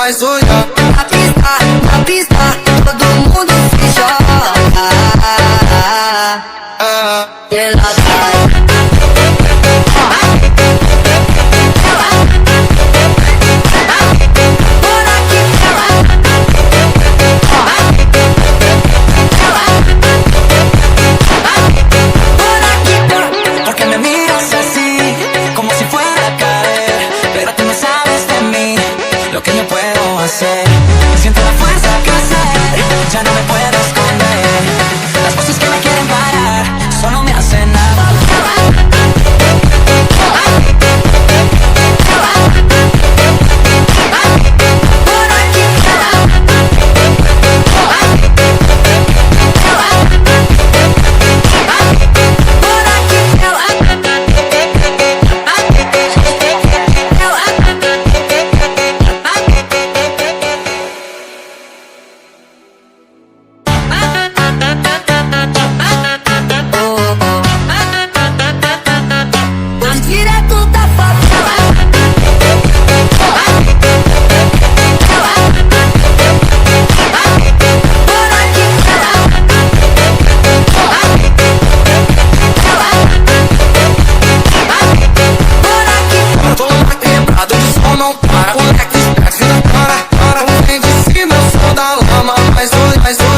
mais olha. Na pista, todo mundo se joga. Ela vai. Siento la fuerza crecer, ya no me puedo esconder. Las voces que me quieren parar solo me hacen nada.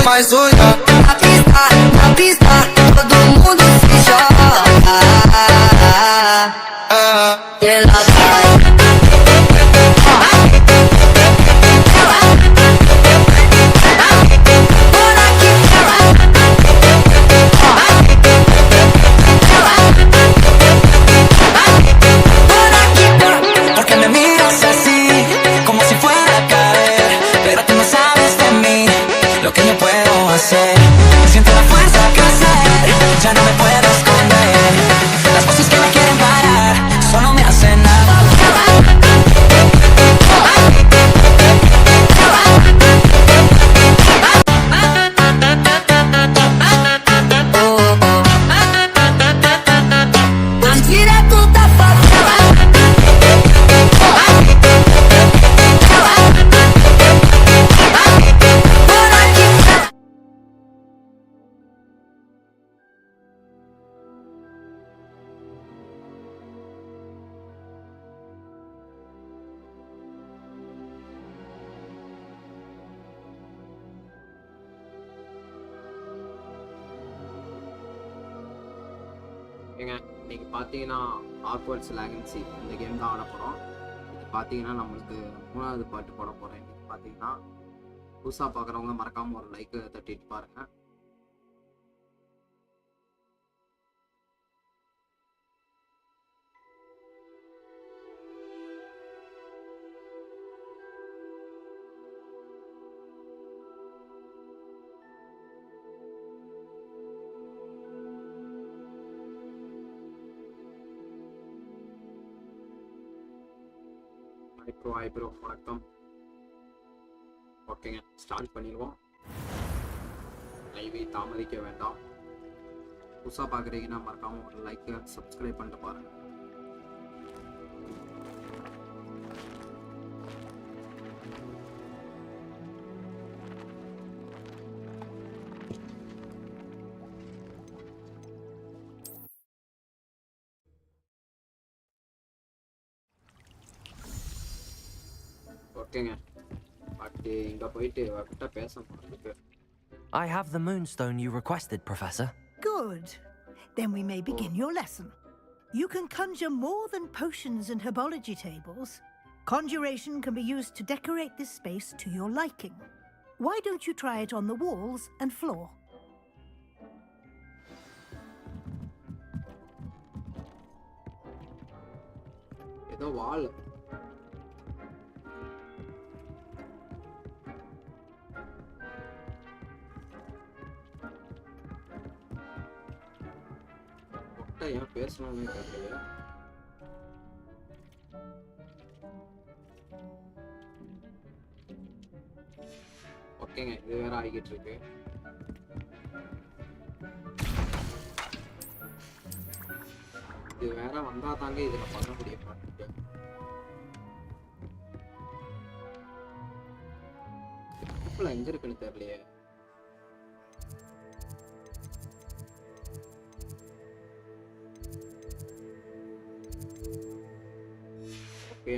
Mais olha. Na pista, todo mundo se joga. Ela vai. Porque me miras así, como si fuera a caer, pero tú no sabes de mí lo que yo puedo hacer. Siento la fuerza crecer, ya no me puedo esconder. Las voces que me quieren parar solo me hacen nada. ஏங்க இன்னைக்கு பார்த்தீங்கன்னா Hogwarts Legancy இந்த game தான் ஆட போகிறோம். இது பார்த்தீங்கன்னா நம்மளுக்கு 3வது பாட்டு போட போகிறேன். இன்னைக்கு பார்த்தீங்கன்னா புதுசாக பார்க்குறவங்க மறக்காமல் ஒரு லைக் தட்டிட்டு பாருங்க. ப்ரோ வணக்கம். ஓகேங்க, ஸ்டார்ட் பண்ணிடுவோம். லைவை தாமதிக்க வேண்டாம். புதுசாக பார்க்குறீங்கன்னா மறக்காமல் ஒரு லைக் சப்ஸ்கிரைப் பண்ணிட்டு பாருங்க. ஓகேங்க, பாட்டு இங்கே போயிட்டு அவர்கிட்ட பேச முடியுது. I have the moonstone you requested, Professor. Good. Then we may begin your lesson. You can conjure more than potions and herbology tables. Conjuration can be used to decorate this space to your liking. Why don't you try it on the walls and floor? ஏதோ வால் ஏன் பேசணும்னு தெரியல. ஓகேங்க, இது வேற ஆகிட்டு இருக்கு. இது வேற வந்தா தாங்க இதுல பண்ண முடிய மாட்டேங்குது. மேப்ல எங்க இருக்குன்னு தெரியலையே. ஓகே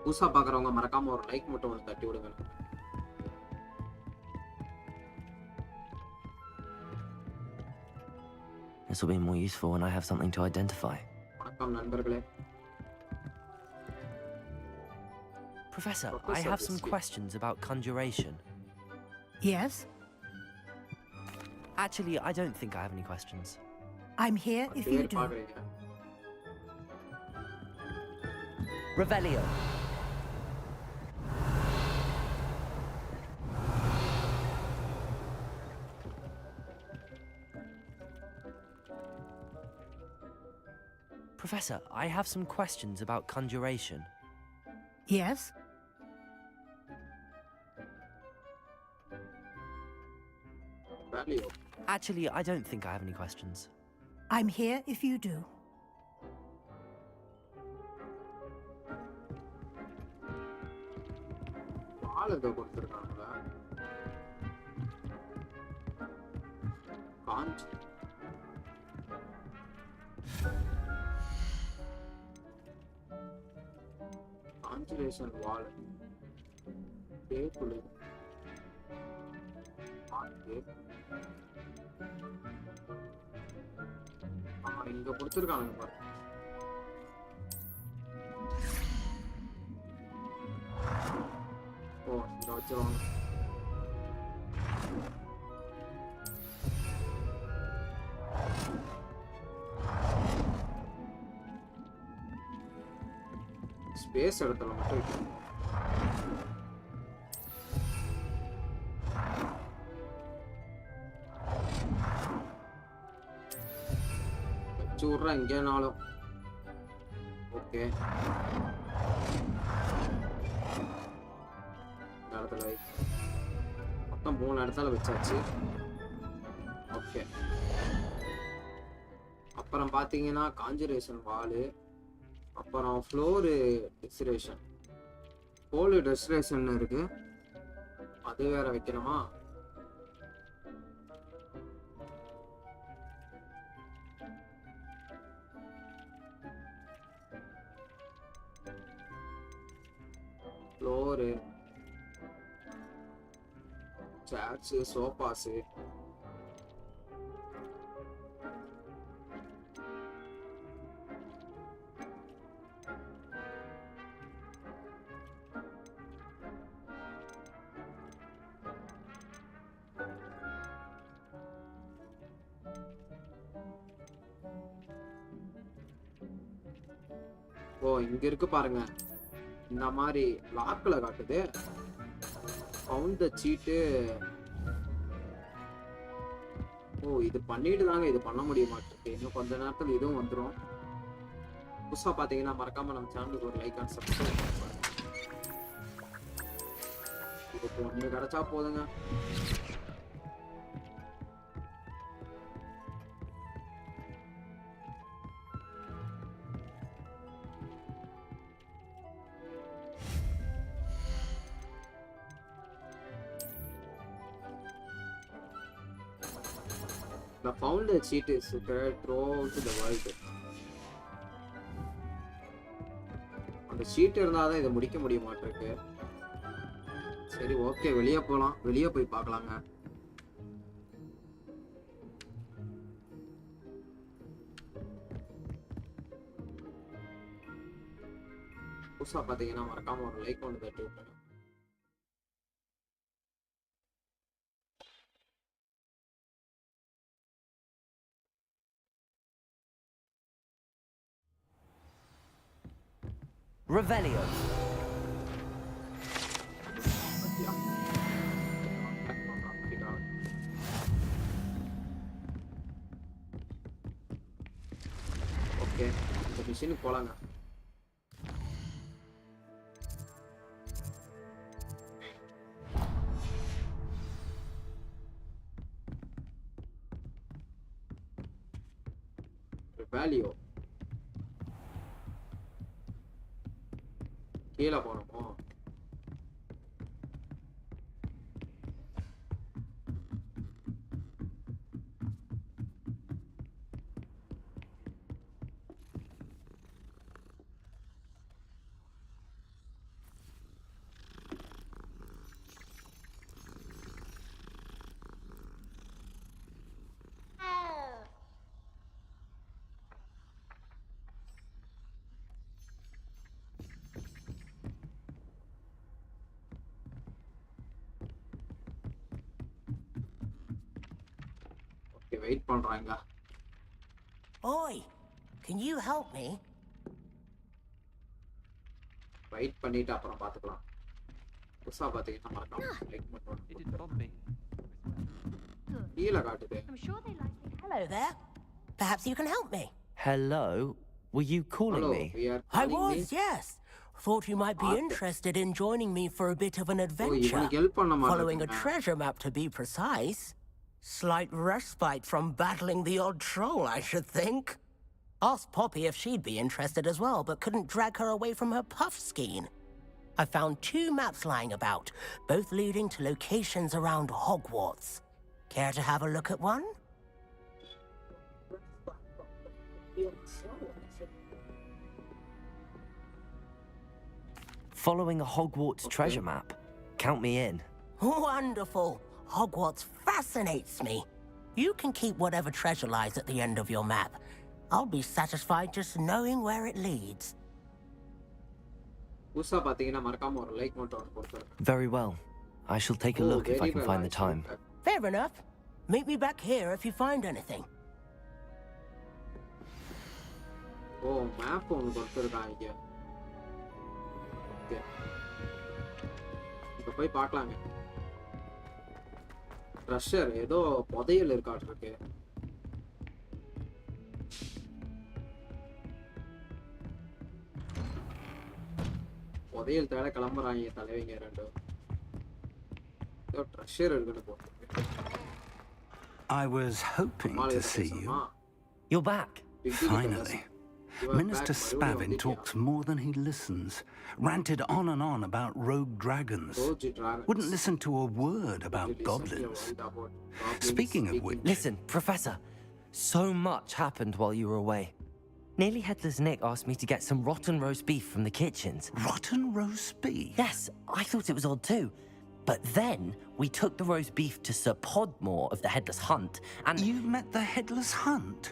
புதுசா பாக்குறவங்க மறக்காம ஒரு லைக் மட்டும் ஒன்று தட்டி விடுங்க. This will be more useful when I have something to identify. வணக்கம் நண்பர்களே. Professor, I Professor, have some yes. questions about conjuration. Yes? Actually, I don't think I have any questions. I'm here if you பேர் do. பாக்குறீங்க. Revelio. Professor, I have some questions about conjuration. Yes? Value. Actually, I don't think I have any questions. I'm here if you do. பால் ஏதோ கொடுத்துருக்காங்களா? காஞ்சி கான்சுலேஷன் வால் table இங்க கொடுத்துருக்காங்க பாரு. ஓ இங்க வச்சிருவாங்க. Space இடத்துல மட்டும் வைக்கணும். வச்சு விட்றேன் எங்கேனாலும். ஓகே இந்த இடத்துல வை. மொத்தம் 3 இடத்துல வச்சாச்சு. ஓகே அப்புறம் பார்த்தீங்கன்னா கான்ஜுரேஷன் வாலு, அப்புறம் ஃப்ளோரு டெஸ்டிரேஷன், ஹோலு டெஸ்டிரேஷன் இருக்கு, அது வேற வைக்கணுமா? ஃப்ளோரு, சேர்ஸு, சோஃபாஸு, ஓ இங்க இருக்கு பாருங்க, இந்த மாதிரி லாக்ல காட்டுது. ஃபவுண்ட் த சீட்டு. ஓ இது பண்ணிட்டு தாங்க இது பண்ண முடிய மாட்டேங்குது. இன்னும் கொஞ்ச நேரத்தில் இதுவும் வந்துடும். புதுசா பாத்தீங்கன்னா மறக்காம நம்ம சேனலுக்கு ஒரு லைக் அண்ட் சப்ஸ்கிரைப் பண்ணுங்க. இதுக்கு ஒண்ணு கிடைச்சா போதுங்க. I found the cheat is spread throughout the world. அந்த ஷீட் இருந்தாதான் இதை முடிக்க முடிய மாட்டிருக்கு. சரி ஓகே வெளியே போலாம், வெளியே போய் பார்க்கலாங்க. புதுசா பாத்தீங்கன்னா மறக்காம ஒரு லைக் ஒன்று தட்டி விட்டுருங்க. Revelio. ஓகே இந்த மிஷினுக்கு போலாங்க. வேல்யூ கீழே போகணுமோ? ஓகே, வெயிட் பண்றாங்க. Oi, can you help me? Wait பண்ணிட்டு அப்புறம் பார்த்துக்கலாம். புதுசா பார்த்தீங்கன்னா மறக்காம லைக் பண்ணுங்க. கீழே காட்டுது. Hello there. Perhaps you can help me. Hello? Were you calling Hello, me? we are I calling was, me. yes. Thought you might be interested in joining me for a bit of an adventure. இவனுக்கு help பண்ண Following a மாட்டேங்க. treasure map to be precise. Slight respite from battling the odd troll, I should think. Asked Poppy if she'd be interested as well, but couldn't drag her away from her puff skein. I found 2 maps lying about, both leading to locations around Hogwarts. Care to have a look at one? Following a Hogwarts treasure map? Count me in. Wonderful. Hogwarts fascinates me. You can keep whatever treasure lies at the end of your map. I'll be satisfied just knowing where it leads. புதுசா பார்த்தீங்கன்னா மறக்காம ஒரு like மட்டும் கொடுத்துருங்க. Very well. I shall take a look if I can find the time. Fair enough. Meet me back here if you find anything. ஓ, map ஒன்று கொடுத்துருக்காங்க. Okay, இப்போ போய் பார்க்கலாங்க. ட்ரெஷர் ஏதோ புதையல் இருக்காட்டிருக்கு. புதையல் தேட கிளம்புறாங்க தலைவங்க ரெண்டும். ஏதோ ட்ரெஷர் இருக்குன்னு போட்டு. I was hoping to see you. You're back. Finally. Minister Spavin talks more than he listens. Ranted on and on about rogue dragons. Wouldn't listen to a word about goblins. Speaking of which... Listen, Professor. So much happened while you were away. Nearly Headless Nick asked me to get some rotten roast beef from the kitchens. Rotten roast beef? Yes, I thought it was odd too. But then we took the roast beef to Sir Podmore of the Headless Hunt, and... You met the Headless Hunt?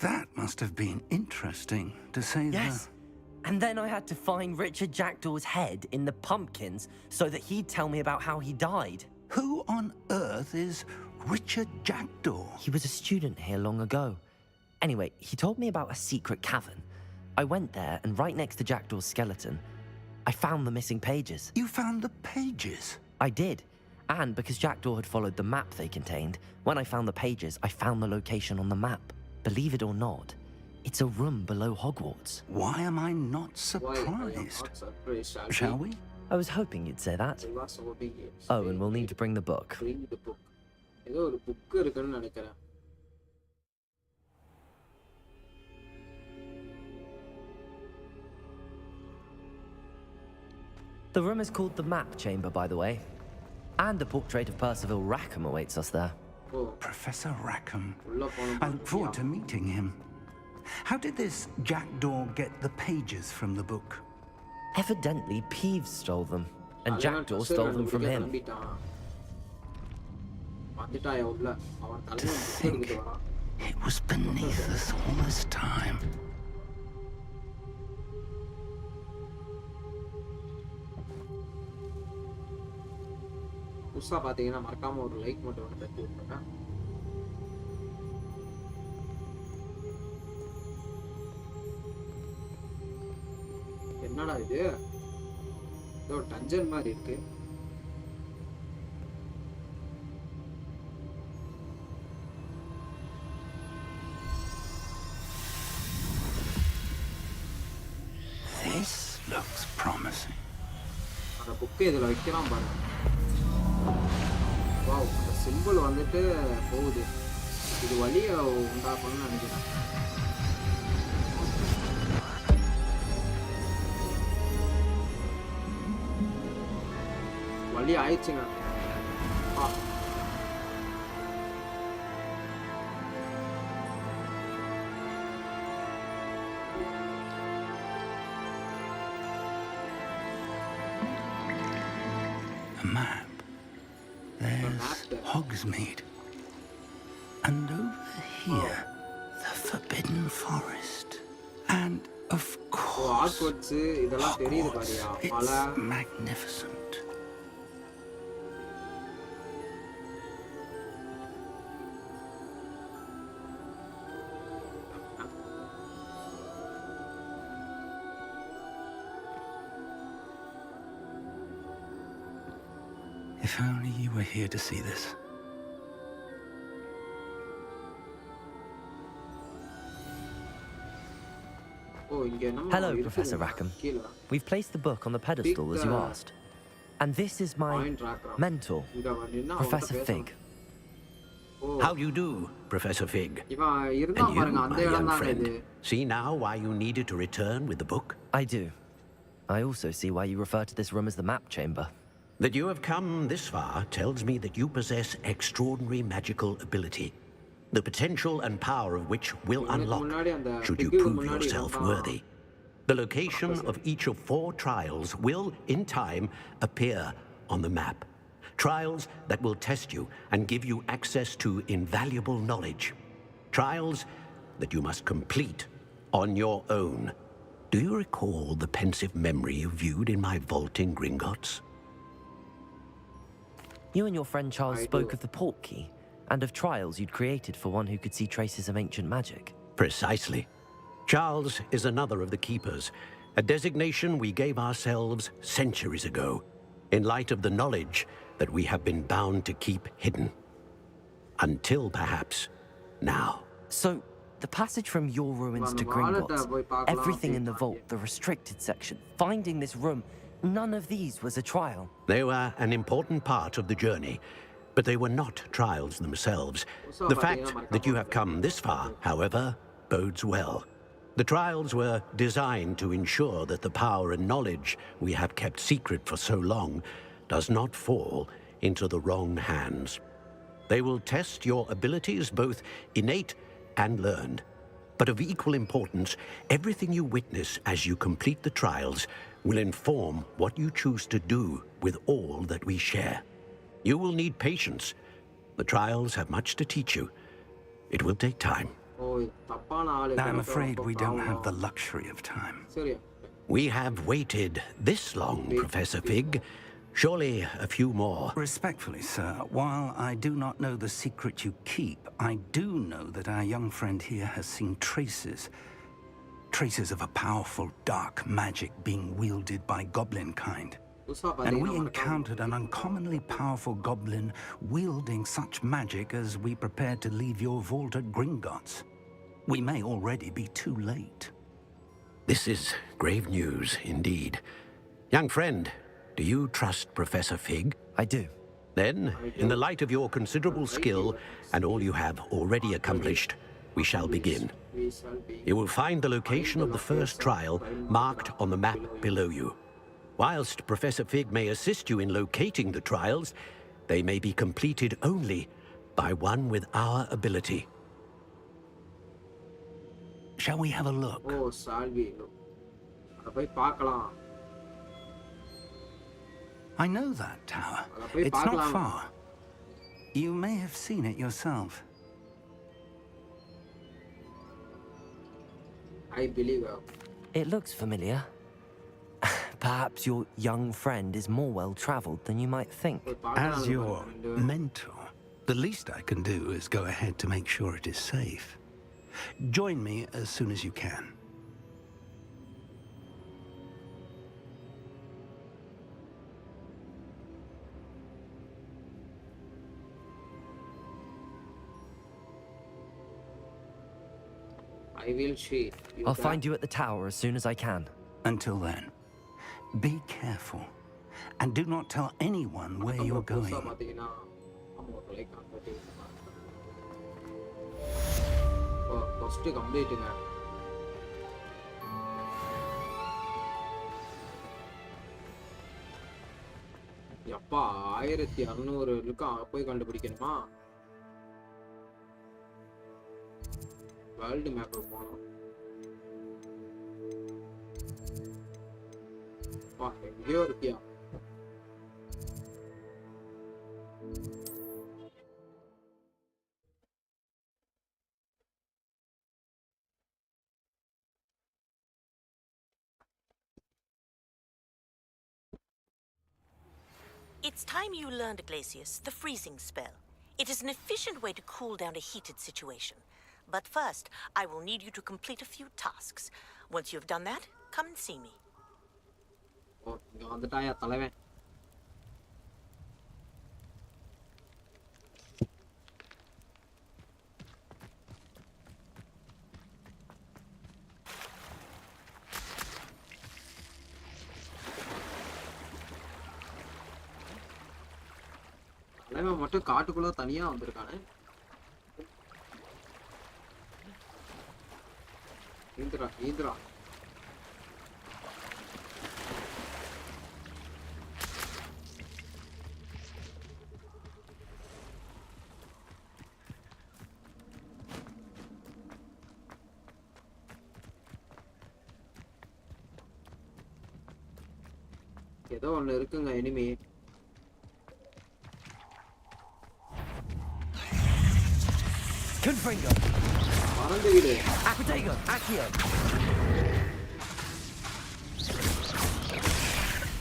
That must have been interesting, to say the... Yes. And then I had to find Richard Jackdaw's head in the pumpkins so that he'd tell me about how he died. Who on earth is Richard Jackdaw? He was a student here long ago. Anyway, he told me about a secret cavern. I went there, and right next to Jackdaw's skeleton, I found the missing pages. You found the pages? I did. And because Jackdaw had followed the map they contained, when I found the pages, I found the location on the map. Believe it or not, it's a room below Hogwarts. Why am I not surprised? Shall we? I was hoping you'd say that. Oh, and we'll need to bring the book. ஏதோ ஒரு book இருக்குன்னு நினைக்கிறேன். The room is called the Map Chamber, by the way. And the portrait of Percival Rackham awaits us there. Professor Rackham. I look forward to meeting him. How did this Jackdaw get the pages from the book? Evidently, Peeves stole them, and Jackdaw stole them from him. To think it was beneath us all this time. புதுசா பாத்தீங்கன்னா மறக்காம ஒரு like மட்டும் வந்து தட்டி விட்டுருங்க. என்னடா இது? ஏதோ டஞ்சன் மாதிரி இருக்கு. This looks promising. அந்த புக்கை இதுல வைக்கலாம் பாருங்க. வாவ், அந்த சிம்பிள் வந்துட்டு போகுது. இது வழியை உண்டாக்கணும்னு நினைக்கிறேன். வெளியே ஆயிடுச்சுங்க. A map. There's Hogsmeade. And over here, the Forbidden Forest. And of course, Hogwarts இதெல்லாம் தெரியுது பாரியா. it's magnificent. If only you were here to see this. Hello, Professor Rackham. We've placed the book on the pedestal as you asked. And this is my mentor, Professor Fig. How do you do, Professor Fig? And you, my young friend, see now why you needed to return with the book? I do. I also see why you refer to this room as the map chamber. That you have come this far tells me that you possess extraordinary magical ability, the potential and power of which will unlock should you prove yourself worthy. The location of each of 4 trials will, in time, appear on the map. Trials that will test you and give you access to invaluable knowledge. Trials that you must complete on your own. Do you recall the pensive memory you viewed in my vault in Gringotts? You and your friend Charles spoke of the port key and of trials you'd created for one who could see traces of ancient magic. Precisely. Charles is another of the keepers, a designation we gave ourselves centuries ago, in light of the knowledge that we have been bound to keep hidden. Until perhaps now. So, the passage from your ruins to Gringotts, everything in the vault, the restricted section, finding this room, none of these was a trial. They were an important part of the journey, but they were not trials themselves. The fact that you have come this far, however, bodes well. The trials were designed to ensure that the power and knowledge we have kept secret for so long does not fall into the wrong hands. They will test your abilities, both innate and learned. But of equal importance, everything you witness as you complete the trials will inform what you choose to do with all that we share. You will need patience. The trials have much to teach you. It will take time. I'm afraid we don't have the luxury of time. We have waited this long, Professor Fig. Surely a few more. Respectfully, sir, while I do not know the secret you keep, I do know that our young friend here has seen traces of a powerful dark magic being wielded by goblin kind. And we encountered an uncommonly powerful goblin wielding such magic as we prepared to leave your vault at Gringotts. We may already be too late. This is grave news indeed. Young friend, do you trust Professor Fig? I do. Then, in the light of your considerable skill and all you have already accomplished, we shall begin. You will find the location of the first trial marked on the map below you. Whilst Professor Fig may assist you in locating the trials, they may be completed only by one with our ability. Shall we have a look? Oh, Salvi. போய் பார்க்கலாம். I know that tower. It's not far. You may have seen it yourself. I believe her. It looks familiar. Perhaps your young friend is more well-traveled than you might think. As your mentor, the least I can do is go ahead to make sure it is safe. Join me as soon as you can. I will see. I'll find you at the tower as soon as I can. Until then, be careful. And do not tell anyone where you're going. First completing it. எப்பா 1600 லுக்கு போய் கண்டுபிடிக்கணுமா? World map போகணும். வா எங்கேயோ இருக்கியா? It's time you learned, Glacius, the freezing spell. It is an efficient way to cool down a heated situation. But first, I will need you to complete a few tasks. Once you've done that, come and see me. ஓ இங்க வந்துட்டாயா தலைவன்? தலைவன் மட்டும் காட்டுக்குள்ள தனியா வந்திருக்கானே. ஈந்திரா ஏதோ ஒண்ணு இருக்குங்க enemy. Confringo. பறந்து விடு. Aquitago. Accio.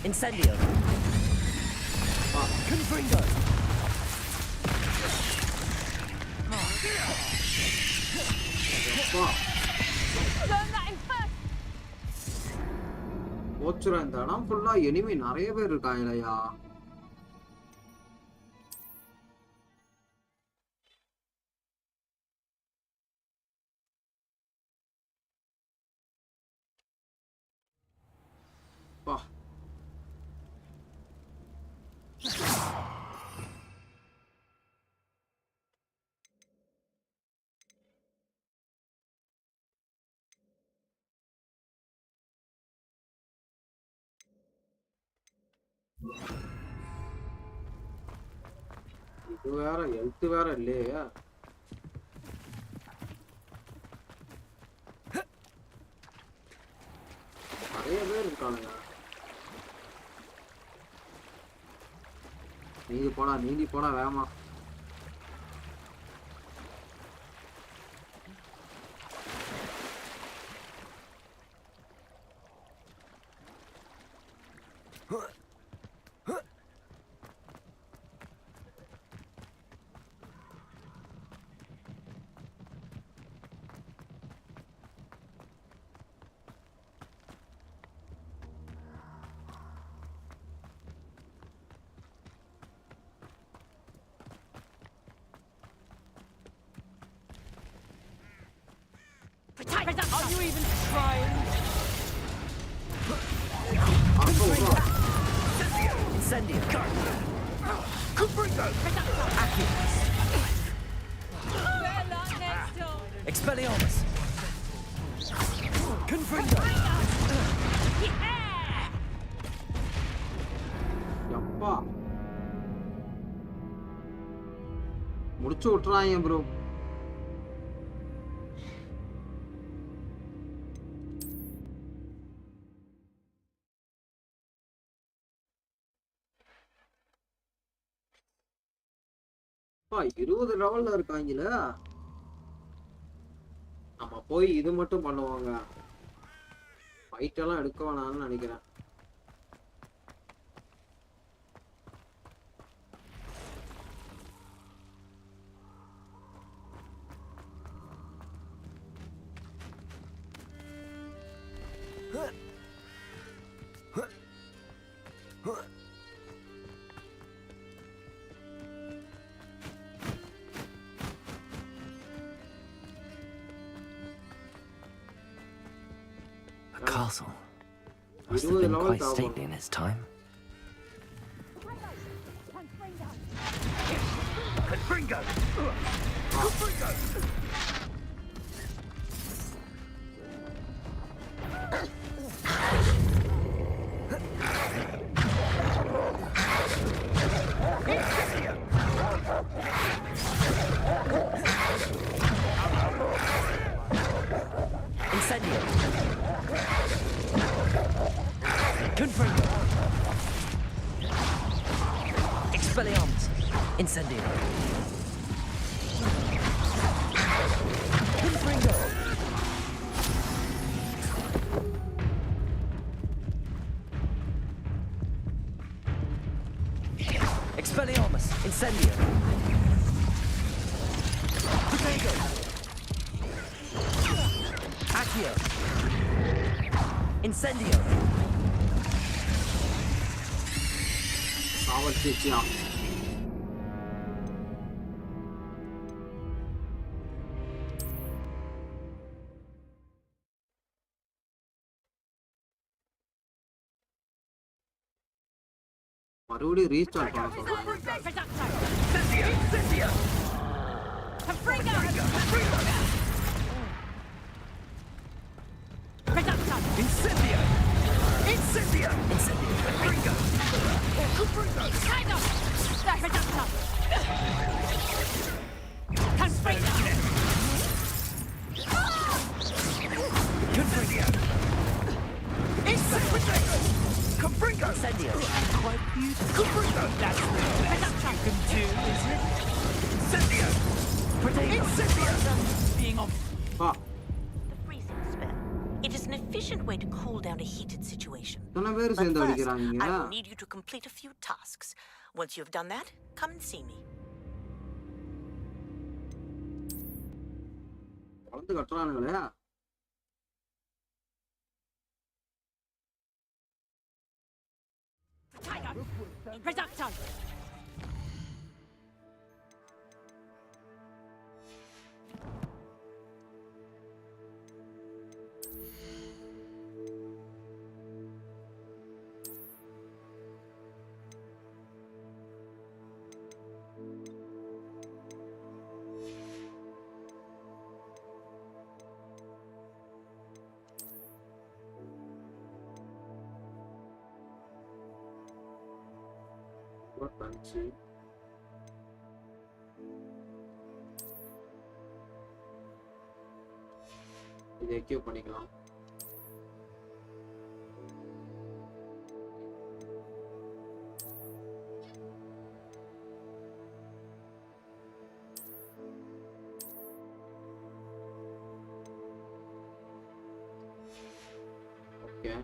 Incendio. Confringo. போச்சுரா இந்த இடம் ஃபுல்லா எனிமி நிறைய பேர் இருக்காங்களையா. வா இது வேற ஹெல்த் வேற இல்லையா? நிறைய பேர் இருக்கானுங்க. நீந்தி போடா வேகமா. Are you even trying? Incendio. Confringo. Accio. Expelliarmus. Confringo. எப்பா முடிச்சு விட்டுறாங்க ப்ரோ. அப்பா 20 லெவல்ல இருக்காங்கல. நம்ம போய் இது மட்டும் பண்ணுவாங்க. ஃபைட் எல்லாம் எடுக்க வேணாம்னு நினைக்கிறேன். A castle. Must have been quite stately in its time. Confringo! Confringo! Incendio. Confringo. Expelliarmus. Incendio. Confringo. Expelliarmus. Incendio. Protego. Accio. Incendio. சாவடிச்சியா மறுபடியும் ரீஸ்டார்ட் பண்ண சொல்றாங்க. Incendio! Incendio! Incendio! Incendio. Quite beautiful. That's the best you can do, isn't it? Incendio! Incendio! Being off. பா The freezing spell. It is an efficient way to cool down a heated situation. இத்தனை பேர் But சேர்ந்து first, அடிக்கிறாங்க. I will need you to complete a few tasks. Once you have done that, come and see me. வளர்ந்து கட்டுறானுங்களே. Reducto! பண்ணிச்சு இதை equip பண்ணிக்கலாம். Okay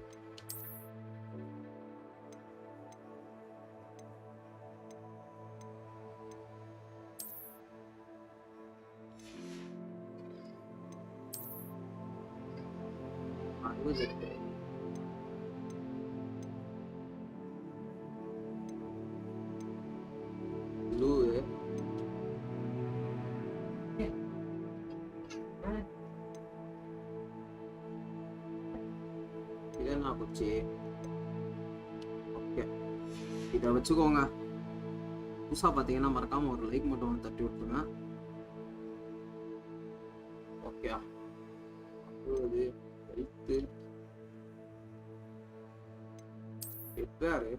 was it? Blue. இதெல்லாம் போச்சு. ஓகே இதை வச்சுக்கோங்க. புதுசா பார்த்தீங்கன்னா மறக்காம ஒரு லைக் மட்டும் ஒன்று தட்டி விட்டுருங்க. ஓகே அது வைத்து எப்பாரு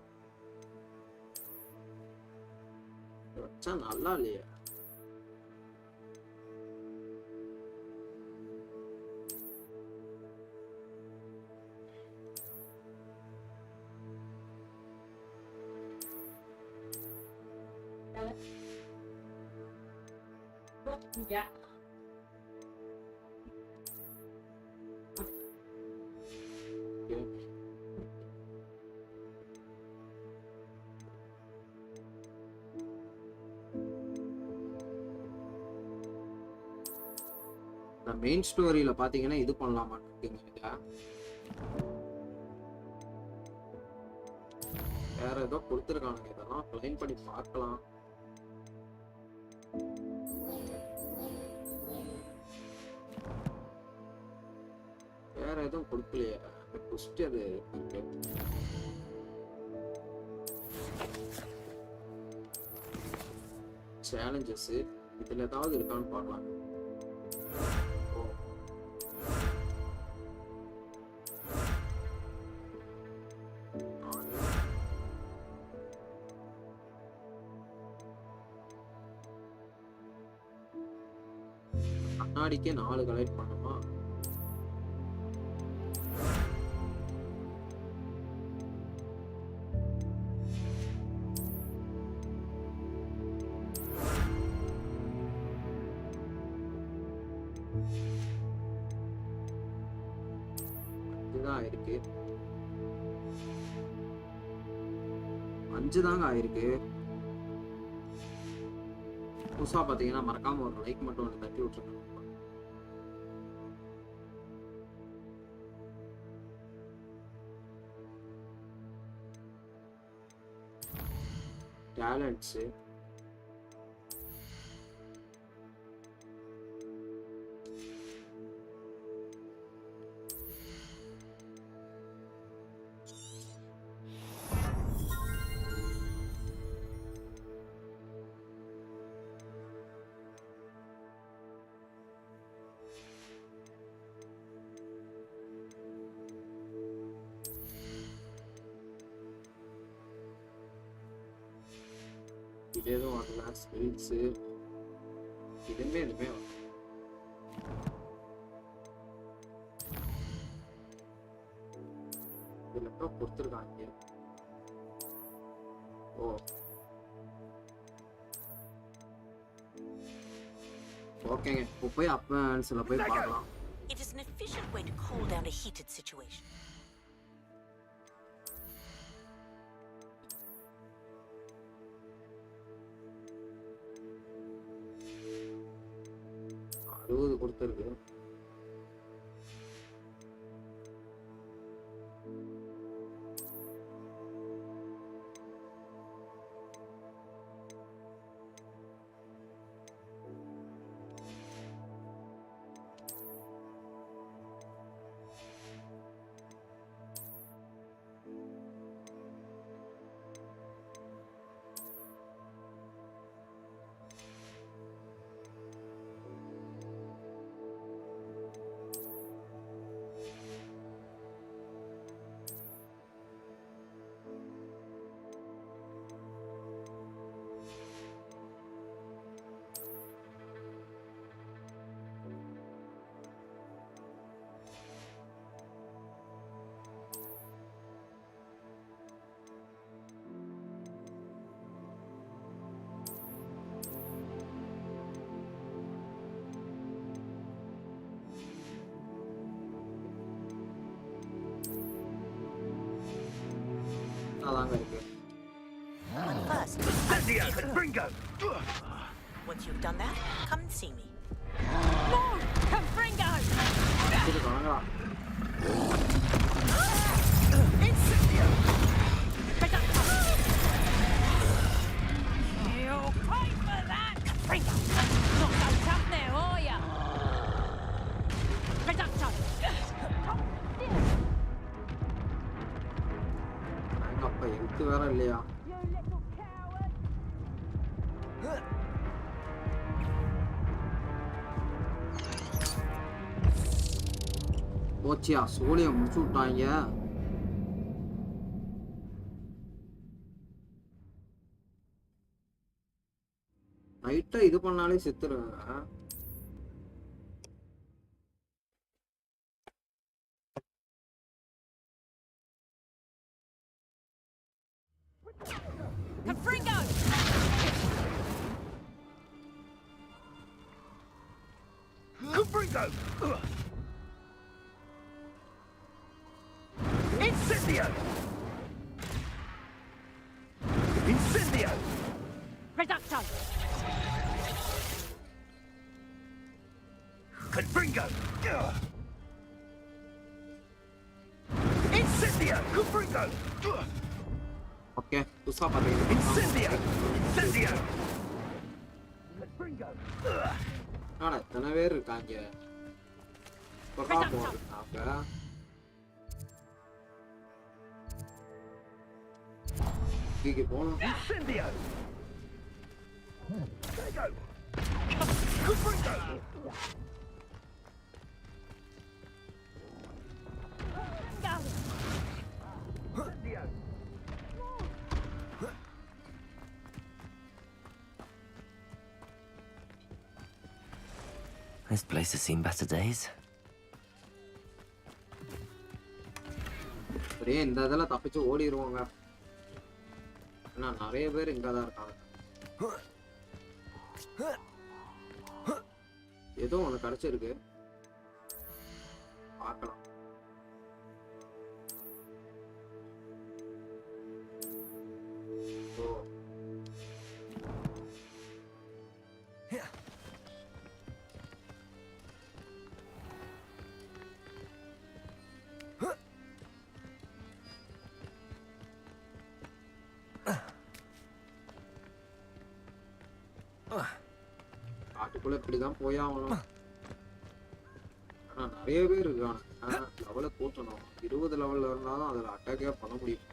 வச்சா நல்லா இல்லையா? Yeah. மெயின் ஸ்டோரியில பாத்தீங்கன்னா இது பண்ணலாமா இருக்குங்க. வேற ஏதோ கொடுத்துருக்கானுங்க. இதெல்லாம் கிளைம் பண்ணி பார்க்கலாம். வேற எதுவும் கொடுக்கலையே. அது சேலஞ்சஸ் இதுல ஏதாவது இருக்கான்னு பார்க்கலாம். நாடிக்கே 4 கலெக்ட் பண்ணுமா? இதுதான் ஆயிருக்கு. 5 தாங்க ஆயிருக்கு. புதுசா பாத்தீங்கன்னா மறக்காம ஒரு லைக் மட்டும் ஒன்று தட்டி விட்டுருக்கணும். டேலண்ட்ஸ் இது எதுவும் வரல. ஸ்கில்ஸு எதுவுமே வரல. இதுல தான் கொடுத்துருக்காங்க. ஓ ஓகேங்க, இப்போ போய் அட்வான்ஸ்ல போய் பார்க்கலாம். It is an efficient way to cool down a heated situation. அது கொடுத்துருக்கு. அதாங்க இருக்கு. But first, once you've done that, come and see me. No! Confringo! இது வாங்கடா. You'll pay for that! Confringo! Not so tough now, are ya? Reducto! அப்ப எனக்கு வேற இல்லையா? You little coward! போச்சியா, சோழியை முடிச்சு விட்டாங்க. லைட்டா இது பண்ணாலே செத்துருவேங்க. Confringo! Confringo! Incendio! Incendio! Reducto! Confringo! Incendio! Confringo! Okay, புதுசா பாத்தீங்கன்னா Incendio! Incendio! Confringo! ஆனா எத்தனை பேர் இருக்காங்க. போறாங்க. இங்க போணும். Incendio! There you go! Confringo! Incendio! This place has seen better days. அப்படியே இந்த இதெல்லாம் தப்பிச்சு ஓடிடுவாங்க. ஆனா நிறைய பேர் இங்க தான் இருக்காங்க. ஏதோ ஒன்று கிடைச்சிருக்கு, பார்க்கலாம். காட்டுக்குள்ள இப்படிதான் போய் ஆகணும். ஆனா நிறைய பேர் இருக்காங்க. லெவலை கூட்டணும். 20 லெவல்ல இருந்தாலும் அதில் அட்டாக்கே பண்ண முடியும்.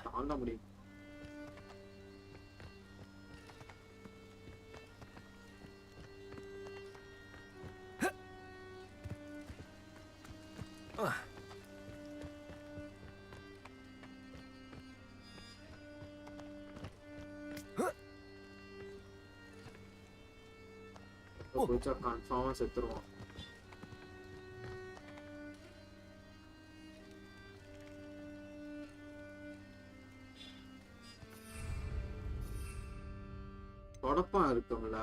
தாண்ட முடியும். குடிச்சா கன்ஃபார்மா செத்துருவோம். தொடப்பம் இருக்கும்ல,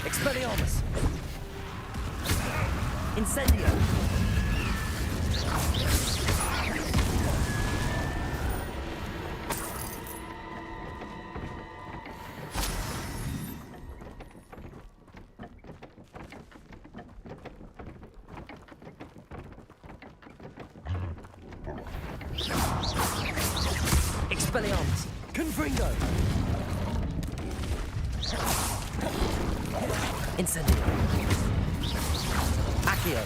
Expelliarmus! Incendio! Expelliarmus! Confringo! Incendio! Accio!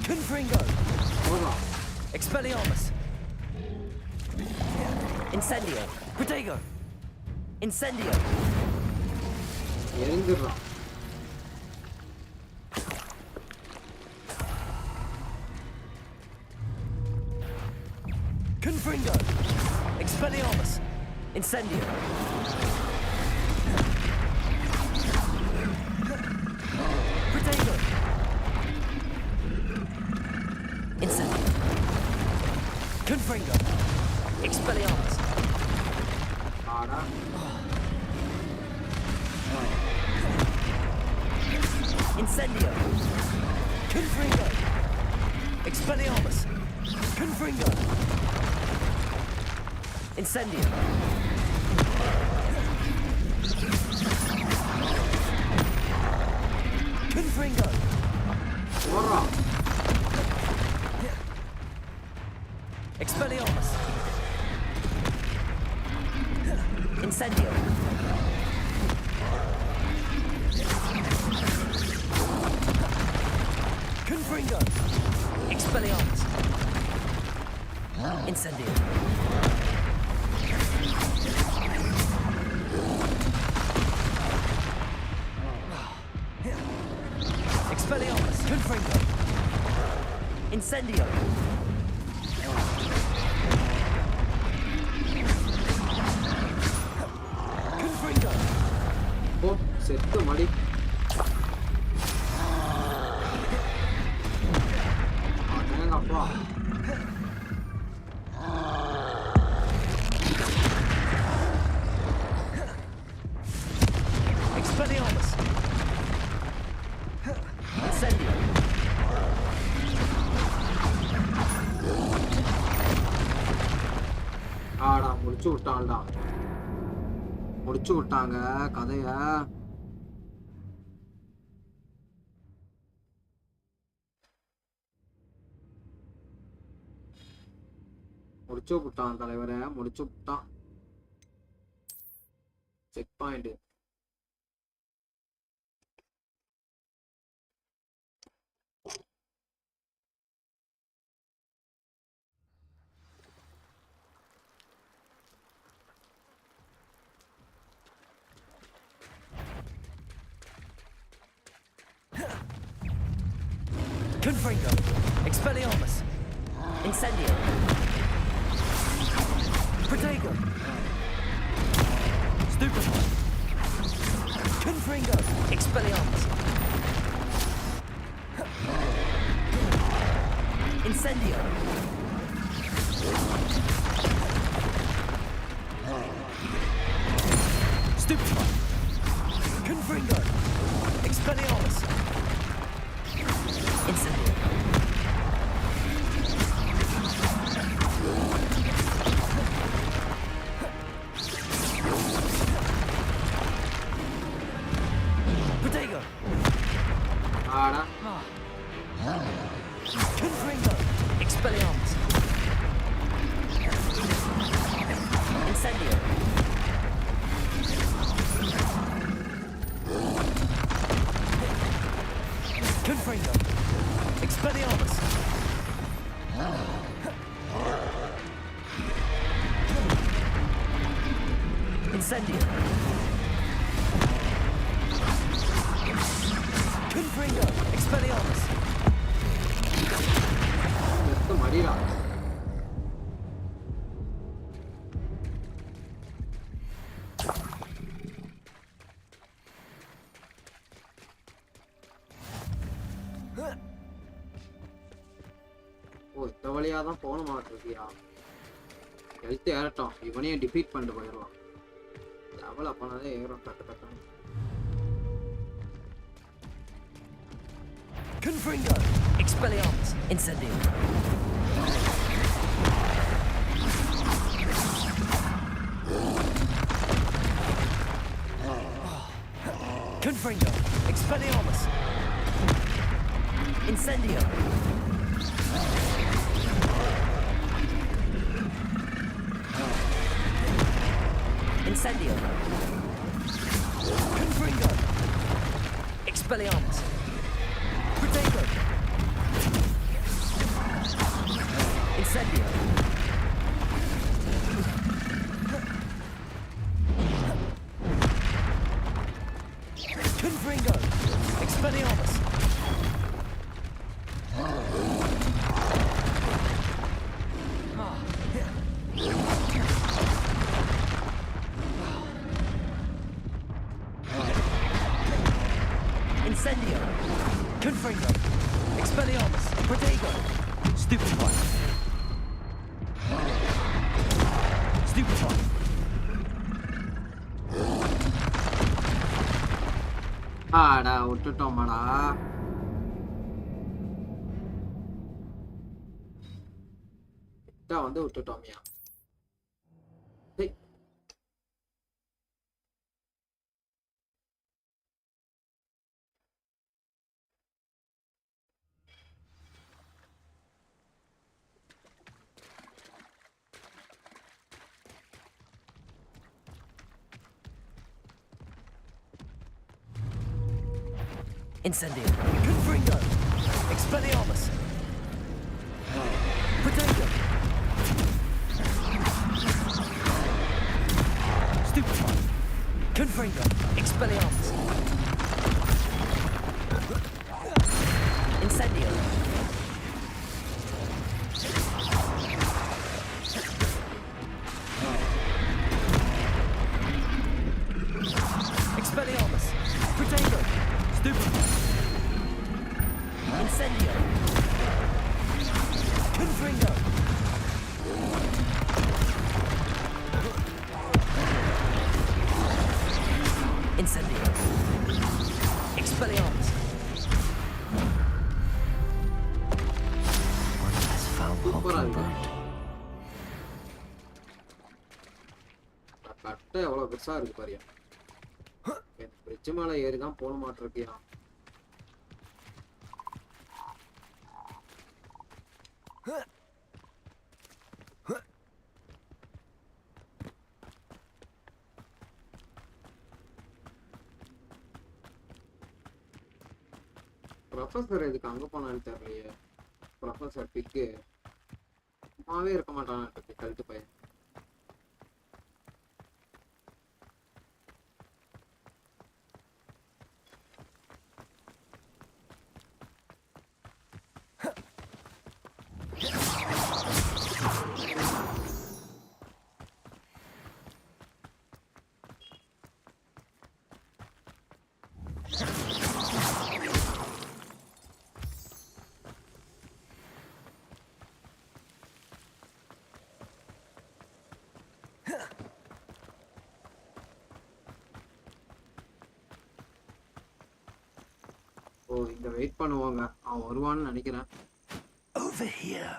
Confringo! Expelliarmus! Incendio! Protego! Incendio! எரிஞ்சிடலாம். Confringo! Expelliarmus! Incendio! Protego! Incendio! Confringo! Expelliarmus! ஆடா Incendio! Confringo! Expelliarmus! Confringo! Incendio! Confringo! போடுறா. Expelliarmus! Incendio! Confringo! Expelliarmus! Incendio! Expelliarmus! Confringo! Incendio! Confringo! ஓ செத்து மடி. அப்பா Expelliarmus! Incendio! ஆடா முடிச்சு விட்டான்டா. முடிச்சு விட்டாங்க கதைய. முடிச்சு விட்டான் தலைவரை, முடிச்சு விட்டான். Check point. Confringo. Expelliarmus. Incendio. Protego. Stupefy. Confringo. Expelliarmus. Incendio. Stupefy. Confringo. Expelliarmus. Incendio. Protego. ஆடா Confringo. Expelliarmus. Incendio. Confringo. Expelliarmus. Incendio. Confringo. Expelliarmus. எடுத்து மடிடா. ஓ இந்த வழியா தான் போன மாட்டிருக்கியா? ஹெல்த் ஏறட்டும், இவனையும் டிஃபீட் பண்ணிட்டு போயிடுவான். லெவல் அப்பனாதே ஏறும் டக்கு டக்குன்னு. Confringo. Expelliarmus. Incendio. Confringo. Expelliarmus. Incendio. Incendio. Confringo. Expelliarmus. Protego. Incendio. Confringo. Expelliarmus. Incendio. Confringo. Expelliarmus. Protego. Stupefy. Stupefy. ஆடா விட்டுட்டோமாடா. வந்து விட்டுட்டோமியா. Incendio. Confringo. Expelliarmus. Protego. Stupefy. Confringo. Expelliarmus. Incendio. Expelliarmus. Protego. Stupefy. Incendio. Confringo. Incendio. Expelliarmus. One less foul pop from brute. முட்டை எவ்வளோ பெருசாக இருக்கு பாரியா. Bridge மேலே ஏறி தான் போன மாட்டிருக்கியா. ப்ரொஃபஸர் எதுக்கு அங்கே போனான்னு தெரியலையே. ப்ரொஃபஸர் பிக்கு சும்மாவே இருக்க மாட்டான் கழுத்து பையன். ஓ இங்க வெயிட் பண்ணுவாங்க. அவன் வருவான்னு நினைக்கிறேன். Over here.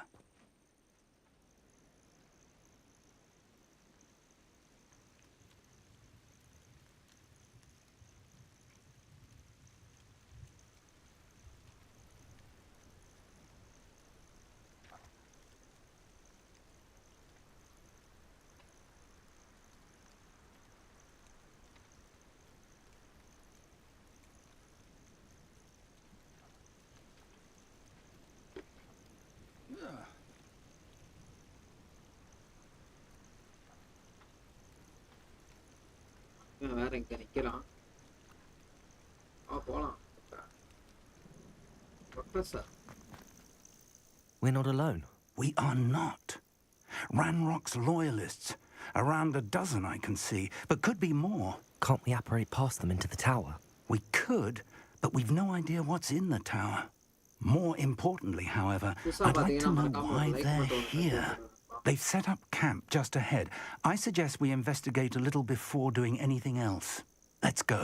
வேற இங்க நிக்கிறான். போலாம். Professor. We're not alone. We are not. Ranrock's loyalists. Around a dozen I can see, but could be more. Can't we apparate past them into the tower? We could, but we've no idea what's in the tower. More importantly, however, I'd like to know why they're here. They've set up camp just ahead. I suggest we investigate a little before doing anything else. Let's go.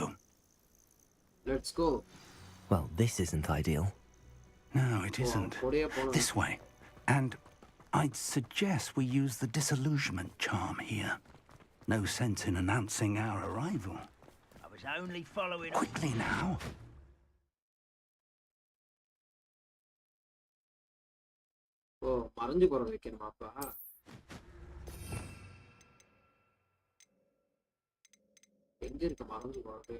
Let's go. Well, this isn't ideal. No, it isn't. This way. And I'd suggest we use the disillusionment charm here. No sense in announcing our arrival. I was only following... Quickly now. ஓ மறைஞ்சு போறது வைக்கணுமாப்பா. எங்க இருக்கு மறைஞ்சு போறது?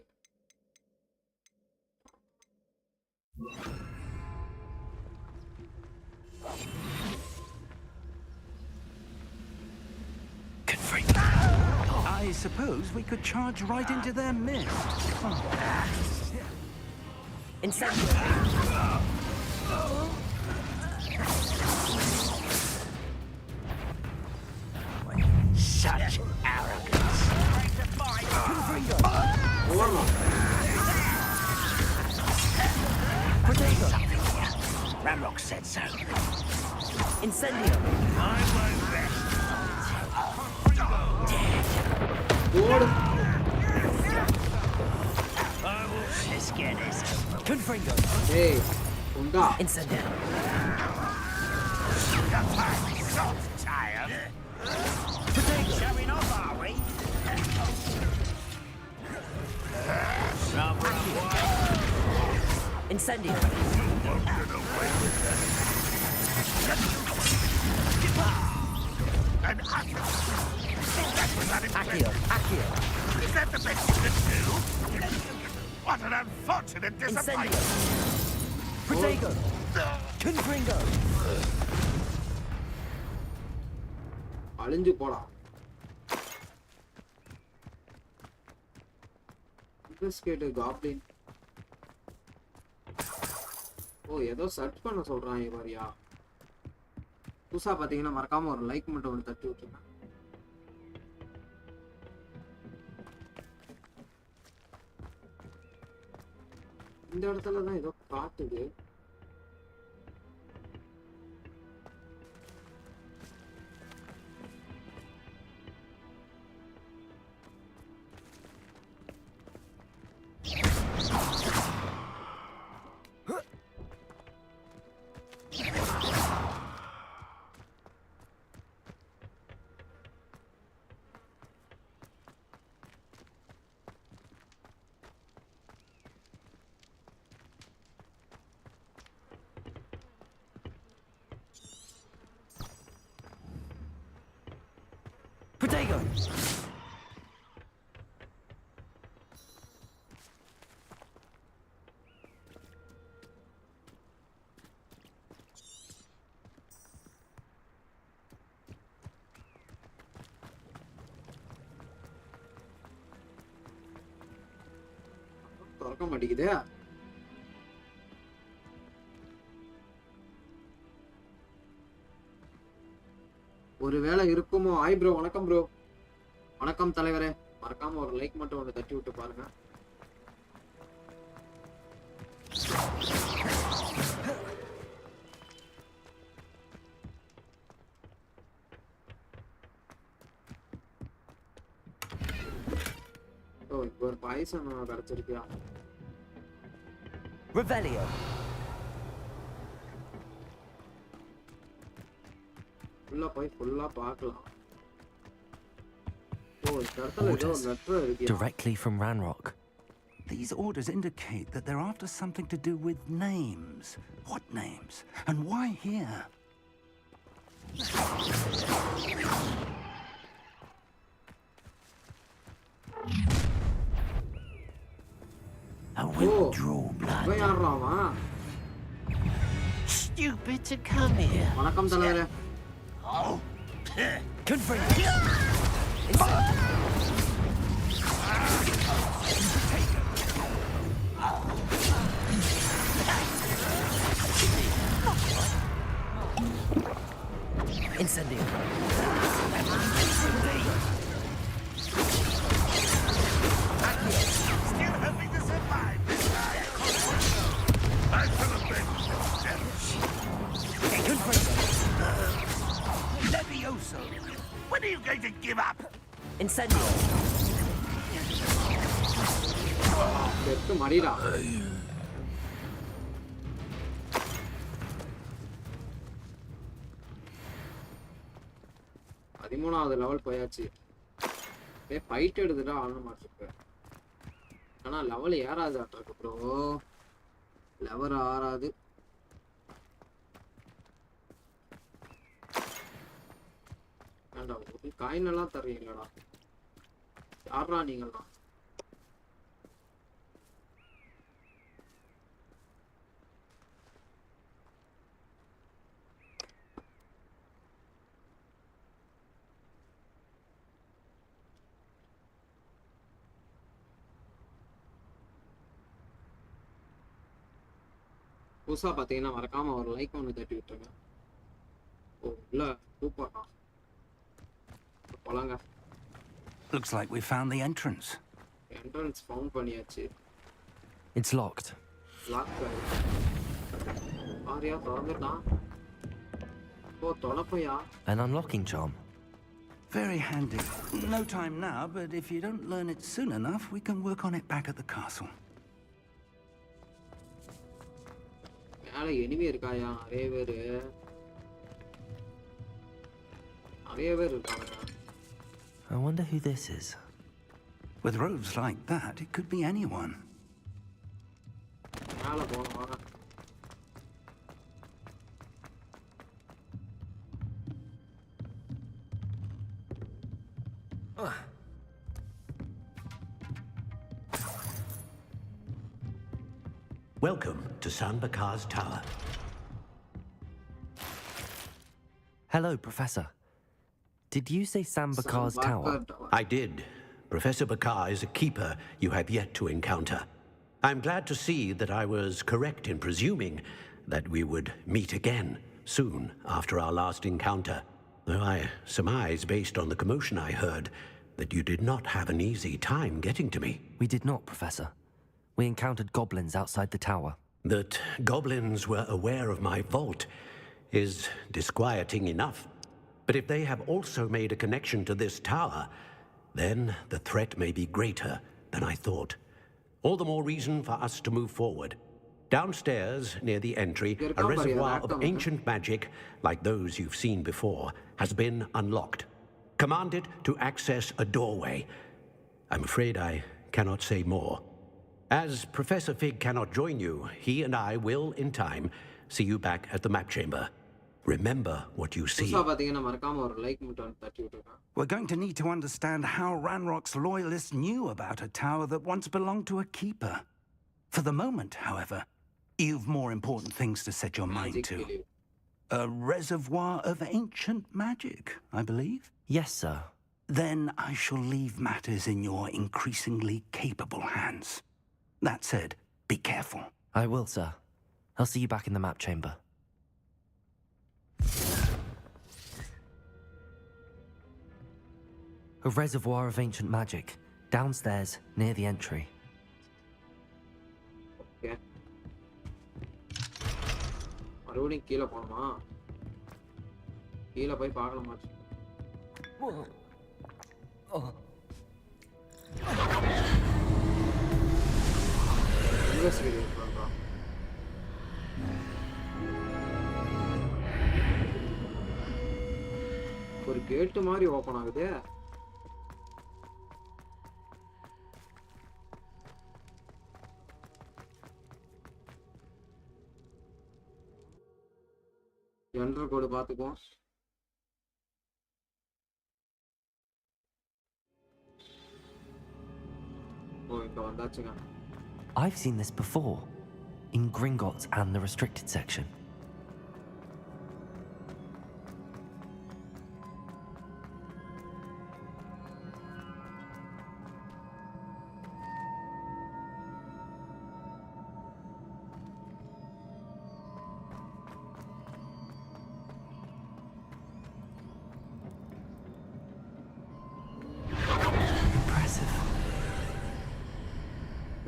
I suppose we could charge right into their midst. Such arrogance. Ranrock said so. Incendio. I won't rest. I will just get this. Confringo. Hey, Unda. Incendio. Tired. Potato. Showing off, are we? Incendio. Accio. Accio. Is that the best you can do? What an unfortunate disappointment. Incendio. Potato. Confringo. அழிஞ்சு போலாம். Investigate goblin. ஓ ஏதோ search பண்ண சொல்றான் இவரியா. புதுசா பாத்தீங்கன்னா மறக்காம ஒரு like மட்டும் ஒன்று தட்டி விட்டுருங்க. இந்த இடத்துல தான் ஏதோ காட்டுது. Protego! திறக்க மாட்டேங்குதே. ஒருவேளை இருக்குமோ? ஹாய் ப்ரோ, வணக்கம் ப்ரோ. வணக்கம் தலைவரே. மறக்காம ஒரு லைக் மட்டும் ஒன்று தட்டி விட்டு பாருங்க. ஓ, இப்போ ஒரு பாய்சன் கிடைச்சிருக்கியா? Revelio. ஃபுல்லா போய் ஃபுல்லா பார்க்கலாம். ஓ, இந்த இடத்துல ஏதோ ஒரு லெட்டர் இருக்கு. Directly from Ranrock. These orders indicate that they're after something to do with names. What names? And why here? A withdraw blood. இவன் யாருடா அவன்? Stupid to come here. வணக்கம் தலைவரே. Oh, Confirm. Incendio. still hoping to survive this time. I feel a bit Levioso. When are you going to give up? Incendio. செத்து மடிடா. பதிமூணாவது level போயாச்சு. Fight எடுத்துட்டா ஆன மாட்டிருக்கு. ஆனா லெவல் ஏறாது ஆட்டிருக்கு ப்ரோ. லெவல் ஆறாது. ஏண்டா ஒரு காயின் எல்லாம் தரீங்களடா? யாரா நீங்களா? புதுசா பாத்தீங்கன்னா மறக்காம ஒரு லைக் ஒன்று தட்டி விட்டுருங்க. ஓ இல்ல சூப்பர்ண்ணா. போலாங்க. Looks like we found the entrance. Entrance found பண்ணியாச்சு. It's locked. லாக் ஆரியா திறந்துட்டான். ஓ தொலைப்பையா? An unlocking charm. Very handy. No time now, but if you don't learn it soon enough, we can work on it back at the castle. மேல enemy இருக்காயா? நிறைய பேர் இருக்காங்க. I wonder who this is. With robes like that, it could be anyone. மேல போனோம். Welcome to Sanbakar's Tower. Hello, Professor. Did you say Sambakar's tower? I did. Professor Bakar is a keeper you have yet to encounter. I'm glad to see that I was correct in presuming that we would meet again soon after our last encounter, though I surmise, based on the commotion I heard, that you did not have an easy time getting to me. We did not, Professor. We encountered goblins outside the tower. That goblins were aware of my vault is disquieting enough. But if they have also made a connection to this tower, then the threat may be greater than I thought. All the more reason for us to move forward. Downstairs, near the entry, a reservoir of ancient magic, like those you've seen before, has been unlocked. Commanded to access a doorway. I'm afraid I cannot say more. As Professor Fig cannot join you, he and I will, in time, see you back at the map chamber. Remember what you see. புதுசா பாத்தீங்கன்னா மறக்காம ஒரு like மட்டும் தட்டி விட்டுருங்க. We're going to need to understand how Ranrock's loyalists knew about a tower that once belonged to a keeper. For the moment, however, you've more important things to set your mind to. A reservoir of ancient magic, I believe? Yes, sir. Then I shall leave matters in your increasingly capable hands. That said, be careful. I will, sir. I'll see you back in the map chamber. A reservoir of ancient magic, downstairs near the entry. Okay. மறுபடியும் கீழே போகணுமா? கீழே போய் பார்க்கலாமா? Investigate பண்றோம். ஒரு gate மாதிரி open ஆகுது. Enter code பாத்துக்குவோம். ஓ இங்க வந்தாச்சுங்க. I've seen this before, in Gringotts and the restricted section.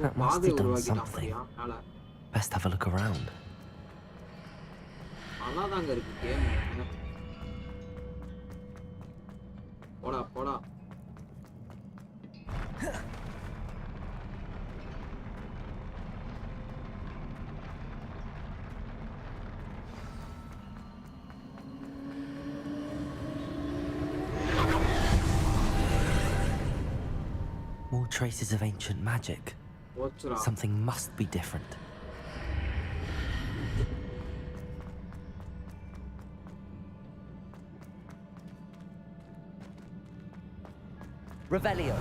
That must have done something. Best have a look around. நல்லாதாங்க இருக்கு கேம். போடா போடா. More traces of ancient magic. Something must be different. Revelio.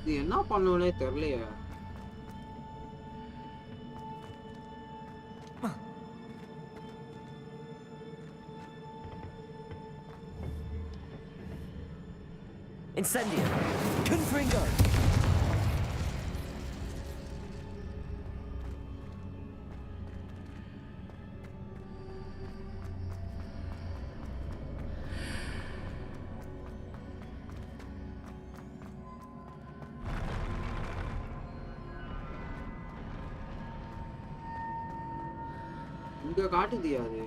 இது என்ன பண்ணுவனே தெரியலையே. Incendio. Confringo. இங்க காட்டுதியா அது?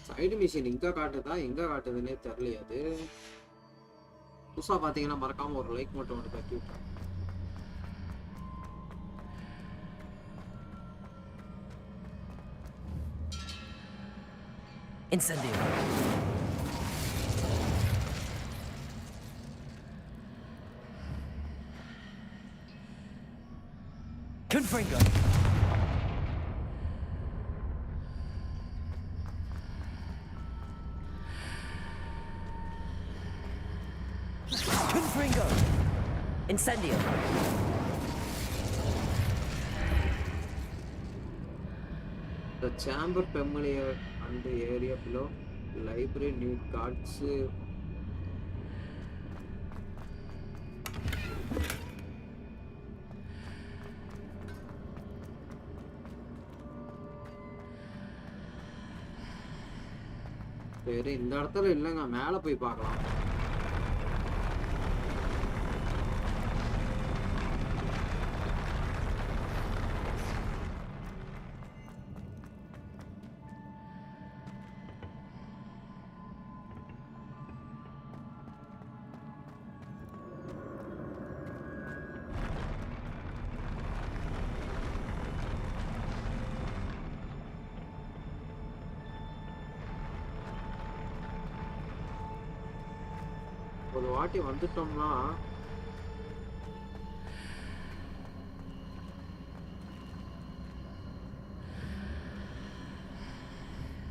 Side machine இங்க காட்டுதா எங்க காட்டுதுன்னே தெரியலையா அது. புதுசா பாத்தீங்கன்னா மறக்காம ஒரு லைக் மட்டும் வந்து தட்டி விட்டுருங்க. Incendio. Confringo. Confringo. Incendio. The chamber familiar and the area below. Library need cards. சரி இந்த இடத்துல இல்லைங்க, மேலே போய் பார்க்கலாம். ஒரு வாட்டி வந்துட்டோம்னா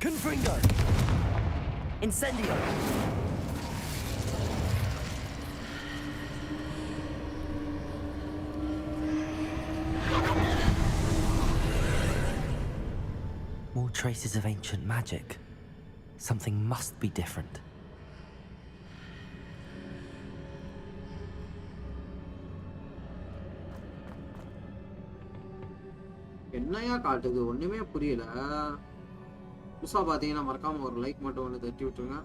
Confringo! Incendio! More traces of ancient magic. Something must be different. என்னையா காட்டுது ஒண்ணுமே புரியல. புதுசா பாத்தீங்கன்னா மறக்காம ஒரு லைக் மட்டும் ஒன்று தட்டி விட்டுருங்க.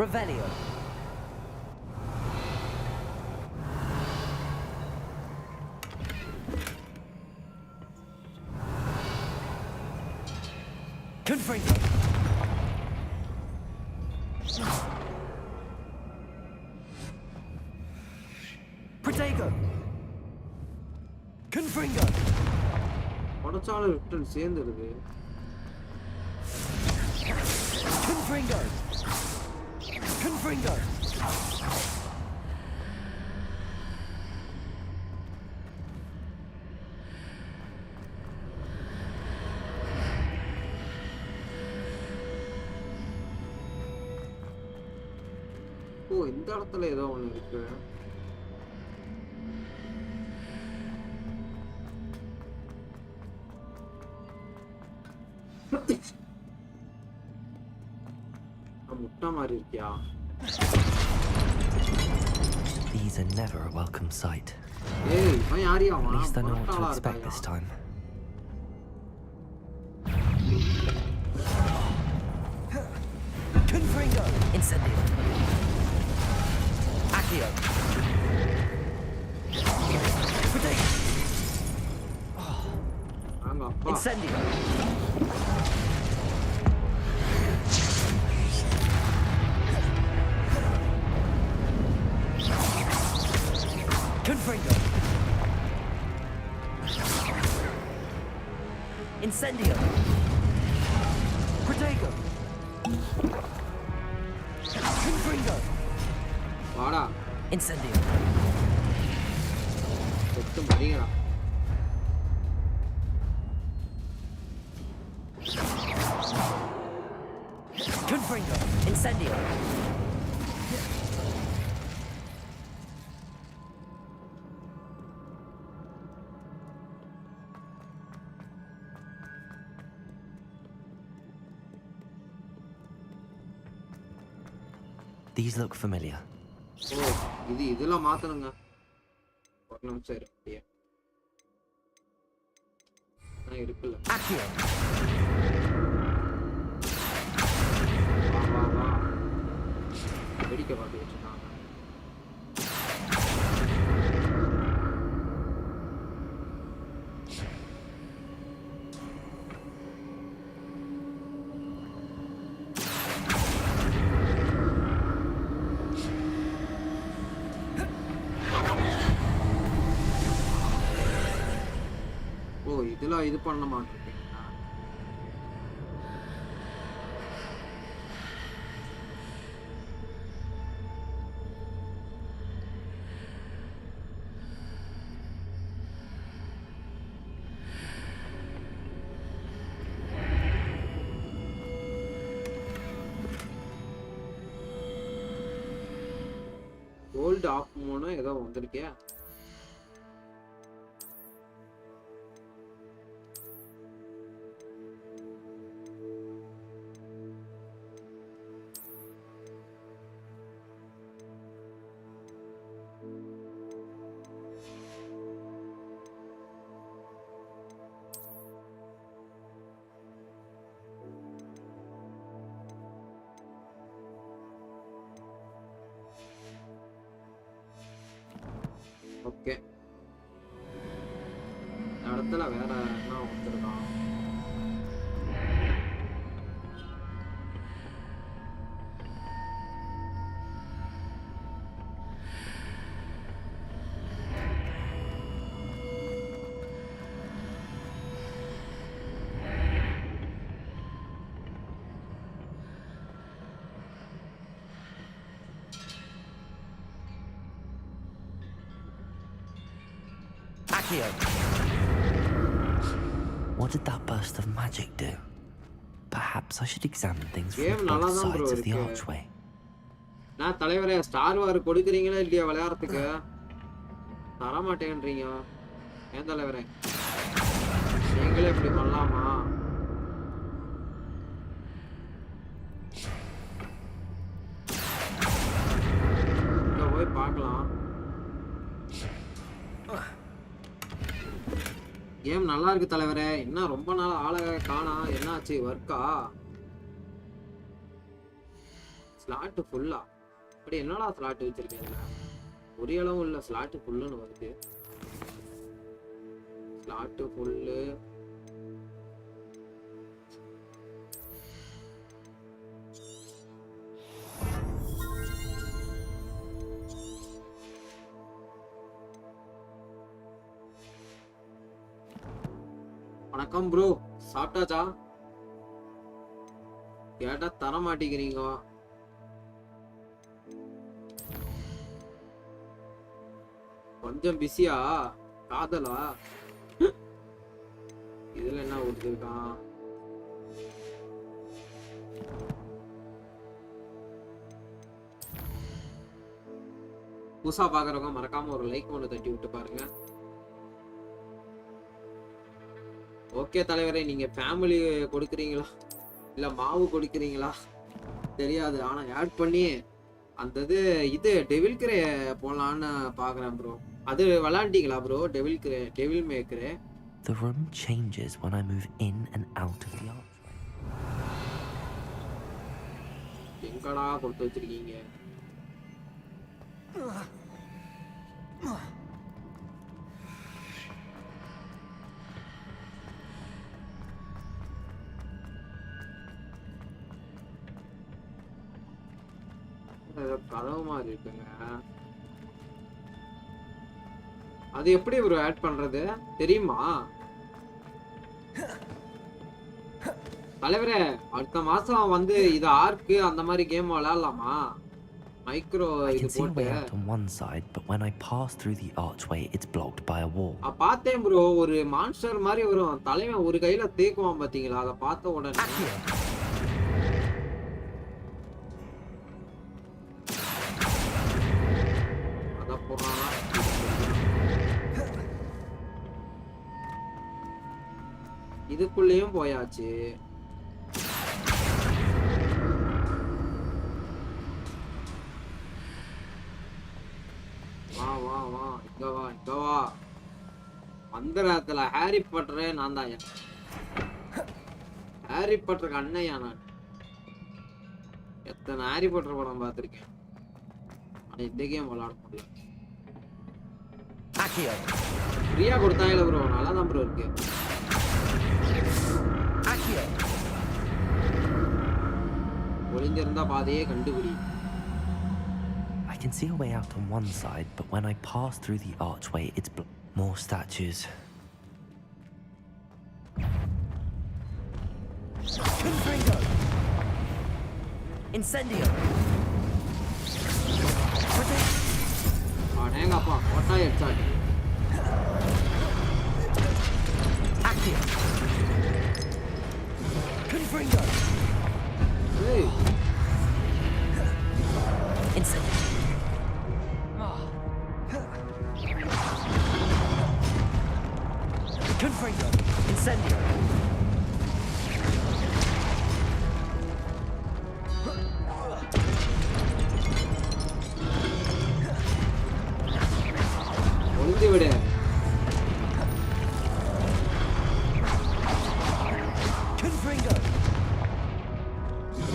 Revelio. Confringo. Protego. Confringo. உடச்சாலும் ரிட்டர்ன் சேர்ந்துருது. Confringo. Confringo. ஓ இந்த இடத்துல ஏதோ ஒண்ணு இருக்கு. முட்டை மாதிரி இருக்கியா? These are never a welcome sight. ஏய் இவன் யாரியா? At least I know what to expect this time. Confringo! Incendio! Accio! Protego! Incendio! Confringo! Incendio! Protego! Confringo! வாடா. Incendio! செத்து மடிங்கடா. Confringo! Incendio! These look familiar. ஓ இதெல்லாம் மாத்தணுங்க. ஒரு நிமிஷம் இரு. இருக்குல்ல. Accio! வா வா வா. வெடிக்க பார்த்து வச்சுருக்காங்க. ஓ இதெல்லாம் இது பண்ண மாட்டேங்க. கோல்டு ஆஃப் மோனோ ஏதோ வந்திருக்கே. ஓகே இடத்துல வேற என்ன வந்துருக்கான் What did that burst of magic do? Perhaps I should examine things Game from both நல்லாதான் bro sides of the இருக்கு. archway. நான் தலைவரே ஸ்டார் வார் கொடுக்குறீங்களா இல்லையா விளையாடுறதுக்கு? தர மாட்டேன்றீங்க. ஏன் தலைவரே? நீங்களே இப்படி பண்ணலாமா? இங்க போய் பார்க்கலாம். கேம் நல்லா இருக்கு தலைவரே. என்ன ரொம்ப நாள் ஆளை காணா, என்னாச்சு வர்க்கா? ஸ்லாட் ஃபுல்லா? அப்படி என்னடா ஸ்லாட் வச்சிருக்கீங்க? ஒரு அளவும் இல்ல, ஸ்லாட் ஃபுல்லுன்னு வருது. Slot full. வணக்கம் ப்ரோ, சாப்பிட்டாச்சா? கேட்டா தர மாட்டேங்கிறீங்க. கொஞ்சம் பிஸியா? காதலா? இதுல என்ன கொடுத்துருக்கான்? புதுசா பாக்குறவங்க மறக்காம ஒரு லைக் ஒன்று தட்டி விட்டு பாருங்க. ஓகே தலைவரே, நீங்க ஃபேமிலி கொடுக்குறீங்களா இல்ல மாவு கொடுக்குறீங்களா தெரியாது, ஆனா ஆட் பண்ணி அந்த இது டெவில் கிரே போடலான்னு பாக்குறேன் ப்ரோ. அது விளையாண்டீங்களா bro? Devil maker. The room changes when I move in and out of the archway. எங்கடா கொடுத்து வச்சிருக்கீங்க? கதவு மாதிரி இருக்குங்க. அது எப்படி ப்ரோ ஆட் பண்றது தெரியுமா தலைவரே? அடுத்த மாசம் வந்து இது ஆர்க் அந்த மாதிரி கேம் விளையாடலாமா? மைக்ரோ இது போட்டு. I can see a way out on one side, but when I pass through the archway, it's blocked by a wall. பார்த்தேன் ப்ரோ, ஒரு மான்ஸ்டர் மாதிரி வரும். தலைவன் ஒரு கையில தேக்குவான் பாத்தீங்களா? அத பார்த்த உடனே இதுக்குள்ளேயும் போயாச்சு. வா வா வா, இங்க வா இங்க வா. மந்திரத்துல ஹாரி பாட்டரே நான் தான். ஹாரி பாட்டருக்கு அண்ணையா நான். எத்தனை ஹாரி பாட்டர் படம் பார்த்திருக்கேன், ஆனா இந்த கேம் விளையாட முடியல. ஃப்ரீயா கொடுத்தாங்களே ப்ரோ, நல்லா தான் ப்ரோ இருக்கு. ஒளிஞ்சிருந்தா பாதையே கண்டுபிடி. I can see a way out on one side, but when I pass through the archway, it's more statues. Confringo! Incendio! அடேங்கப்பா, ஒட்டா headshot. Accio! Confringo! Hey! Incendio! Confringo! Incendio! ஒளிந்து விடு. Confringo!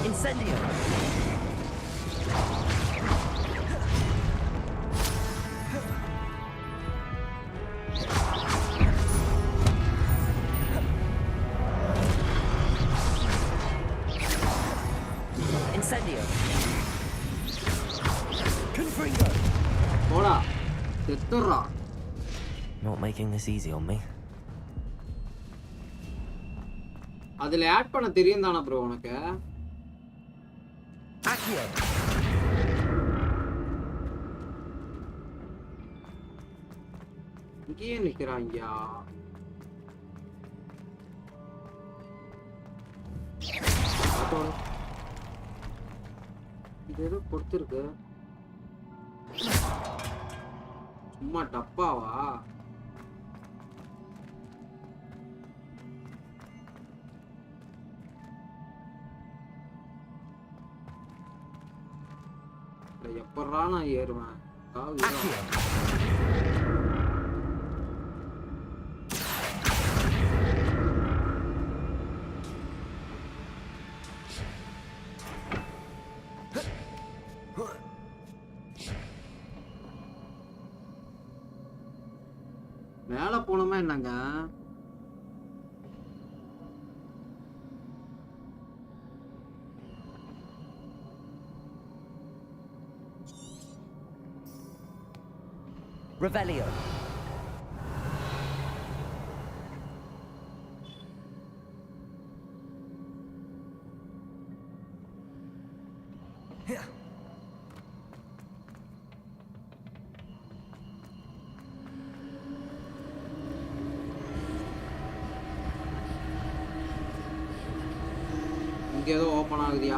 Incendio! போடா செத்துறா. Not making this easy on me. அதுல add பண்ண தெரியும் தானே bro உனக்கு? இங்கேயே நிக்கிறாங்கயா. இது ஏதோ கொடுத்துருக்கு. சும்மா டப்பாவா? எப்படா நான் ஏறுவேன்? மேல போனோமா என்னங்க? Revelio. இங்க ஏதோ ஓபன் ஆகுதியா?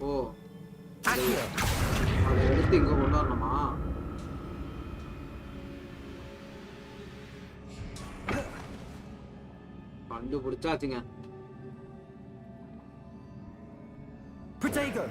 ஓ அதை எடுத்து இங்க கொண்டு வரணுமா? கண்டுபிடிச்சாச்சுங்க. Protego.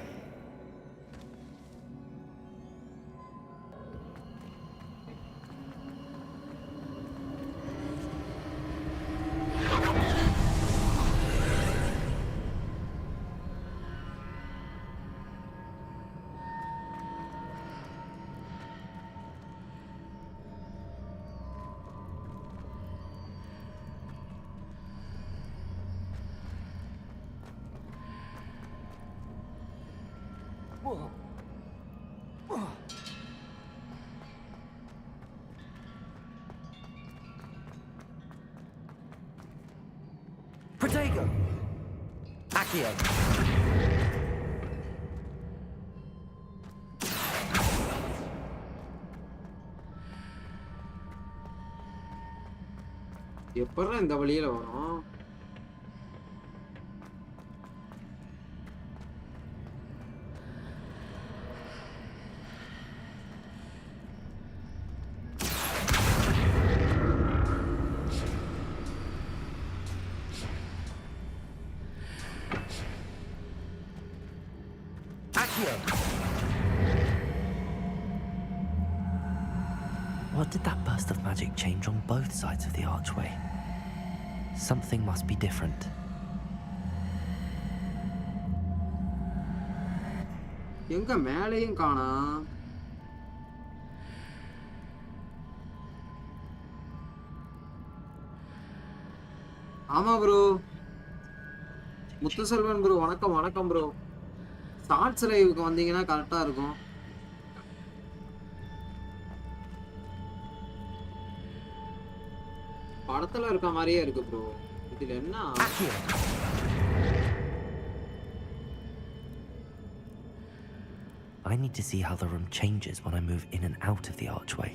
Protego. Accio. எப்பறா இந்த வழியில வரும்? What did that burst of magic change on both sides of the archway? Something must be different. எங்க மேலேயும் காணா? ஆமா ப்ரோ. முத்துசெல்வன் ப்ரோ வணக்கம் வணக்கம் ப்ரோ. ஷார்ட்ஸ் லைவுக்கு வந்தீங்கன்னா கரெக்டா இருக்கும். படத்துல இருக்க மாதிரியே இருக்கு ப்ரோ. இதுல என்ன? I need to see how the room changes when I move in and out of the archway.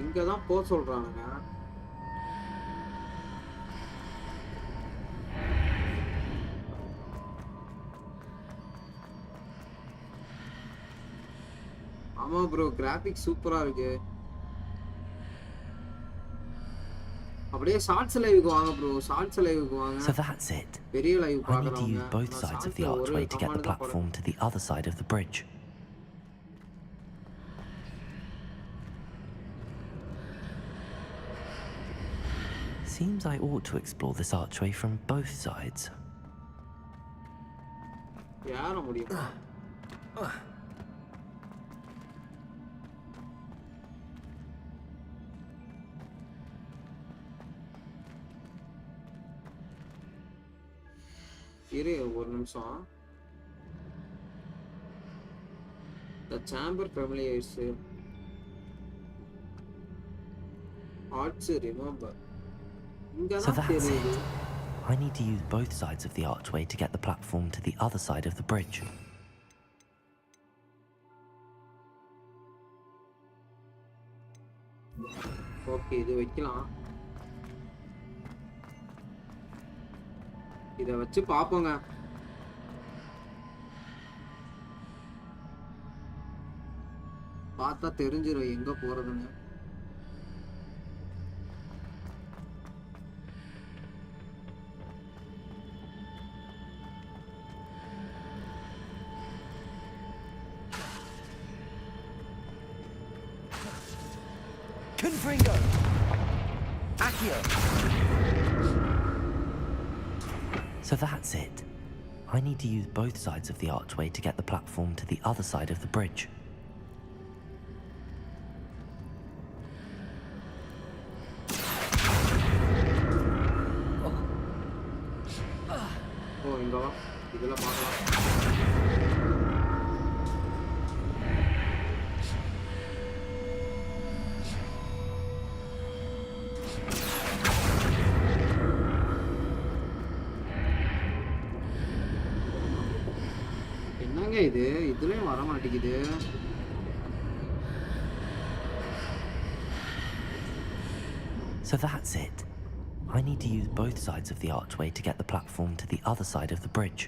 இங்க தான் போ சொல்றானுங்க. ஆமா ப்ரோ கிராபிக்ஸ் சூப்பரா இருக்கு. அப்படியே ஷார்ட்ஸ் லைவுக்கு வாங்க ப்ரோ. ஷார்ட்ஸ் லைவுக்கு வாங்க. So that's it. பெரிய live I need to பார்க்கறவங்க use both sides of the archway to get the platform to the other side of the bridge. Seems I ought to explore this archway from both sides. ஏற முடியுமா? இரு ஒரு நிமிஷம். The chamber familiars. Arts remember. So that's it. I need to use both sides of the archway to get the platform to the other side of the bridge. Okay, இது வைக்கலாம். இத வச்சு பாப்போங்க. பார்த்தா தெரிஞ்சிரும் எங்க போறதுன்னு. Confringo! Accio! So that's it. I need to use both sides of the archway to get the platform to the other side of the bridge. Oh, இங்க வா. இதெல்லாம் பார்க்கலாம். என்னங்க இது? இதுலயும் வர மாட்டேங்குது. So that's it. I need to use both sides of the archway to get the platform to the other side of the bridge.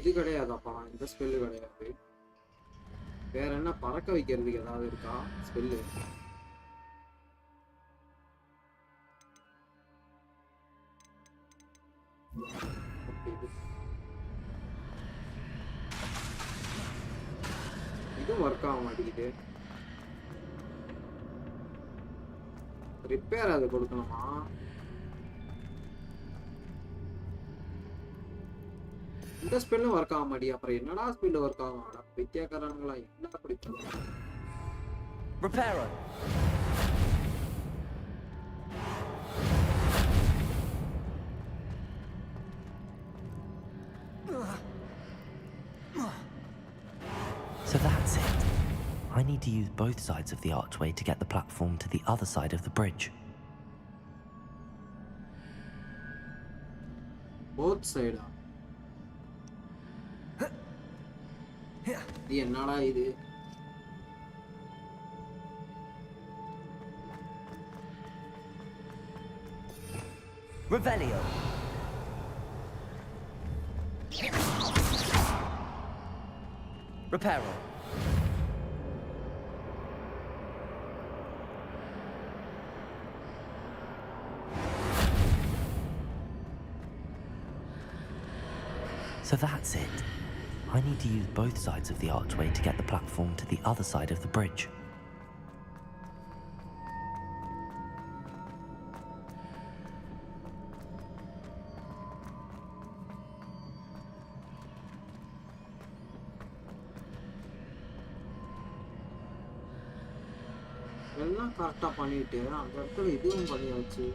இது கிடையாதாப்பா, இந்த ஸ்பெல் கிடையாது. வேற என்ன பறக்க வைக்கிறதுக்கு ஏதாவது இருக்கா ஸ்பெல்? இது ஒர்க் ஆக மாட்டேங்குது. ரிப்பேர் அது கொடுக்கணுமா? இந்த ஸ்பெல்லும் ஒர்க் ஆக மாட்டேங்குது. அப்புறம் என்னடா ஸ்பெல் ஒர்க் ஆகும்? வித்தியாக்காரங்களா என்ன அப்படி Reparo. So that's it. I need to use both sides of the archway to get the platform to the other side of the bridge. Both side. இது என்னடா இது? Revelio. Reparo. So that's it. I need to use both sides of the archway to get the platform to the other side of the bridge. எல்லாம் கரெக்டா பண்ணிட்டு அந்த இடத்துல இதுவும் பண்ணியாச்சு.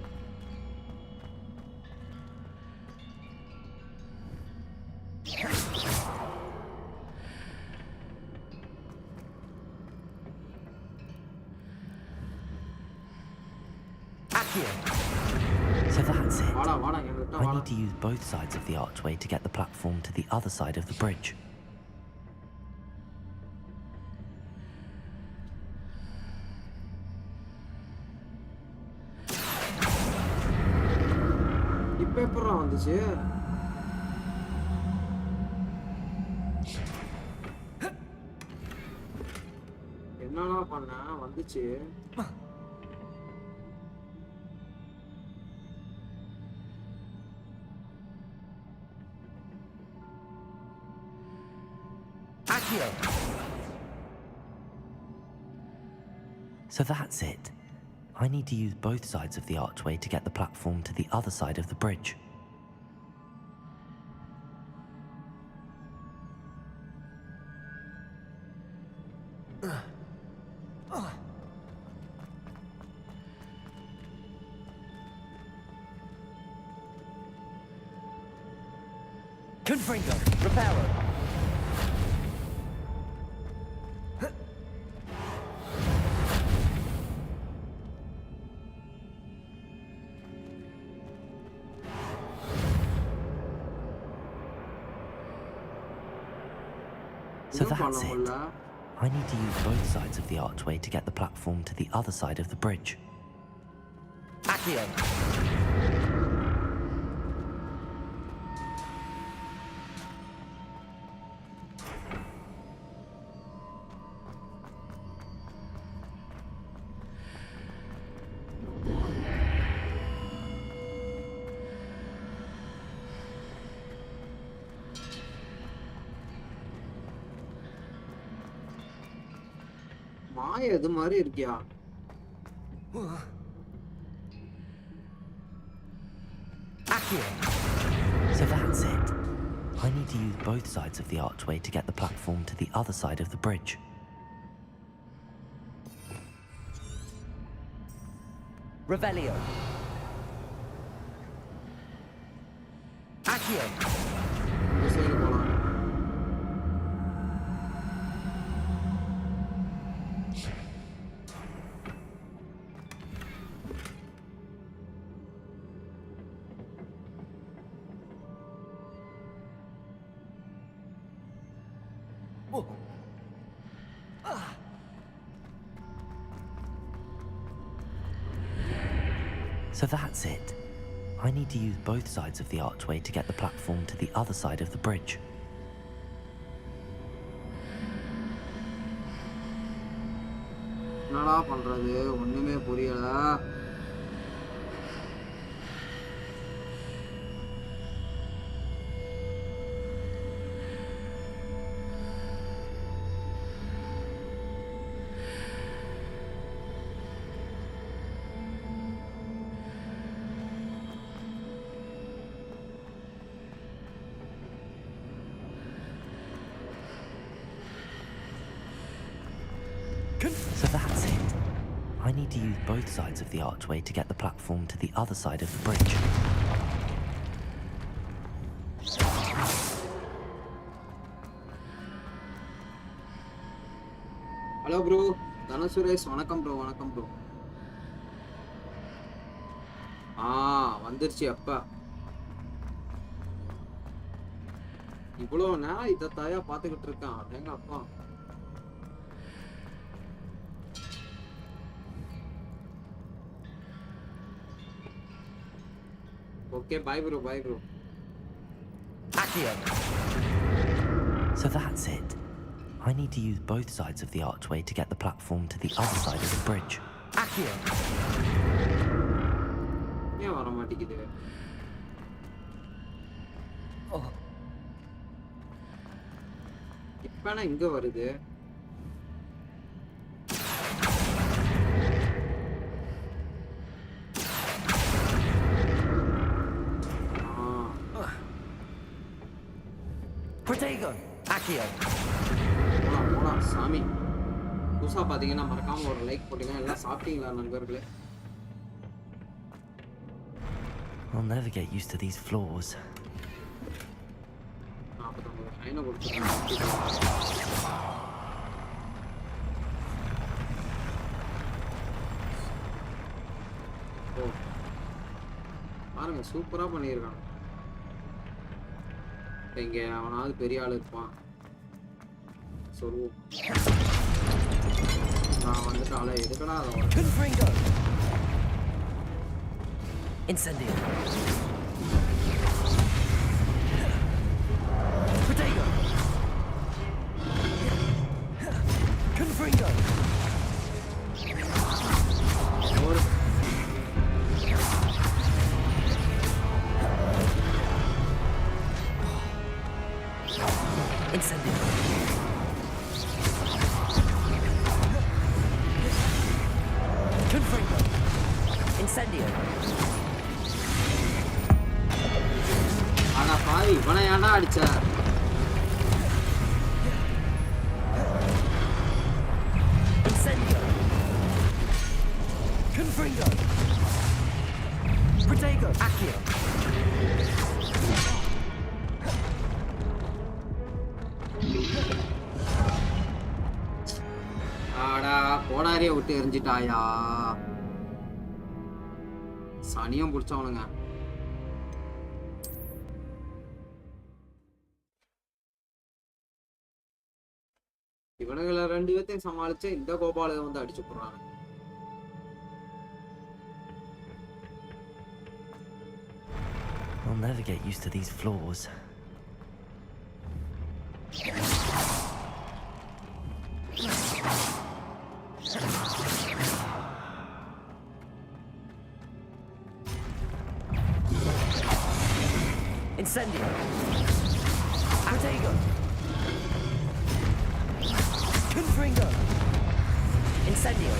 So that's it. I need to use both sides of the archway to get the platform to the other side of the bridge. இப்போ எப்பறா வந்துச்சு? என்னடா பண்ண வந்துச்சு? So that's it. I need to use both sides of the archway to get the platform to the other side of the bridge. Confringo, Reparo. So that's it. I need to use both sides of the archway to get the platform to the other side of the bridge. Accio. மாய இது மாதிரி இருக்கியா? So that's it. I need to use both sides of the archway to get the platform to the other side of the bridge. Revelio. Accio. இந்த side போலாம். So that's it. I need to use both sides of the archway to get the platform to the other side of the bridge. என்னடா பண்றது? ஒண்ணுமே புரியல. So that's it. I need to use both sides of the archway to get the platform to the other side of the bridge. Hello bro, Dhanasuresh. வணக்கம் bro, வணக்கம் bro. வந்துருச்சு அப்பா. இவ்வளோ நேரம் இதை தாயா பார்த்துக்கிட்டு இருக்கான். எங்க அப்பா Okay, bye bro, bye bro. Accio. So that's it. I need to use both sides of the archway to get the platform to the other side of the bridge. Accio. ஏன் வர மாட்டேங்குது? இப்ப இங்க வருது. Protego. Accio. போடா சாமி. புதுசா பாத்தீங்கன்னா மறக்காம ஒரு லைக் போடுங்க. எல்லாம் சாப்பிட்டீங்களா நண்பர்களே? I'll never get used to these floors. பாருங்க, சூப்பரா பண்ணியிருக்காங்க. இங்க அவனாவது பெரிய ஆள் இருப்பான் சொல்லுவோம். நான் வந்துட்டு ஆளை எதுக்கடா அதை Confringo. Incendio. Protego. Confringo. Incendio. Confringo. Incendio. ஆனா பாவி இவனை ஏன்டா அடிச்ச? Incendio. Confringo. Protego. Accio. ஆடா கோடாரியை விட்டு எரிஞ்சிட்டாயா, சனியும் பிடிச்சவனுங்க. இவனுங்களை 2 பேர்த்தையும் சமாளிச்சு இந்த கோபாலை வந்து அடிச்சு போடுறாங்க. I'll never get used to these floors. Incendio. Protego. Confringo. Incendio.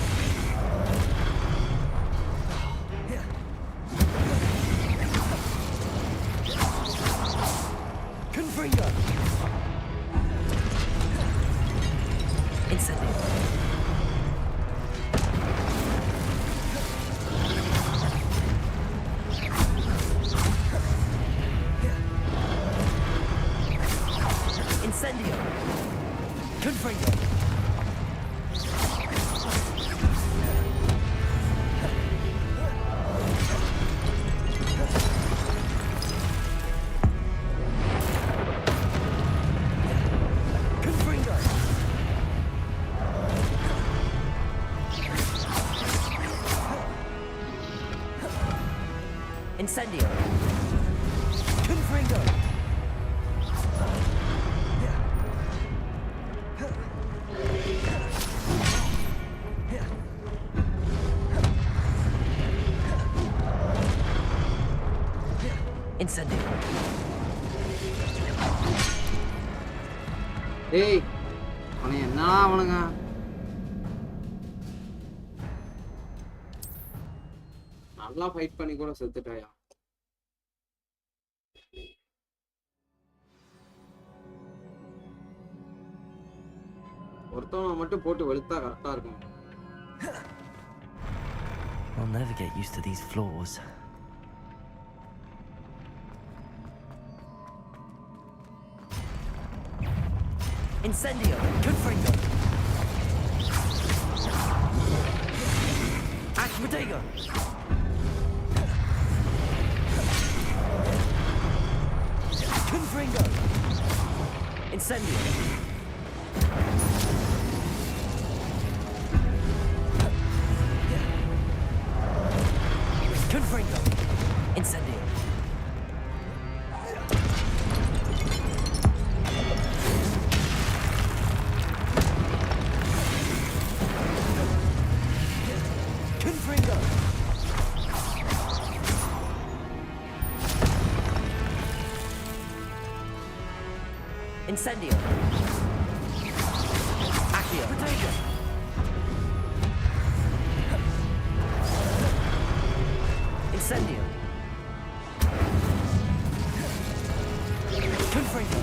Confringo. Incendio. Incendio. Confringo. Incendio. Confringo. Incendio. டேய் அவனை என்னடா அவனுங்க நல்லா ஃபைட் பண்ணி கூட செத்துட்டாயா. ஒருத்தவனை மட்டும் போட்டு வெளுத்தா கரெக்டா இருக்கும். I'll never get used to these floors. Incendio. Confringo. Protego. Confringo. Incendio. Confringo. Incendio. Confringo. Incendio. Accio. Protego. Incendio. Confringo.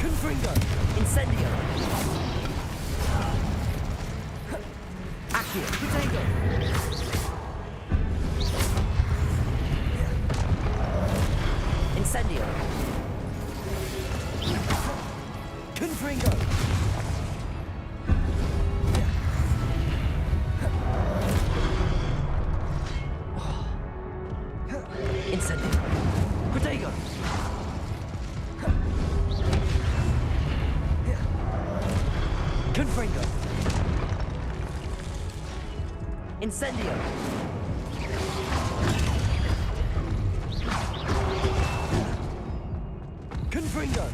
Confringo. Incendio. Accio. Protego. Incendio. Confringo. Incendio. Protego. Confringo. Incendio. Confringo.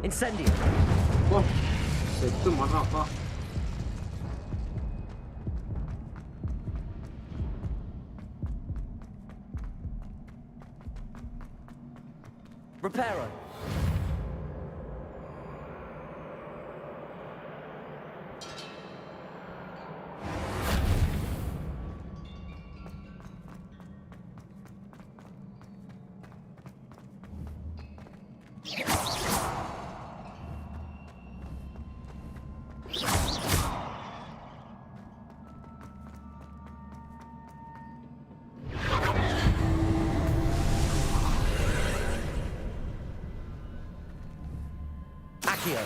Incendio. ஓ செத்து மாட்டாப்பா. Reparo. Accio.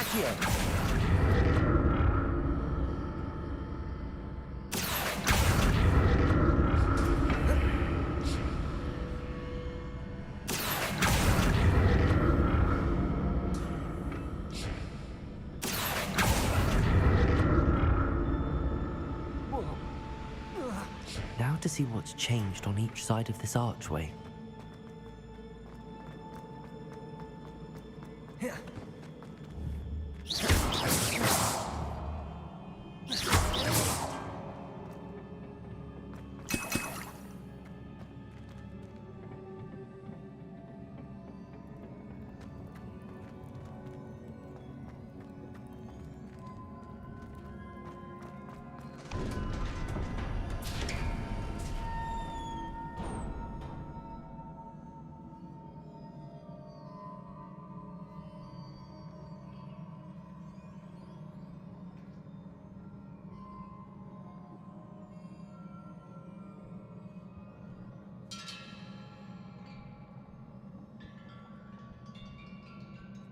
Accio. Now to see what's changed on each side of this archway.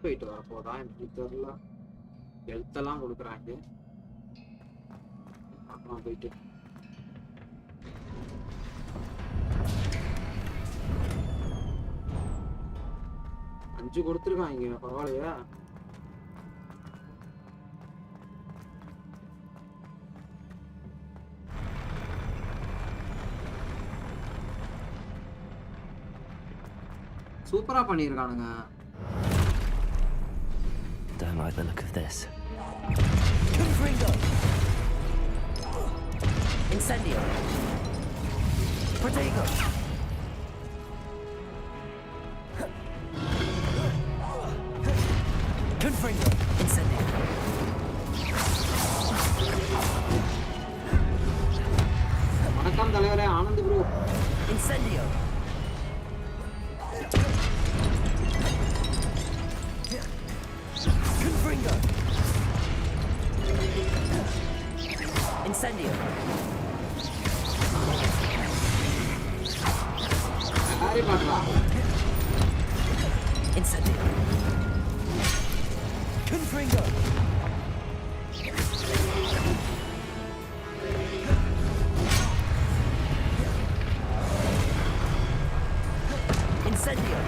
போயிட்டு வரப்போதான் எனக்கு தெரியல. எழுத்தெல்லாம் கொடுக்குறாங்க. பார்க்கலாம் போயிட்டு. அஞ்சு கொடுத்துருக்காங்க, பரவாயில்லையா? சூப்பரா பண்ணியிருக்கானுங்க. Don't like the look of this. Confringo. Incendio. Protego. Confringo. Incendio. வணக்கம் தலைவரே, Anand bro. Incendio. Confringo. Incendio. Hari Patra. Incendio. Confringo. Incendio.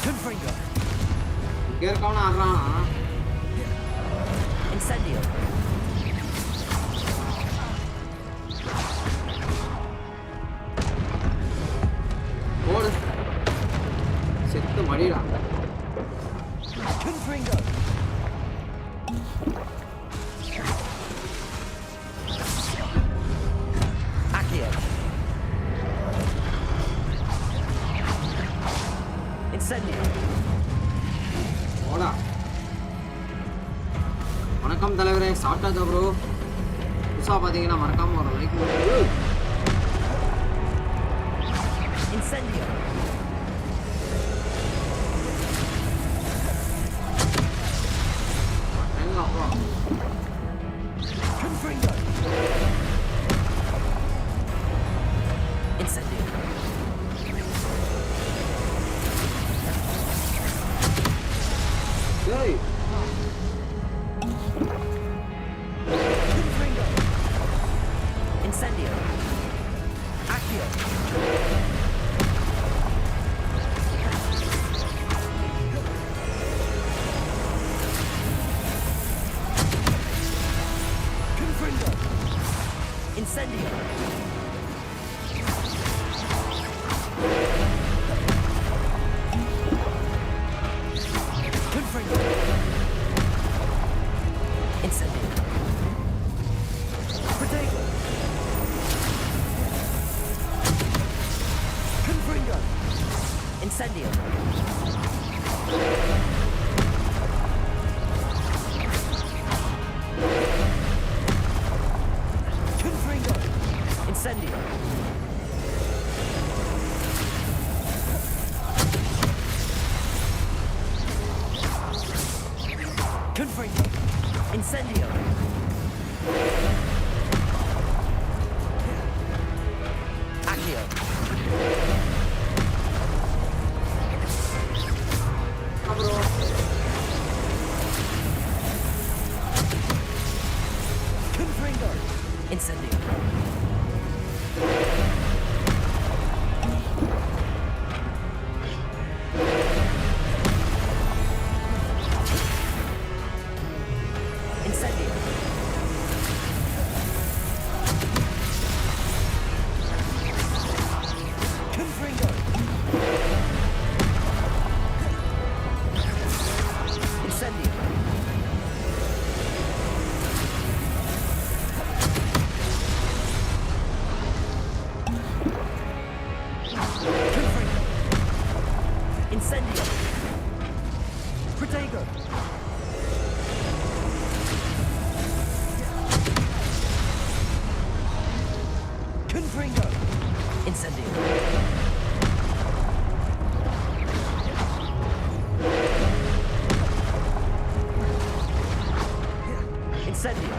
Confringo. Kira kau nak arah? Incendio. Or set the money lah. Confringo. Accio. Incendio. Oda. வணக்கம் தலைவரே, சாப்பிட்டாச்சா bro? புதுசாக பார்த்தீங்கன்னா மறக்காம ஒரு like போட்டு. Incendio. எங்க அப்பா? Confringo. Incendio. ஏய், Confringo. Incendio. Accio. Confringo. Incendio. Confringo. Incendio. Protego. Incendio. Confringo. Incendio. Confringo. Incendio. Accio. Confringo. Incendio. Incendio. Confringo. Incendio. Confringo. Incendio. Protego. Confringo. Incendio. Incendio.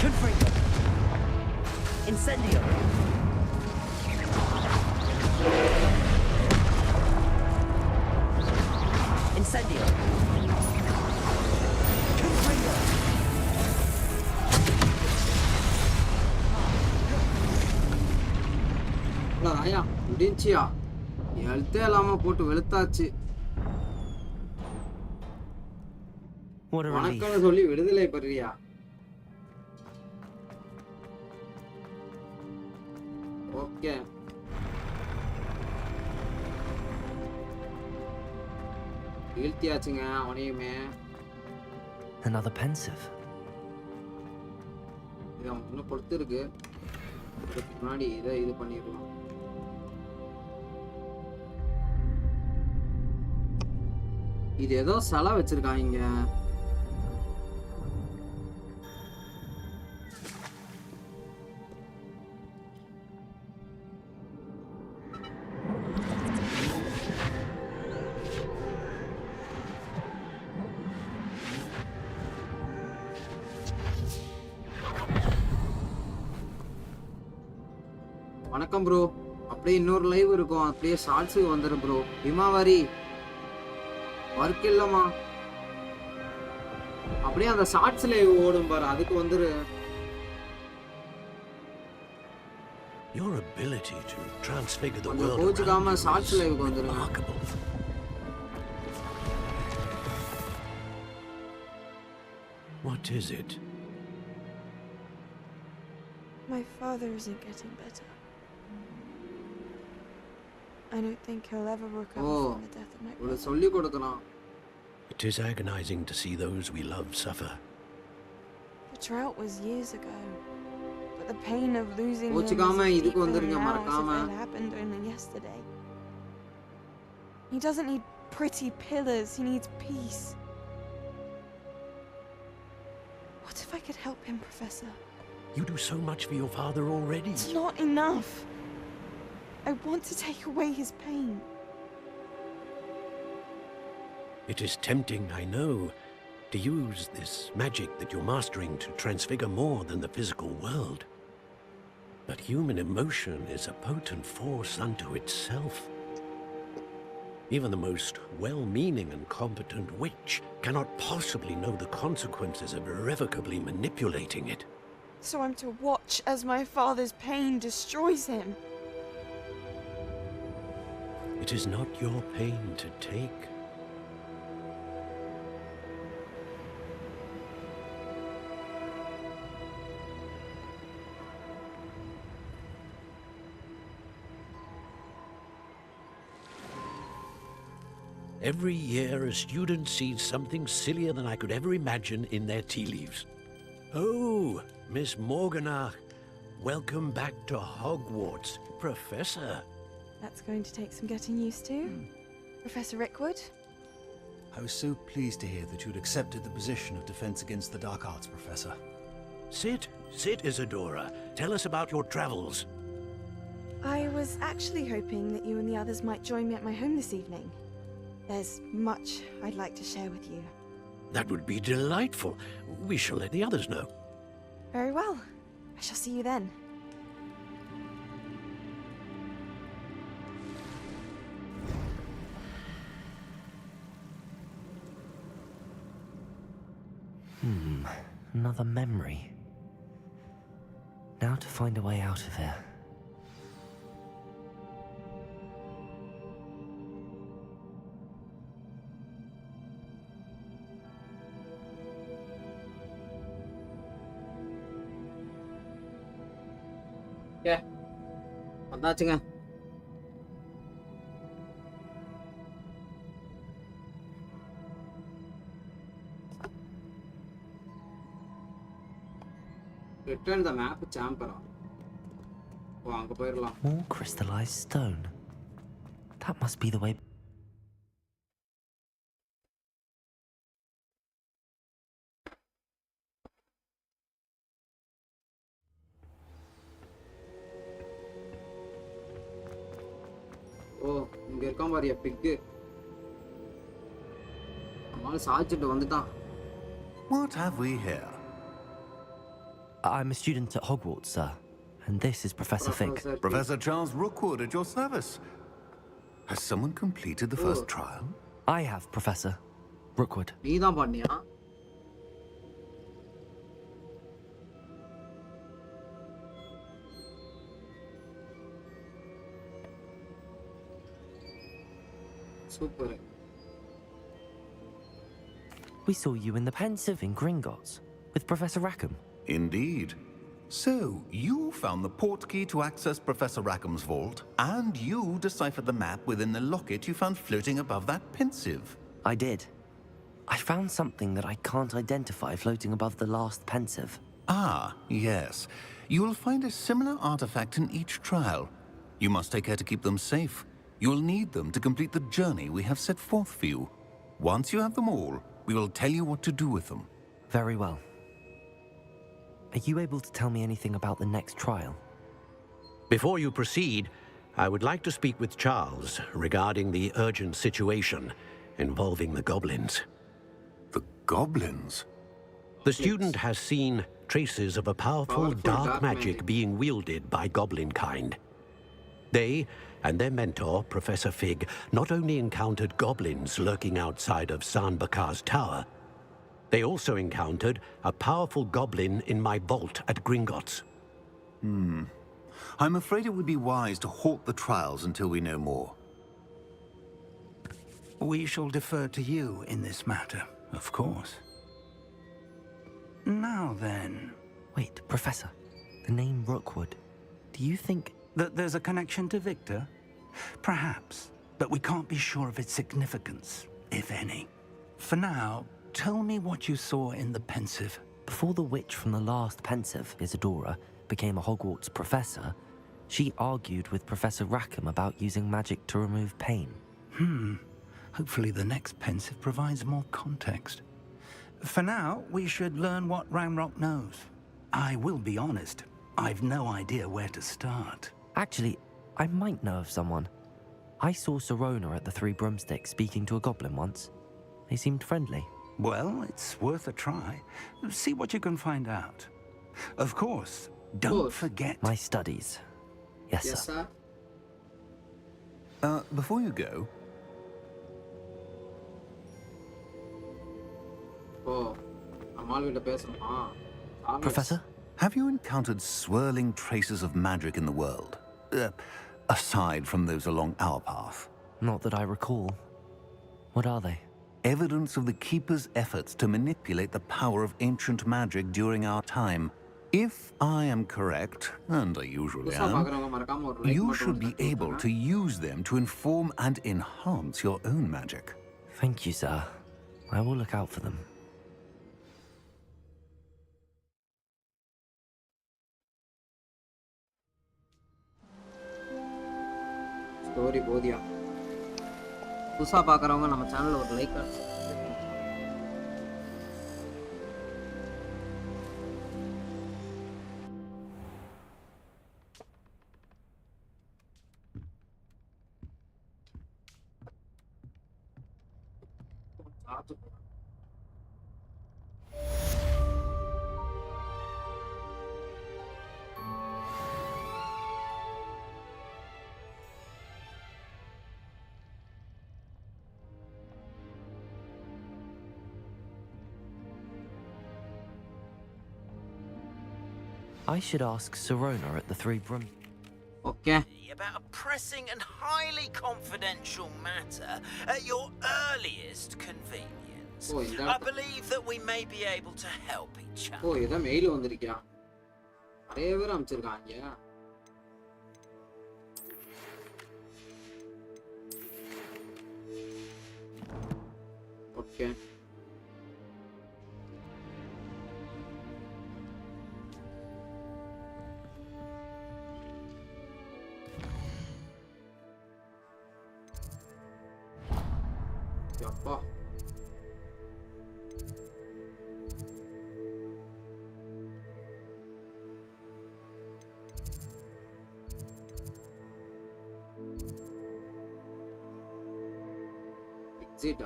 Confringo. Incendio. Incendio. Confringo. ஐயா முடிஞ்சியா எழுத்தே இல்லாம போட்டு வெளுத்தாச்சு. What a relief. வணக்கம்னு சொல்லி விடுதலை பெறியா. Okay வீழ்த்தியாச்சுங்க அவனையுமே. Another pensive. இது அவன் இன்னும் பொறுத்து இருக்கு. இதுக்கு முன்னாடி இதை இது பண்ணிடலாம். இது ஏதோ சலை வச்சிருக்காங்க. வணக்கம் ப்ரோ. அப்படியே இன்னொரு லைவ் இருக்கும், அப்படியே ஷார்ட்ஸு வந்துடும் ப்ரோ. ஹிமாவாரி ஒர்க் இல்லம்மா, அப்படியே அந்த ஷார்ட்ஸ் லைவ் ஓடும் பாரு, அதுக்கு வந்துரு. Your ability to transfigure the அந்த world கோச்சுக்காம around you ஷார்ட்ஸ் is லைவுக்கு வந்துருங்க. remarkable. What is it? My father isn't getting better. I don't think he'll ever recover from the death of my brother. சொல்லி கொடுக்கலாம். It is agonizing to see those we love suffer. The drought was years ago, but the pain of losing him is கோச்சுக்காம as இதுக்கு deep வந்துருங்க now as if மறக்காம. it happened only yesterday. He doesn't need pretty pillars, he needs peace. What if I could help him, Professor? You do so much for your father already. It's not enough. I want to take away his pain. It is tempting, I know, to use this magic that you're mastering to transfigure more than the physical world. But human emotion is a potent force unto itself. Even the most well-meaning and competent witch cannot possibly know the consequences of irrevocably manipulating it. So I'm to watch as my father's pain destroys him. It is not your pain to take. Every year, a student sees something sillier than I could ever imagine in their tea leaves. Oh, Miss Morganach, Welcome back to Hogwarts, Professor. That's going to take some getting used to. Professor Rickwood? I was so pleased to hear that you'd accepted the position of Defense Against the Dark Arts, Professor. Sit, Isadora. Tell us about your travels. I was actually hoping that you and the others might join me at my home this evening. There's much I'd like to share with you. That would be delightful. We shall let the others know. Very well. I shall see you then. Another memory. Now to find a way out of here. Okay. வந்தாச்சுங்க. Return the map chamber. அங்க போயிரலாம். More crystallized stone. That must be the way. ஓ, இங்க இருக்கான் பாரியா big. அம்மா சாச்சிட்டு வந்துட்டான். What have we here? I'm a student at Hogwarts, sir. And this is Professor Fig. Professor Charles Rookwood at your service. Has someone completed the first trial? I have, Professor Rookwood. நீதான் பண்ணியா? Super. We saw you in the Pensive in Gringotts with Professor Rackham. Indeed. So, you found the portkey to access Professor Rackham's vault, and you deciphered the map within the locket you found floating above that Pensive. I did. I found something that I can't identify floating above the last Pensive. Ah, yes. You will find a similar artifact in each trial. You must take care to keep them safe. You will need them to complete the journey we have set forth for you. Once you have them all, we will tell you what to do with them. Very well. Are you able to tell me anything about the next trial? Before you proceed, I would like to speak with Charles regarding the urgent situation involving the goblins. The goblins? The student has seen traces of a powerful dark magic being wielded by goblin kind. They and their mentor, Professor Fig, not only encountered goblins lurking outside of Sanbakar's tower, they also encountered a powerful goblin in my vault at Gringotts. I'm afraid it would be wise to halt the trials until we know more. We shall defer to you in this matter, of course. Now then... Wait, Professor. The name Rookwood. Do you think... that there's a connection to Victor? Perhaps, but we can't be sure of its significance, if any. For now, tell me what you saw in the Pensive. Before the witch from the last Pensive, Isadora, became a Hogwarts professor, she argued with Professor Rackham about using magic to remove pain. Hopefully the next Pensive provides more context. For now, we should learn what Ranrock knows. I will be honest, I've no idea where to start. Actually, I might know of someone. I saw Serona at the Three Broomsticks speaking to a goblin once. They seemed friendly. Well, it's worth a try. See what you can find out. Of course, don't forget... My studies. Yes, sir. Before you go... Oh, அம்மாள் கிட்ட பேசணுமா? Professor? Have you encountered swirling traces of magic in the world? Aside from those along our path? Not that I recall. What are they? Evidence of the Keeper's efforts to manipulate the power of ancient magic during our time. If I am correct, and I usually am, you should be able to use them to inform and enhance your own magic. Thank you, sir. I will look out for them. Story போதியா. புதுசாக பார்க்குறவங்க நம்ம சேனலில் ஒரு like I should ask Sirona at the Three Brum. Okay. About a pressing and highly confidential matter at your earliest convenience. I believe that we may be able to help each other. ஓ இத mail வந்திருக்கியா? நிறைய பேர் அனுப்பிச்சிருக்காங்க. Okay. Yappa. Exit.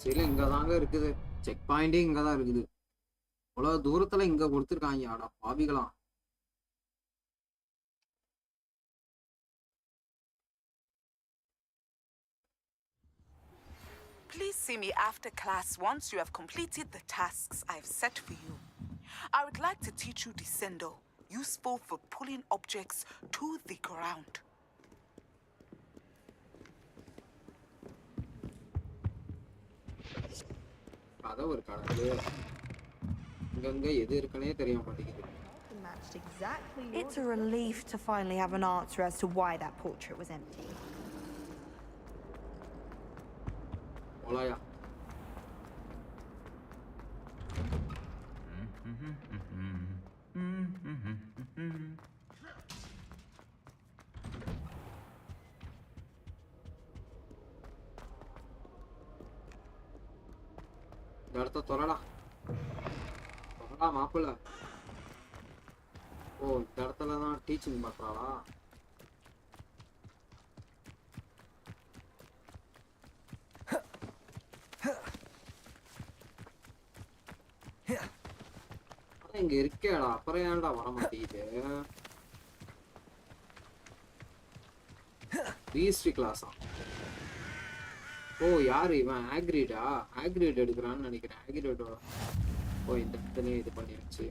சரி இங்க தாங்க இருக்குது. Check பாயிண்டே இங்க தான் இருக்குது. அவ்வளவு தூரத்துல இங்க கொடுத்துருக்காங்க. ஆடா பாவிகளா. Please see me after class once you have completed the tasks I've set for you. I would like to teach you Descendo, useful for pulling objects to the ground. கதவு இருக்காது. இங்க எது இருக்குனே தெரிய மாட்டேங்குது. It's a relief to finally have an answer as to why that portrait was empty. Olaya. Garta torala. Torala மாப்பிள்ள. ஓ இந்த இடத்துல தான் டீச்சிங் பண்றாளா? இங்க இருக்கேடா அப்புறம் ஏன்டா வர மாட்டேங்குது? பீஸ்ட் கிளாஸா? ஓ யாரு இவன்? ஆக்ரிடா? ஆக்ரிட் எடுக்கிறான்னு நினைக்கிறேன். ஆக்ரிடோட ஓ இந்த இடத்துலயே இது பண்ணியாச்சு.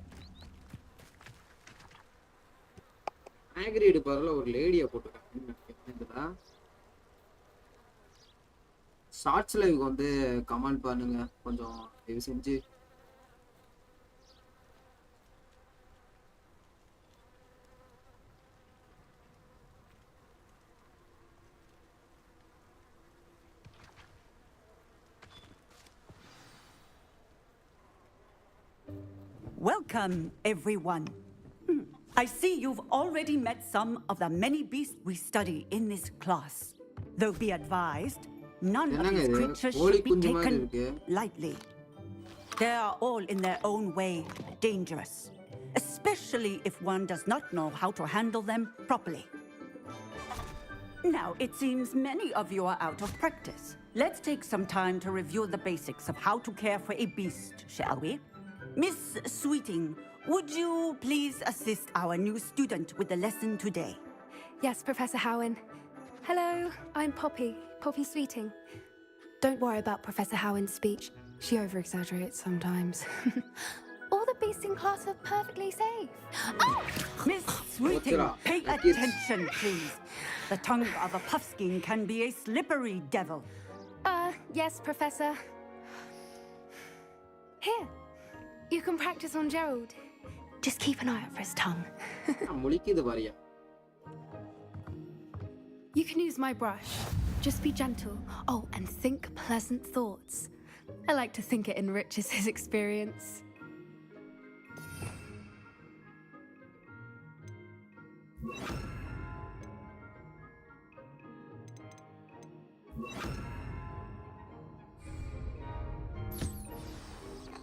ஆக்ரிட் பதில ஒரு லேடியை போட்டுருக்காங்க. ஷார்ட்ஸ் லைவ் வந்து கமெண்ட் பண்ணுங்க கொஞ்சம் தயவு செஞ்சு. Welcome, everyone. I see you've already met some of the many beasts we study in this class. Though be advised, none of these creatures should be taken lightly. They are all in their own way dangerous, especially if one does not know how to handle them properly. Now, it seems many of you are out of practice. Let's take some time to review the basics of how to care for a beast, shall we? Miss Sweeting, would you please assist our new student with the lesson today? Yes, Professor Howen. Hello, I'm Poppy Sweeting. Don't worry about Professor Howen's speech. She over-exaggerates sometimes. All the beasts in class are perfectly safe. Oh! Miss Sweeting, pay attention, please. The tongue of a puffskein can be a slippery devil. Yes, Professor. Here. You can practice on Gerald. Just keep an eye out for his tongue. You can use my brush. Just be gentle. Oh, and think pleasant thoughts. I like to think it enriches his experience.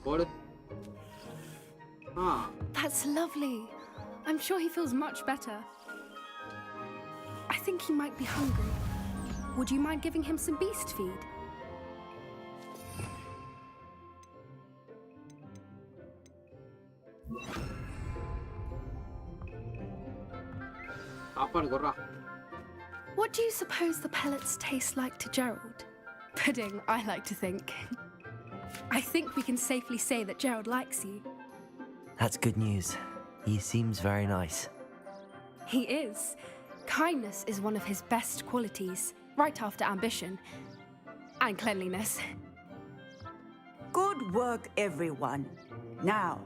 What? Ah. That's lovely. I'm sure he feels much better. I think he might be hungry. Would you mind giving him some beast feed? What do you suppose the pellets taste like to Gerald? Pudding, I like to think. I think we can safely say that Gerald likes you. That's good news. He seems very nice. He is. Kindness is one of his best qualities, right after ambition and cleanliness. Good work, everyone. Now,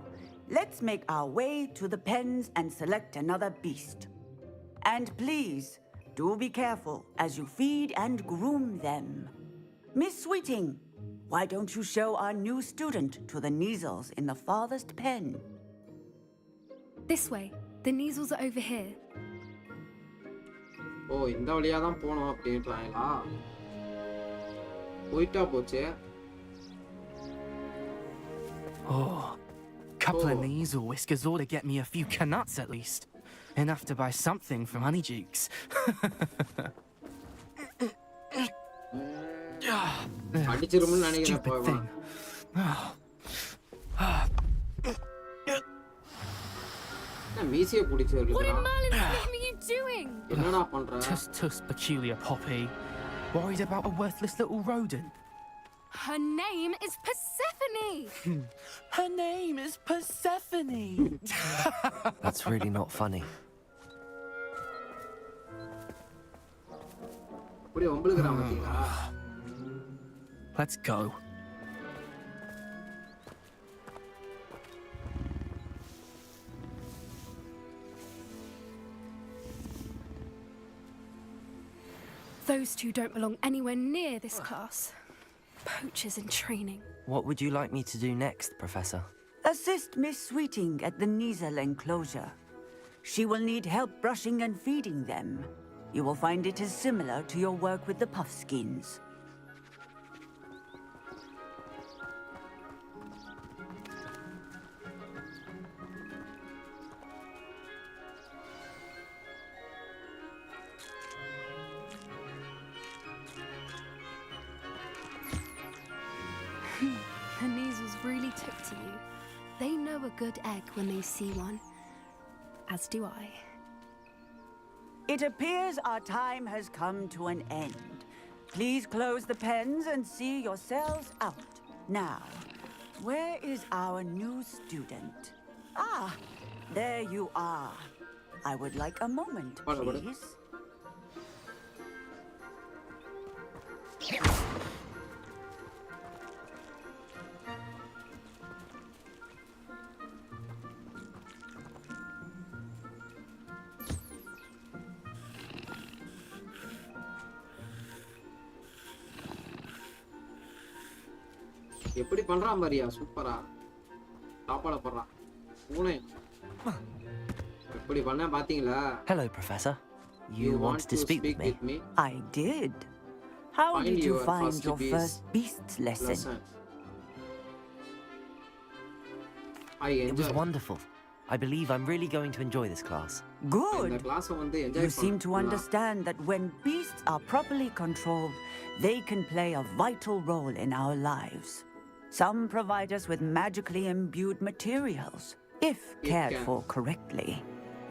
let's make our way to the pens and select another beast. And please, do be careful as you feed and groom them. Miss Sweeting, why don't you show our new student to the Neasels in the farthest pen? This way. The Neasels are over here. ஓ இந்த வழியா தான் போணும் அப்படின்றாங்களா? போயிட்டா போச்சே. Oh, couple of Neasel whiskers ought to get me a few canuts at least. Enough to buy something from Honeydukes. அடிச்சிரும்னு நினைக்கிறேன் போவா. மீசிய புடிச்சு What in இருக்குடா. Merlin's name are you doing? என்னடா பண்ற? Tuss peculiar Poppy. Worried about a worthless little rodent. Her name is Persephone! Her name is Persephone! That's really not funny. அப்படியே ஒம்பளுக்குறான் பாத்தீங்களா? Let's go. Those two don't belong anywhere near this class. Poachers in training. What would you like me to do next, Professor? Assist Miss Sweeting at the Neasel enclosure. She will need help brushing and feeding them. You will find it is similar to your work with the puffskins. The Neasels really took to you. They know a good egg when they see one. As do I. It appears our time has come to an end. Please close the pens and see yourselves out. Now, where is our new student? Ah, there you are. I would like a moment, please. எப்படி பண்றான் பாரியா சூப்பரா சாப்பாட போடுறான் பூனை எப்படி பண்ண பாத்தீங்களா? Hello, Professor. You wanted to speak with me? I did. How did you find your first beasts lesson? It was wonderful. I believe I'm really going to enjoy this class. Good. You seem to understand that when beasts are properly controlled, they can play a vital role in our lives. Some provide us with magically imbued materials, if cared for correctly,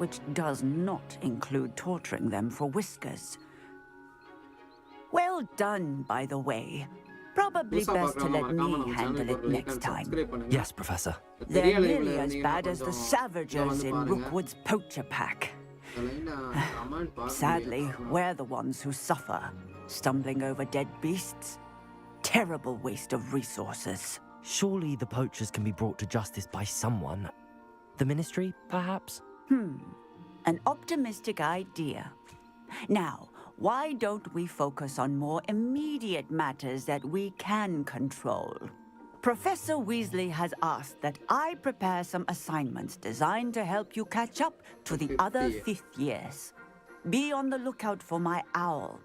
which does not include torturing them for whiskers. Well done, by the way. Probably best to let me handle it next time. Yes, Professor. They're nearly as bad as the Savagers in Rookwood's poacher pack. Sadly, we're the ones who suffer, stumbling over dead beasts. Terrible waste of resources. Surely the poachers can be brought to justice by someone. The Ministry, perhaps? An optimistic idea. Now, why don't we focus on more immediate matters that we can control? Professor Weasley has asked that I prepare some assignments designed to help you catch up to the other fifth years. Be on the lookout for my owl.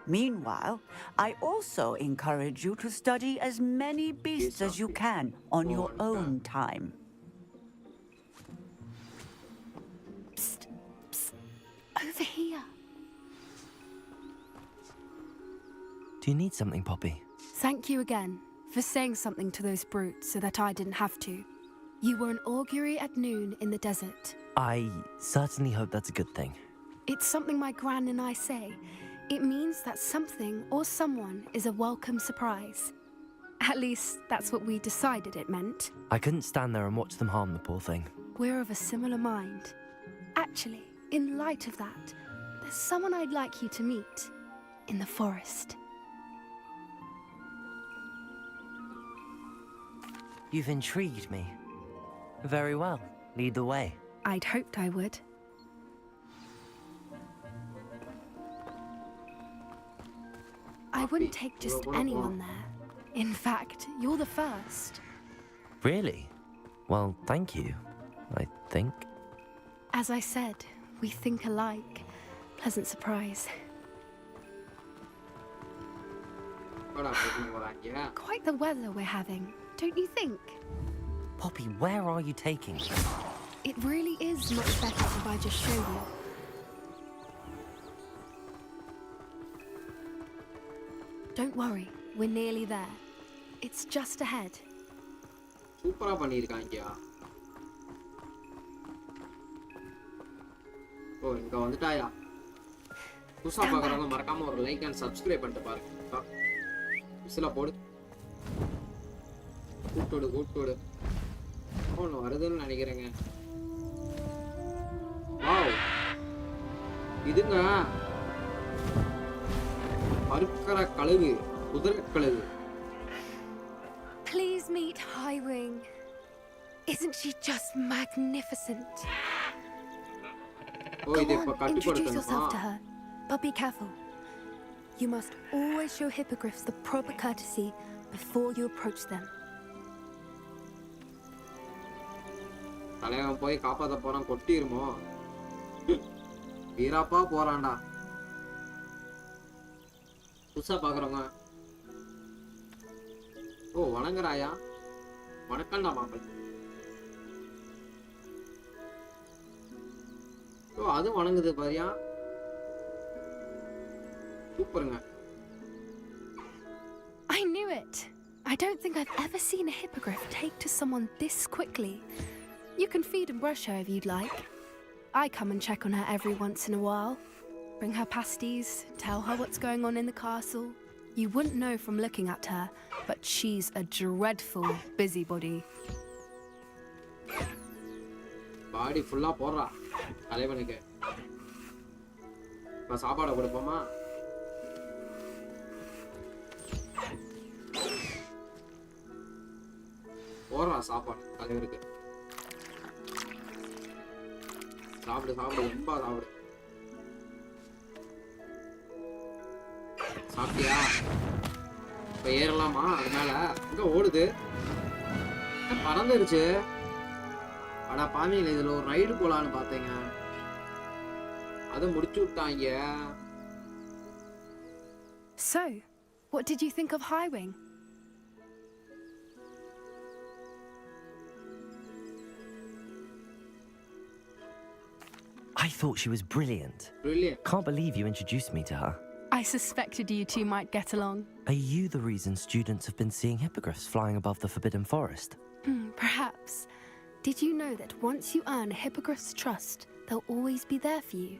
Meanwhile, I also encourage you to study as many beasts as you can on your own time. Psst, psst, over here. Do you need something, Poppy? Thank you again for saying something to those brutes so that I didn't have to. You were an augury at noon in the desert. I certainly hope that's a good thing. It's something my gran and I say. It means that something or someone is a welcome surprise. At least, that's what we decided it meant. I couldn't stand there and watch them harm the poor thing. We're of a similar mind. Actually, in light of that, there's someone I'd like you to meet in the forest. You've intrigued me. Very well. Lead the way. I'd hoped I would. I wouldn't take just anyone there. In fact, you're the first. Really? Well, thank you, I think. As I said, we think alike. Pleasant surprise. Quite the weather we're having, don't you think? Poppy, where are you taking me? It really is much better if I just show you. Don't worry, we're nearly there. It's just ahead. சூப்பரா பண்ணிருக்காங்க. ஓ இங்க வந்துட்டாயா? புதுசா பார்க்கறவங்க மறக்காம ஒரு like and subscribe பண்ணிட்டு பாருங்க. விசில போடு. கூட்டோடு. ஒன்னு வருதுன்னு நினைக்கிறேங்க. வாவ். இதுங்க பருக்கற கழுகு, குதிரை கழுகு. Please meet Highwing. Isn't she just magnificent? Oh, Come on, introduce yourself to her. But be careful. You must always show hippogriffs the proper courtesy before you approach them. தலைவன் போய் காப்பாத்த போறான், கொட்டிருமோ? வீராப்பா போறான்டா. புதுசா பாக்குறவங்க. ஓ வணங்குறாயா? வணக்கம்டா மாப்பிள்ளை. ஓ அது வணங்குது பாரியா. சூப்பருங்க. I knew it. I don't think I've ever seen a hippogriff take to someone this quickly. You can feed and brush her if you'd like. I come and check on her every once in a while. Bring her pasties, tell her what's going on in the castle. You wouldn't know from looking at her, but she's a dreadful busybody. பாடி ஃபுல்லா போறா தலைவனுக்கு. இப்ப சாப்பாடு கொடுப்போமா? போறா சாப்பாடு தலைவருக்கு. சாப்பிடு ரொம்ப சாப்பிடு. சாப்பிட்டியா? இப்ப ஏறலாமா? அது மேல இங்க ஓடுது, பறந்துருச்சு. அடா பாமியில இதுல ஒரு ரைடு போலான்னு பார்த்தேங்க, அதை முடிச்சு விட்டாங்க. So, what did you think of Highwing? I thought she was brilliant. Brilliant. Can't believe you introduced me to her. I suspected you two might get along. Are you the reason students have been seeing hippogriffs flying above the Forbidden Forest? Perhaps. Did you know that once you earn a hippogriff's trust, they'll always be there for you?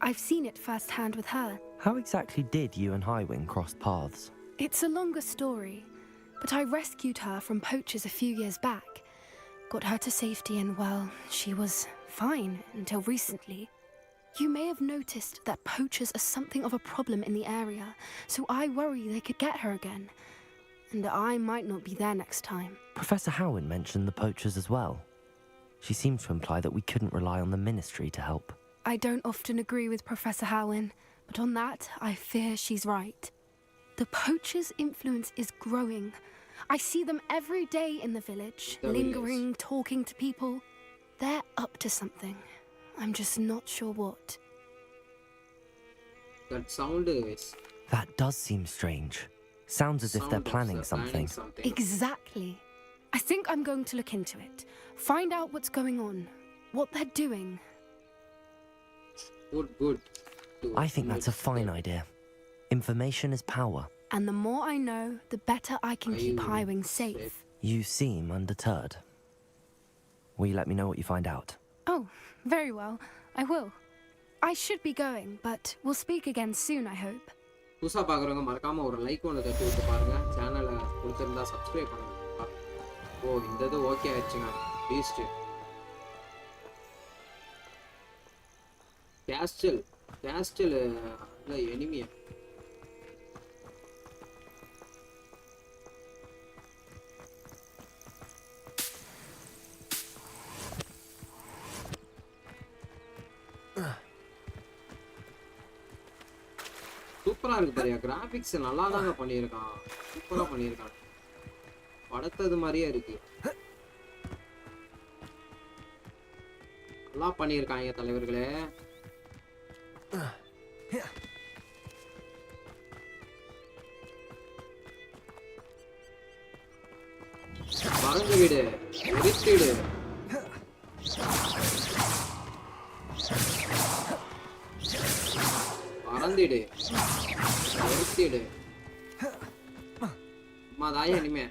I've seen it firsthand with her. How exactly did you and Highwing cross paths? It's a longer story, but I rescued her from poachers a few years back. Got her to safety and, well, she was fine until recently. You may have noticed that poachers are something of a problem in the area, so I worry they could get her again. And I might not be there next time. Professor Howin mentioned the poachers as well. She seemed to imply that we couldn't rely on the ministry to help. I don't often agree with Professor Howin, but on that, I fear she's right. The poachers' influence is growing. I see them every day in the village, lingering, talking to people. They're up to something. I'm just not sure what. That sound is... That does seem strange. Sounds as if they're planning something. Exactly. I think I'm going to look into it. Find out what's going on. What they're doing. Good. I think that's a fine idea. Information is power. And the more I know, the better I can keep Highwing safe. You seem undeterred. Will you let me know what you find out? Oh, very well. I will. I should be going, but we'll speak again soon, I hope. புதுசா பார்க்குறவங்க மறக்காம ஒரு like ஒன்று தட்டி விட்டு பாருங்க. சேனலை பிடிச்சிருந்தா சப்ஸ்கிரைப் பண்ணுங்க. ஓ, இந்த இது ஓகே ஆயிடுச்சுங்க. பீஸ்ட் கேஸ்டல் இல்லை எனிமியா. சூப்பரா இருக்கு பாரியா. கிராபிக்ஸ் நல்லா தாங்க பண்ணியிருக்கான். சூப்பரா பண்ணியிருக்கான். படத்தது மாதிரியே இருக்கு. நல்லா பண்ணியிருக்காங்க தலைவர்களே. பறந்து விடு, எரித்திடு. பறந்திடு, எரித்திடு. அம்மா தாயே இனிமே.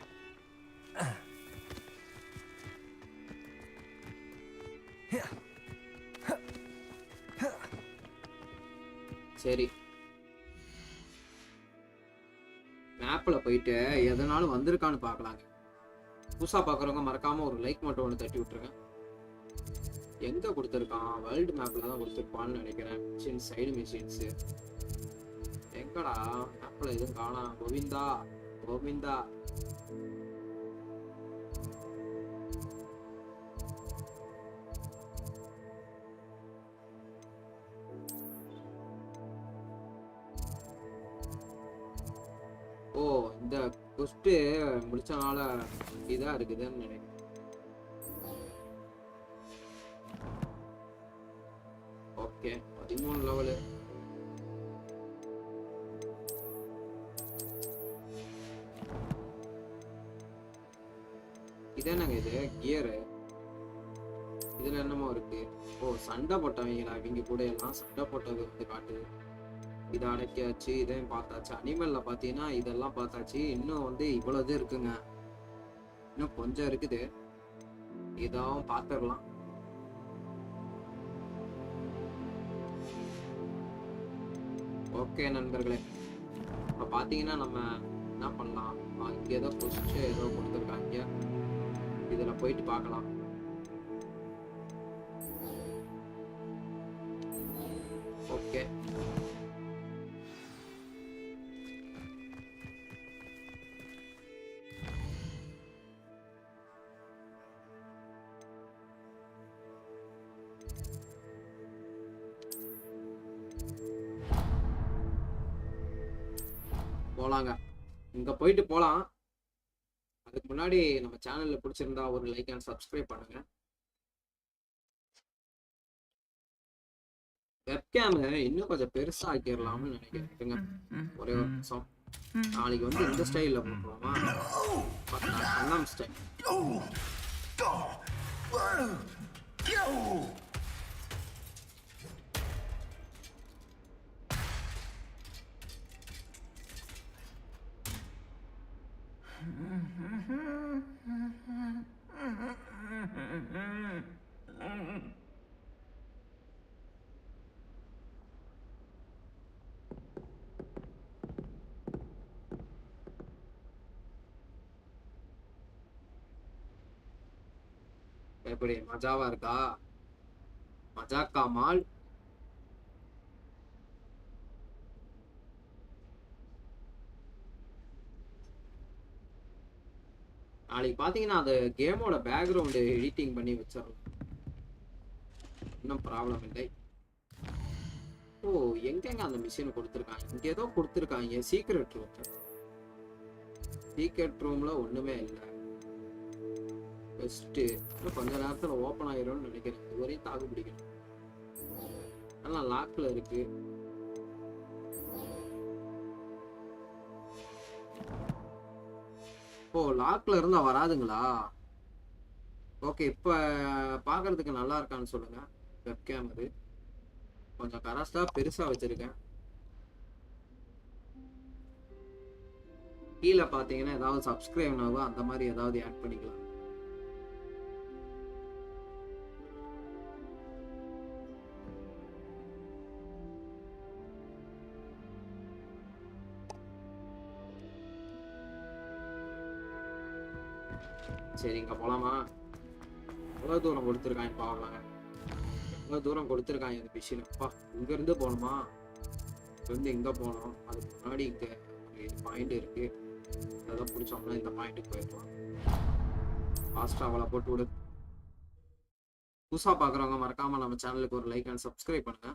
சரி, மேப்ல போயிட்டு எதனாலும் வந்திருக்கான்னு பார்க்கலாங்க. புதுசா பார்க்குறவங்க மறக்காம ஒரு லைக் மட்டும் ஒன்று தட்டி விட்டுருங்க. எங்க கொடுத்துருக்கான்? வேர்ல்டு மேப்ல தான் கொடுத்துருப்பான்னு நினைக்கிறேன். மிஷின் சைடு மிஷின்ஸ் எங்கடா? மேப்ல எதுவும் காணா. கோவிந்தா. ஓ, இந்த குஸ்ட் முடிச்சனால இதா இருக்குதுன்னு நினைக்கிறேன். Okay, 13 level. இது என்னங்க இது? கியரு. இதுல என்னமோ இருக்கு. ஓ, சண்டை போட்டவங்களா? இவங்க கூட எல்லாம் சண்டை போட்டது வந்து காட்டுது. இதை அடக்கியாச்சு, இதையும் பார்த்தாச்சு. அனிமல்ல பார்த்தீங்கன்னா இதெல்லாம் பார்த்தாச்சு. இன்னும் வந்து இவ்வளவு இருக்குங்க. இன்னும் கொஞ்சம் இருக்குது. இதாவும் பார்த்துடலாம். ஓகே நண்பர்களே, இப்போ பார்த்தீங்கன்னா நம்ம என்ன பண்ணலாம்? இங்கே ஏதோ கொஸ்ட் ஏதோ கொடுத்துருக்காங்க. இதில் போயிட்டு பார்க்கலாம். ஓகே, போலாங்க. இங்க போயிட்டு போலாம். அதுக்கு முன்னாடி நம்ம சேனல்ல பிடிச்சிருந்தா ஒரு லைக் அண்ட் சப்ஸ்கிரைப் பண்ணுங்க. வெப்கேம் இன்னும் கொஞ்சம் பெருசா ஆக்கிடலாம்னு நினைக்கிறேன். ஒரே ஒரு நிமிஷம். நாளைக்கு வந்து இந்த ஸ்டைல்ல போட்டுருவோமா? கண்ணம் ஸ்டைல். எப்படி மஜாவா இருக்கா? மஜாக்கா மால். நாளைக்கு பாத்தீங்கன்னா அந்த கேமோட பேக்ரவுண்ட் எடிட்டிங் பண்ணி வச்சிடலாம். இன்னும் ப்ராப்ளம் இல்லை. ஓ, எங்கெங்க அந்த மிஷின் கொடுத்துருக்காங்க? இங்க ஏதோ கொடுத்துருக்காங்க. Secret room. சீக்ரெட் ரூம்ல ஒண்ணுமே இல்ல. பெஸ்ட் கொஞ்ச நேரத்துல ஓபன் ஆயிரும்னு நினைக்கிறேன். இதுவரையும் தாக்கு பிடிக்கணும். எல்லாம் லாக்ல இருக்கு. ஓ லாக்ல இருந்தா வராதுங்களா? ஓகே இப்ப பாக்குறதுக்கு நல்லா இருக்கான்னு சொல்லுங்க. வெப்கேம் அது கொஞ்சம் கராஸ்டா பெருசா வச்சிருக்கேன். கீழே பாத்தீங்கன்னா ஏதாவது சப்ஸ்கிரைப் ஆகும் அந்த மாதிரி ஏதாவது ஆட் பண்ணிக்கலாம். சரி இங்க போலாமா? எவ்வளவு தூரம் கொடுத்துருக்காங்க பாவலாங்க. எவ்வளவு தூரம் கொடுத்துருக்காங்க இந்த மிஷின். அப்பா இங்க இருந்து போகணுமா? இருந்து இங்க போனோம். அதுக்கு முன்னாடி இங்க பாயிண்ட் இருக்கு. அதெல்லாம் பிடிச்சோம்னா இந்த பாயிண்ட்டுக்கு போயிடலாம். ஃபாஸ்டா அவளை போட்டு விடு. புதுசா பாக்குறவங்க மறக்காம நம்ம சேனலுக்கு ஒரு லைக் அண்ட் சப்ஸ்கிரைப் பண்ணுங்க.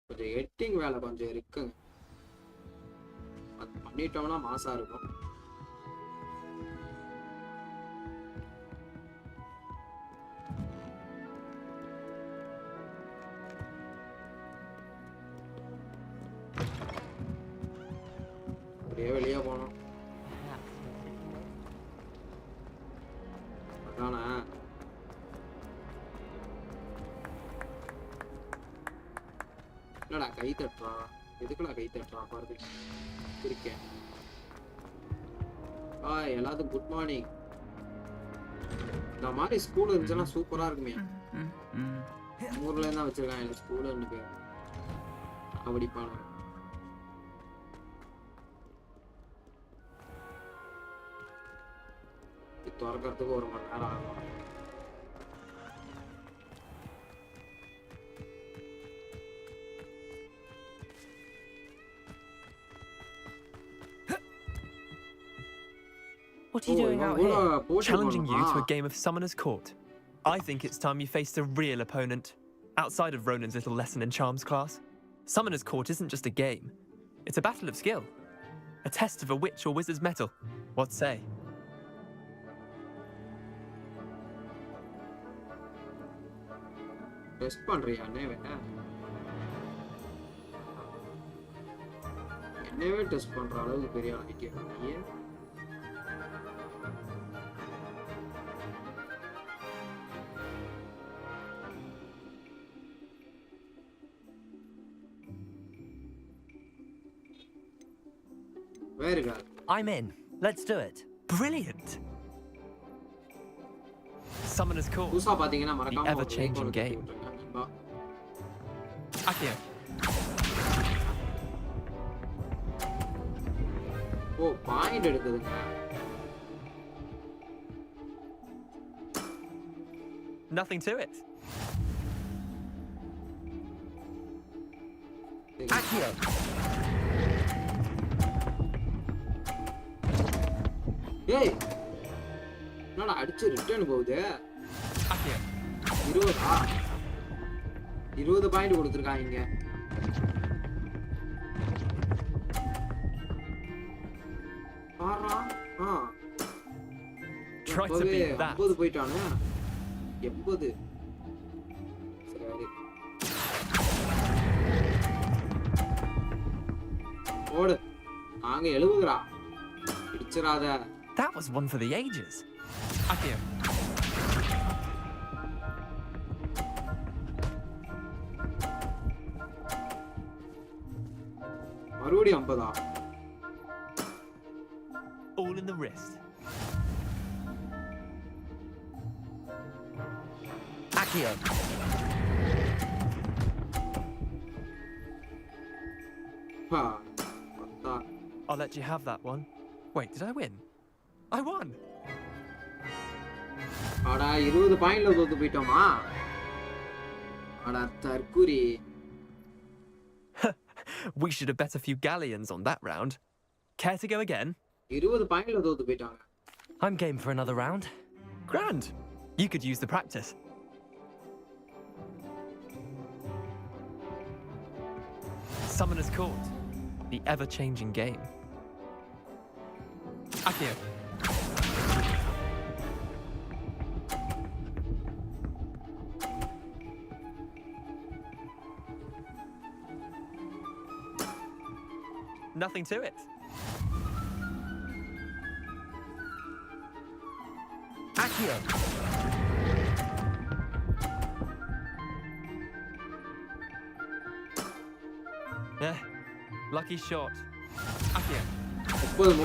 கொஞ்சம் எடிட்டிங் வேலை கொஞ்சம் இருக்குங்க. அது பண்ணிட்டோம்னா மாசா இருக்கும். அப்படியே வெளியே போனோம். அதானே என்னடா கை தட்டுறா? எதுக்குடா கை தட்டுறா? பாருது இருக்கேன். எல்லாத்துக்கும் குட் மார்னிங். இந்த மாதிரி ஸ்கூல் இருந்துச்சுன்னா சூப்பரா இருக்குமே. ஊர்ல இருந்தா வச்சிருக்காங்க ஸ்கூல்னு பேர். படிப்பாங்க. திறக்கிறதுக்கு 1 மணி நேரம் ஆகும். What are you doing out here? Challenging you to a game of Summoner's Court. I think it's time you faced a real opponent, outside of Ronan's little lesson in charms class. Summoner's Court isn't just a game. It's a battle of skill. A test of a witch or wizard's mettle. What say? Test பண்றியா? என்னவே test பண்ற அளவுக்கு பெரிய idea நீ. Very good. I'm in. Let's do it. Brilliant. Summoner's Court. புதுசா பாத்தீங்கன்னா The மறக்காம ever-changing game. Akio. Oh point எடுக்குதுங்க. Nothing to it. Akio. ஏய் என்னடா அடிச்சு ரிட்டர்ன் போகுது. Akio. 20 பாயிண்ட் கொடுத்துருக்காங்க. பாரா Try to beat that. 80 போயிட்டானே. 80. சரி. ஓடு. நாங்க 70 இடிச்சறாத. That was one for the ages. Akio. மறுபடியும் 50. All in the wrist. Akio. I'll let you have that one. Wait, did I win? I won. அடா 20 பாயிண்ட்ல தோத்து போய்ட்டோமா? அடா தற்குறி. We should have bet a few galleons on that round. Care to go again? 20 பாயிண்ட்ல தோத்து போய்ட்டாங்க. I'm game for another round. Grand. You could use the practice. Summoner's Court. The ever-changing game. Akio. Nothing to it. Akio. Lucky shot. Akio.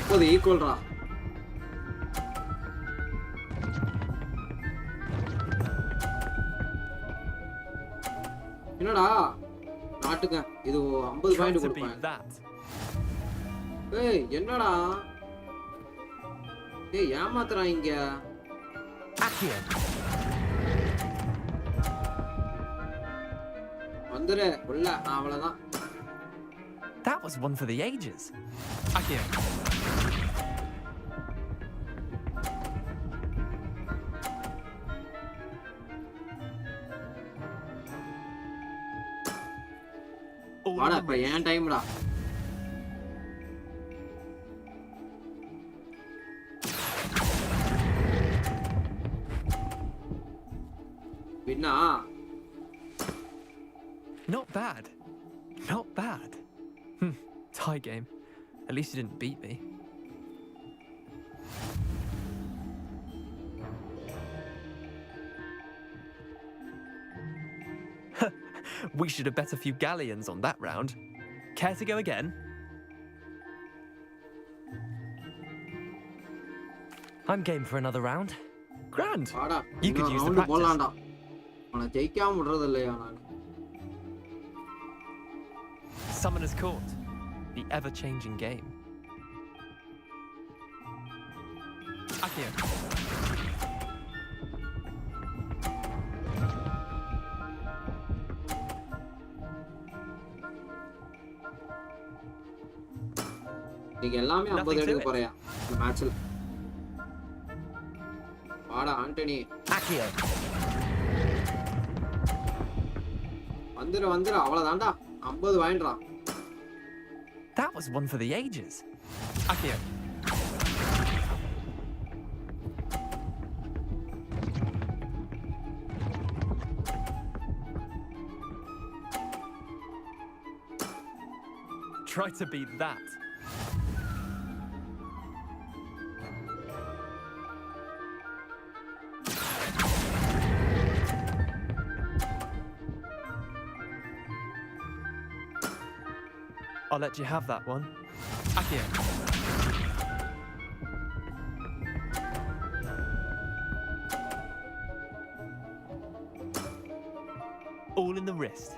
30 equal ரா. என்னடா நாட்டுங்க இது 50 point கொடுப்பாங்க. ஏய் என்னடா ஏய் ஏமாத்துறாங்க. Akio. வந்துரு உள்ள அவ்வளவுதான். That was one for the ages. Akio. வாடா இப்ப ஏன் டைம்டா. வின்னா. Not bad. Not bad. Tie game. At least you didn't beat me. We should have bet a few galleons on that round. Care to go again? I'm game for another round. Grand. வாடா. You could use the round practice. போலாம்டா. உன்னை ஜெயிக்காம விடுறது இல்லையா நான். Summoner's Court. The ever-changing game. Akio. நீங்க எல்லாமே 50 எடுக்க போறியா இந்த மேட்ச்ல? வாடா ஆண்டனி. Akio. வந்துரு அவ்வளவுதான்டா. 50 வாங்கிடுறா. That was one for the ages. Akio. Try to beat that. I'll let you have that one. Akio. All in the wrist.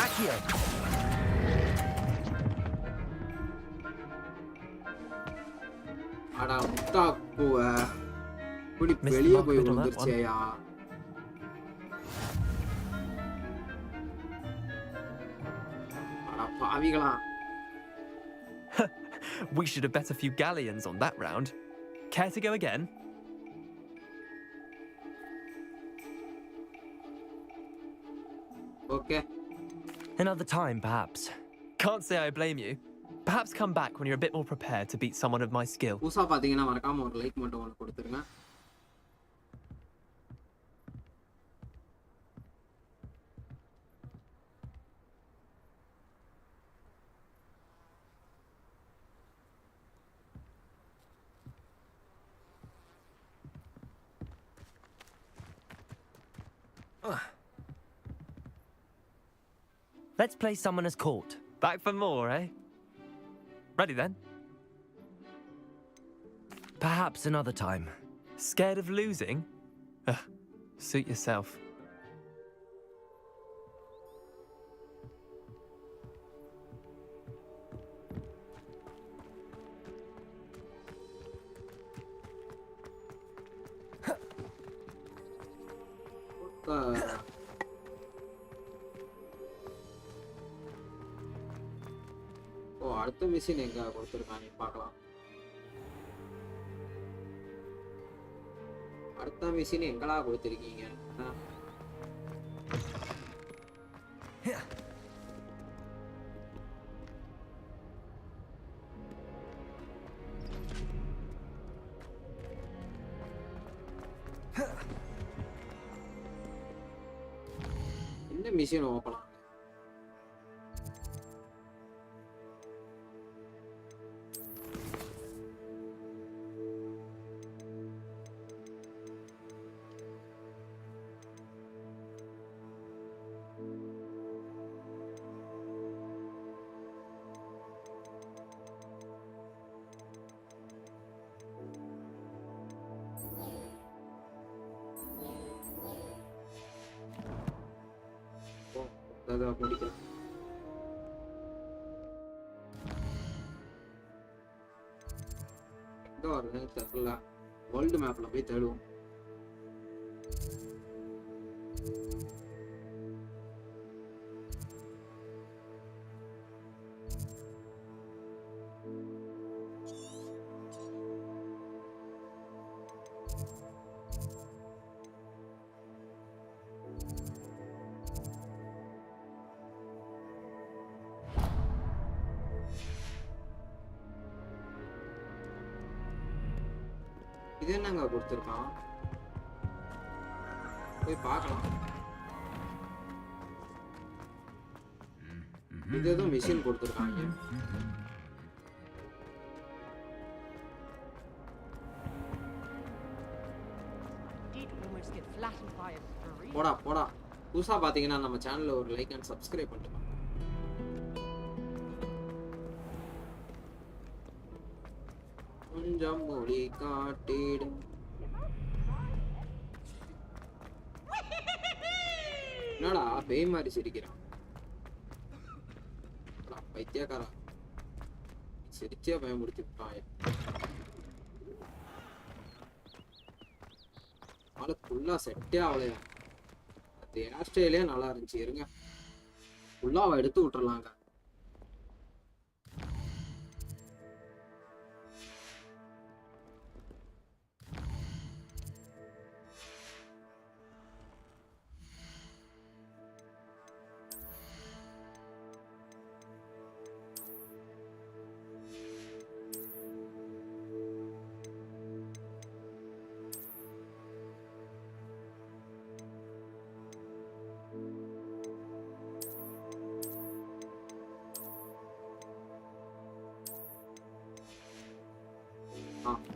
Akio. அடா முட்டா பூவ இப்படி வெளியே போய் வந்துருச்சேயா. அடா பாவிகளா. We should have bet a few galleons on that round. Care to go again? Okay. Another time, perhaps. Can't say I blame you. Perhaps come back when you're a bit more prepared to beat someone of my skill. புதுசா பாத்தீங்கன்னா மறக்காம ஒரு like மட்டும் ஒன்று கொடுத்துருங்க. Let's play Summoner's Court. Back for more, eh? Ready then? Perhaps another time. Scared of losing? Suit yourself. அடுத்த machine எங்க கொடுத்துருக்காங்க பார்க்கலாம். அடுத்த மிஷின் எங்கடா கொடுத்திருக்கீங்க? இந்த மிஷின் ஓபன் அதை முடிக்கிறேன். எங்க வருதுன்னு தெரியல. வேர்ல்டு மேப்ல போய் தேடுவோம். இது என்னங்க கொடுத்துருக்கான்? போய் பார்க்கலாம். இது ஏதோ மிஷின் கொடுத்துருக்காங்க. போடா போடா. புதுசா பாத்தீங்கன்னா நம்ம சேனல்ல ஒரு லைக் அண்ட் சப்ஸ்கிரைப் பண்ணிட்டு கொஞ்சம் மொழி காட்டிடும். என்னடா பேய் மாதிரி சிரிக்கிறான்? பைத்தியக்காரா, சிரிச்சே பயமுடிச்சு விட்டான். ஆளு ஃபுல்லா செட்டே ஆகலையா? அந்த ஹேர் ஸ்டைலே நல்லா இருந்துச்சு. இருங்க ஃபுல்லாவை எடுத்து விட்டுறலாங்க.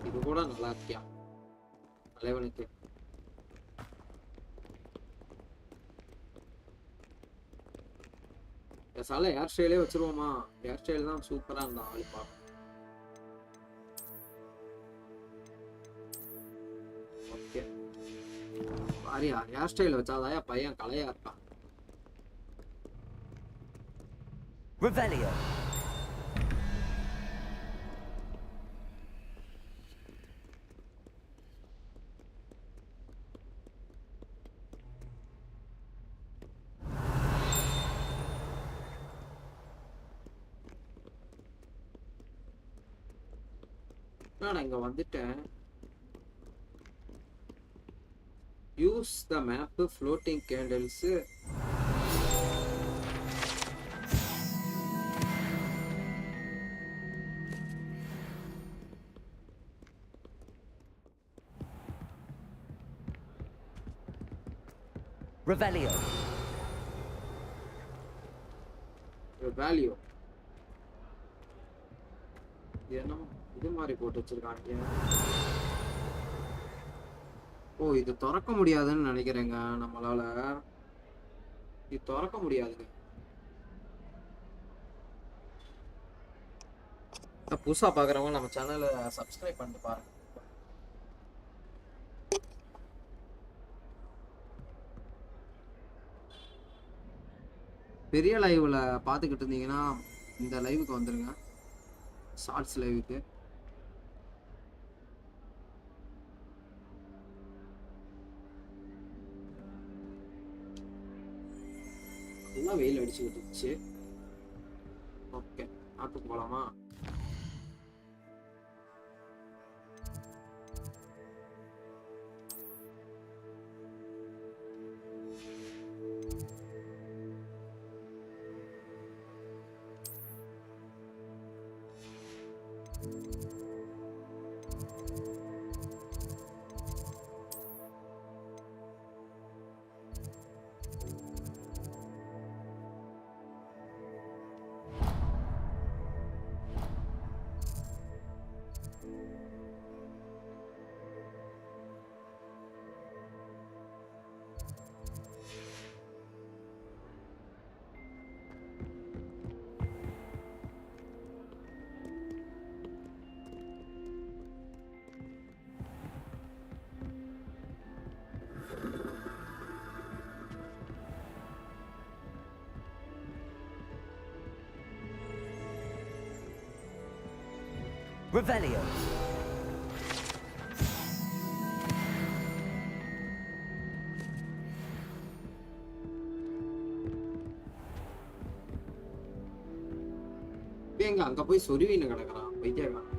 இது கூட நல்லா இருக்கியா தலைவனுக்கு? சாலை ஹேர் ஸ்டைலே வச்சிருவோமா? ஹேர் ஸ்டைல் தான் சூப்பரா இருந்தா ஆளு பார்க்க. ஓகே பாரியா, ஹேர் ஸ்டைல் வச்சாதான் பையன் கலையா இருப்பான். Revelio. நான் இங்க வந்துட்டேன். Use the map floating candles. Revelio. Revelio. என்ன இது மாதிரி போட்டு வச்சிருக்காங்க? ஓ, இது திறக்க முடியாதுன்னு நினைக்கிறேங்க. நம்மளால இது திறக்க முடியாதுங்க. புதுசா பாக்குறவங்க நம்ம சேனலை சப்ஸ்கிரைப் பண்ணிட்டு பாருங்க. பெரிய லைவ்ல பார்த்துக்கிட்டு இருந்தீங்கன்னா இந்த லைவுக்கு வந்துருங்க, ஷார்ட்ஸ் லைவுக்கு. நல்லா வெயில் அடிச்சுக்கிட்டு இருந்துச்சு. ஓகே, ஆட்டுக்கு போலாமா? Revelio. எங்க அங்க போய் சொருவின்னு கிடக்குறான் பைத்தியக்காரன்.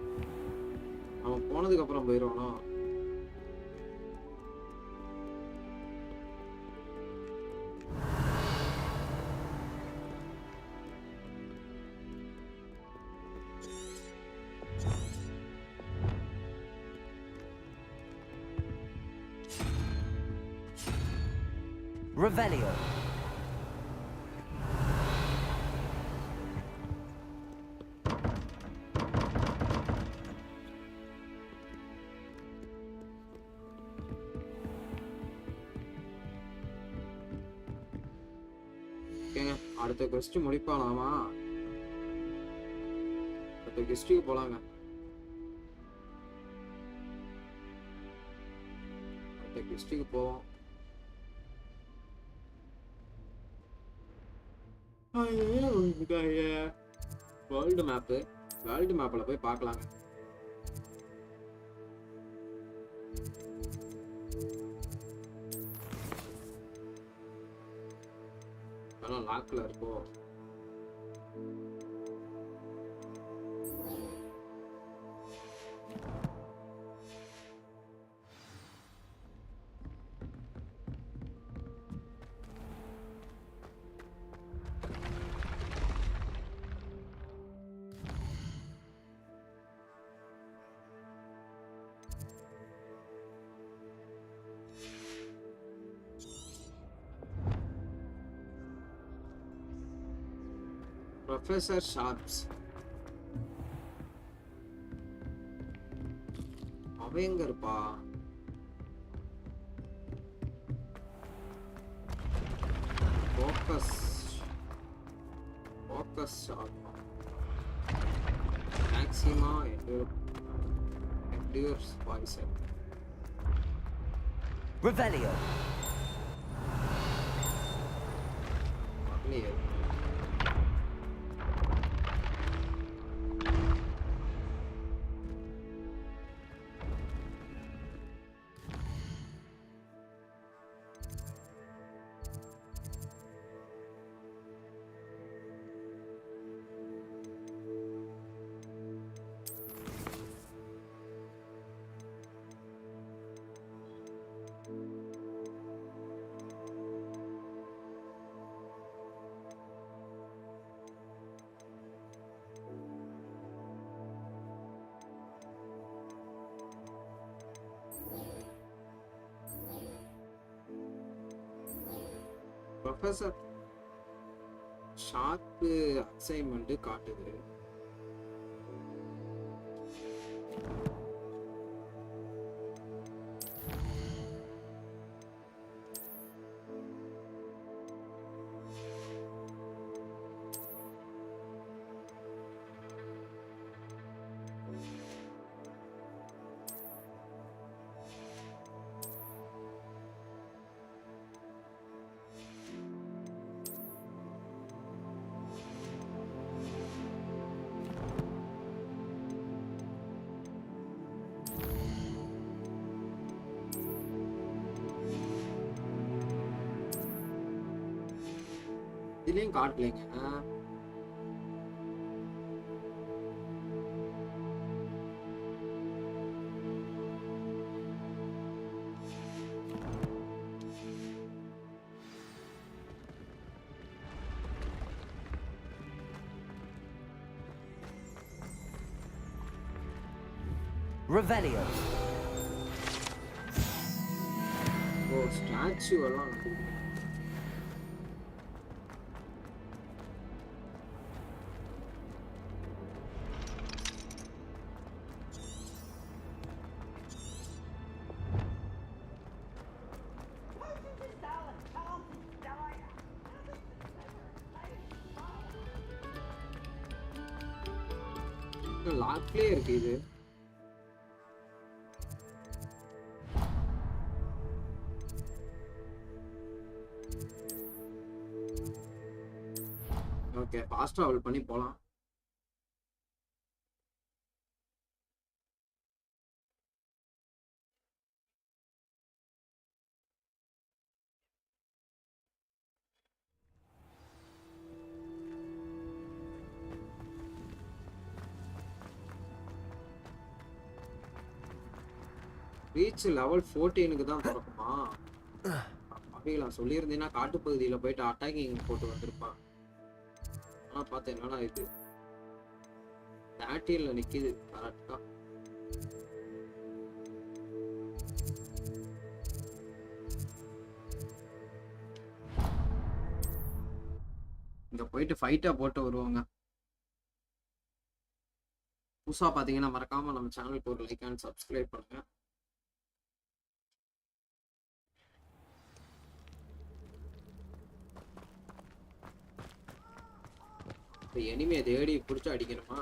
அவன் போனதுக்கு அப்புறம் போயிடுவானோ? Revelio. அடுத்த quest முடிப்பாலாமா? அடுத்த questக்கு போலாங்க. அடுத்த questக்கு போவோம். வேர்ல்டு மேப்ல போய் பார்க்கலாங்க. ஆனால் லாக்ல இருக்கோ? Professor Sharps. அவன் எங்க இருப்பா? Focus Sharp. Maxima endures poison. Revelio. Clear. Professor sharp assignment காட்டுது. இதுலயும் காட்டலைங்க. Revelio. Oh, statue எல்லாம் லாக்லயே இருக்கு இது. ஓகே, ஃபாஸ்ட் ட்ராவல் பண்ணி போலாம். ரீச் லெவல் 14க்கு தான் திறக்குமா? அப்படிங்களா? சொல்லியிருந்தீங்கன்னா காட்டுப்பகுதியில் போயிட்டு அட்டாக்கிங் போட்டு வந்திருப்பான். ஆனால் பார்த்தேன் என்னன்னா இது 30ல நிற்கிது கரெக்டா. இங்கே போயிட்டு ஃபைட்டாக போட்டு வருவாங்க. புதுசாக பார்த்தீங்கன்னா மறக்காமல் நம்ம சேனலுக்கு ஒரு லைக் அண்ட் சப்ஸ்கிரைப் பண்ணுங்கள். எனிமையை தேடி பிடிச்சி அடிக்கணுமா?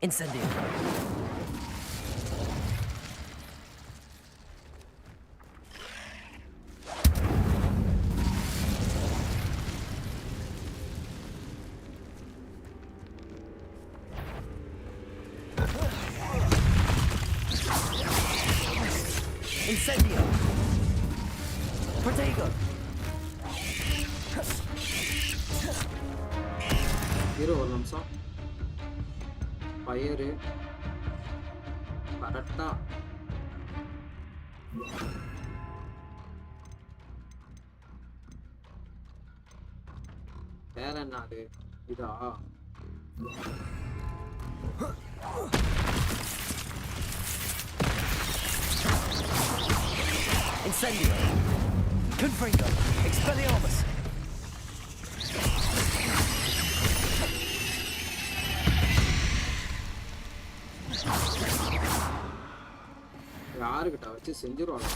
Incendio. Incendio. Protego. Hero ஒரு நிமிஷம். ஃபயரு கரெக்டா. வேற என்ன அது? இதா? Incendio. Confringo. Expelliarmus. யாருக்கிட்ட வச்சு செஞ்சிருவாங்க.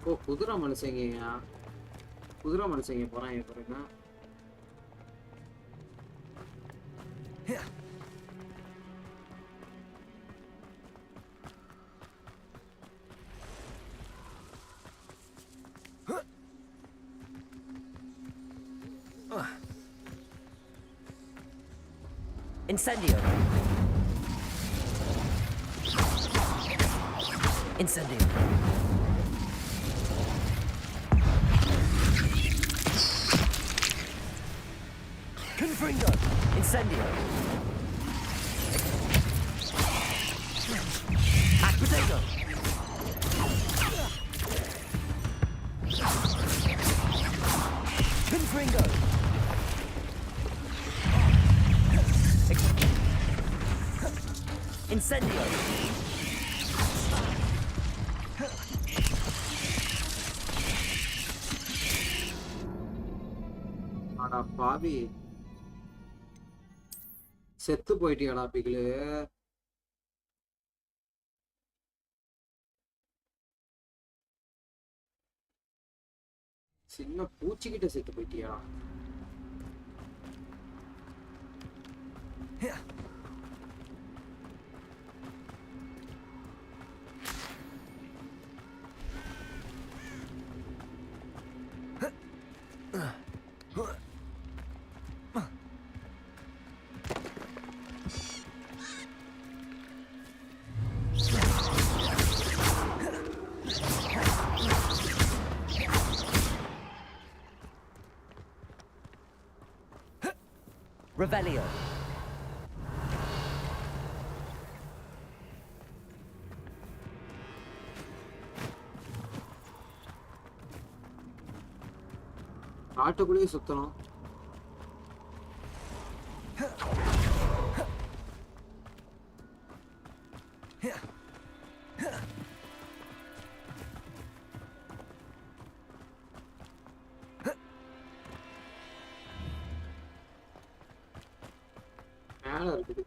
ஓ, குதிரை மனுஷங்க. குதிரை மனுஷங்க போறாங்க பாருங்க. Incendio. Incendio. Confringo. Incendio. Acquitego. Confringo. Incendio. அடா பாவி, செத்து போயிட்டியாடா பிகிலு. சின்ன பூச்சிக்கிட்ட செத்து போயிட்டியா? Revelio. காட்டுக்குள்ளேயே சுத்தணும். மேல இருக்குது.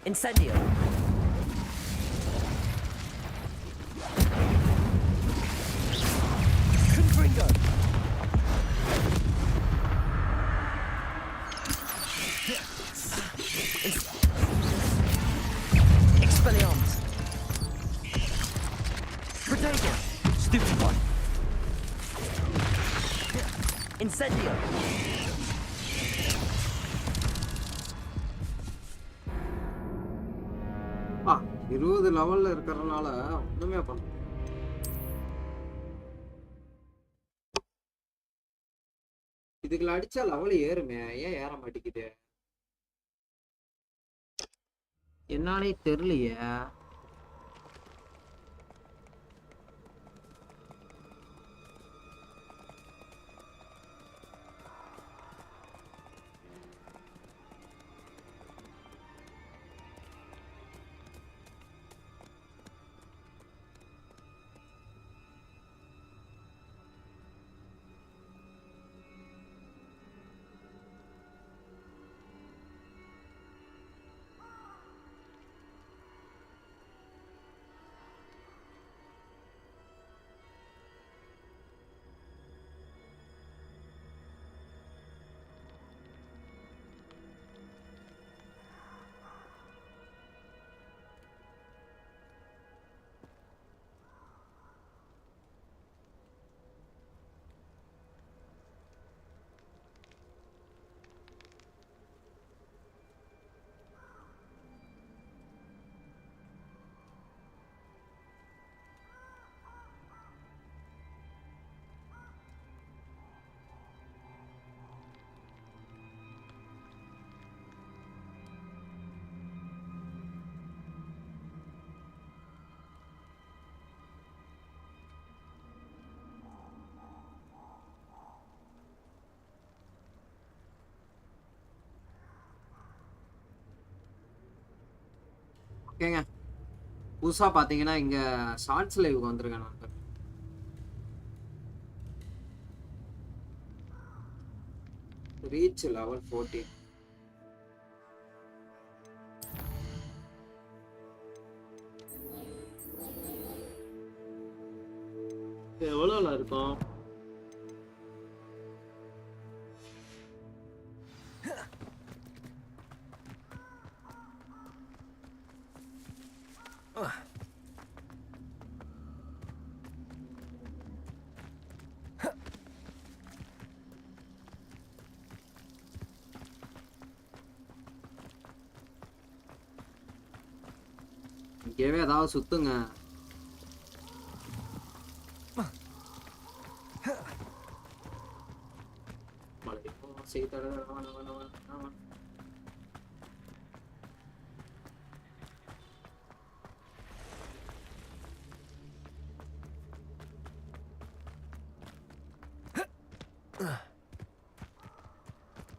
Incendio. Confringo. Expelliarmus. Protego. Stupid one. Incendio. ஆ 20 லெவல்ல இருக்கறனால ஒண்ணுமே பண்ண. இதுக்குள்ள அடிச்சா லெவல் ஏறுமே, ஏன் ஏற மாட்டேங்குது? என்னானே தெரியலையே. ஓகேங்க, புதுசா பாத்தீங்கன்னா இங்க ஷார்ட்ஸ் லைவுக்கு வந்திருக்கேன் நான். Reach level 14. எவ்வளோல இருக்கும்? இங்கேவே ஏதாவது சுத்துங்க.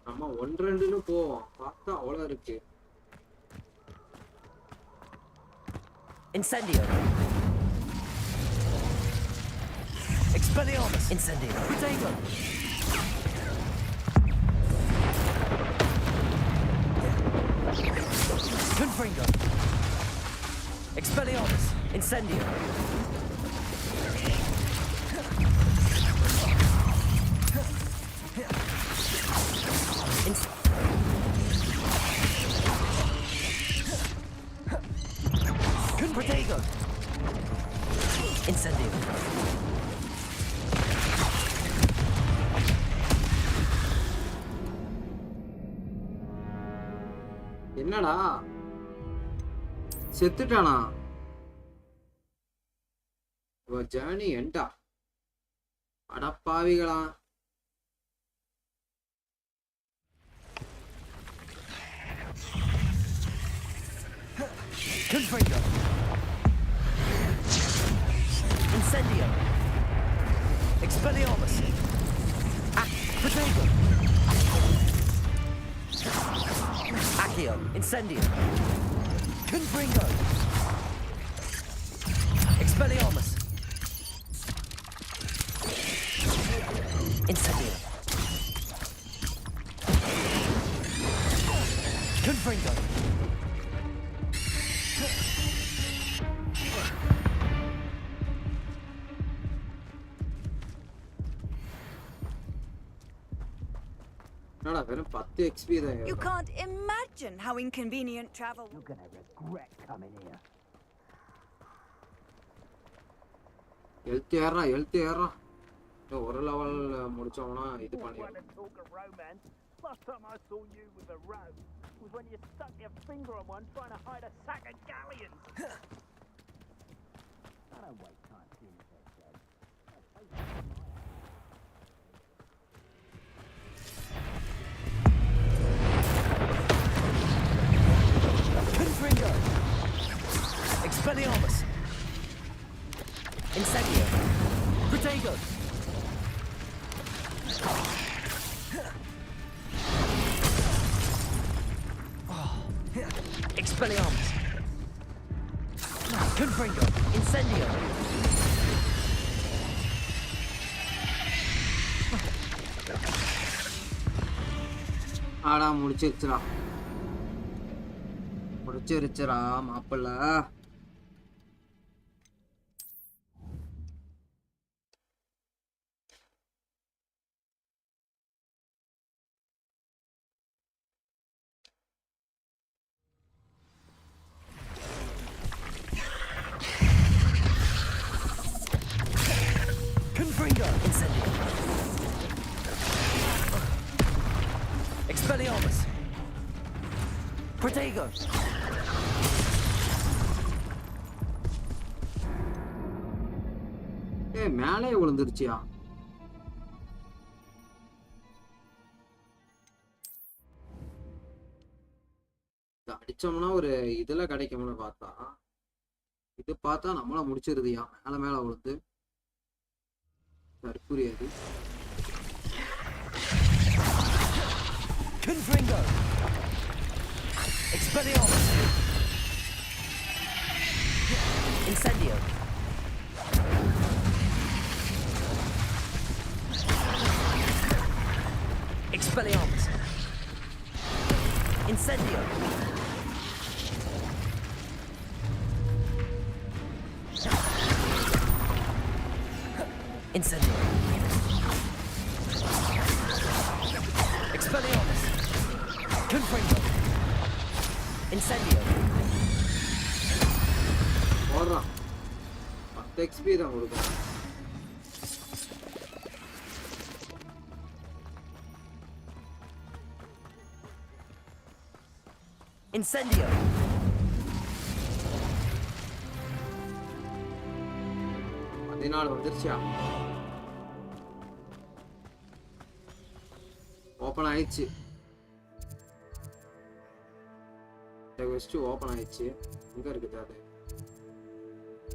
நம்ம 1-2ன்னு போவோம், பார்த்தா அவ்வளோ இருக்கு. Incendio. Expelliarmus. Incendio. Protego. Confringo. Expelliarmus. Incendio. Protego. Incendio. என்னடா செத்துட்டானா? Journey எண்டா? அடப்பாவிகளா, Confringo. Incendio. Expelliarmus. Protego. Accio. Incendio. Confringo. Expelliarmus. Incendio. Confringo. You can't imagine how inconvenient travel. You're gonna regret coming here. Healthy ஒரு level முடிச்சோம்னா இது பண்ணிடலாம். Last time I saw you with a row was when you stuck your finger on one trying to hide a sack of galleons. I don't waste time seeing that dead. Confringo. Expelliarmus. Incendio. Protego. Expelliarmus. Confringo. Incendio. ஆடா முடிச்சிருச்சுடா மாப்பிள்ள. Confringo. Incendio. Expelliarmus. Protego. மேலே விழுந்துருச்சியா? அடிச்சோம்னா ஒரு இதுல கிடைக்கும்னு பார்த்தா இது பார்த்தா நம்மள முடிச்சிருதியா? மேல விழுந்து தற்குறி அது. Confringo. Expelliarmus. Incendio. Expelliarmus. Incendio. Incendio. Expelliarmus. Confringo. Incendio. ஓடுறா 10 XP தான் கொடுக்கும். Incendio. அதனால வந்துருச்சா? ஓபன் ஆயிடுச்சு. வெஸ்ட் ஓபன் ஆயிடுச்சு. எங்க இருக்குது அது?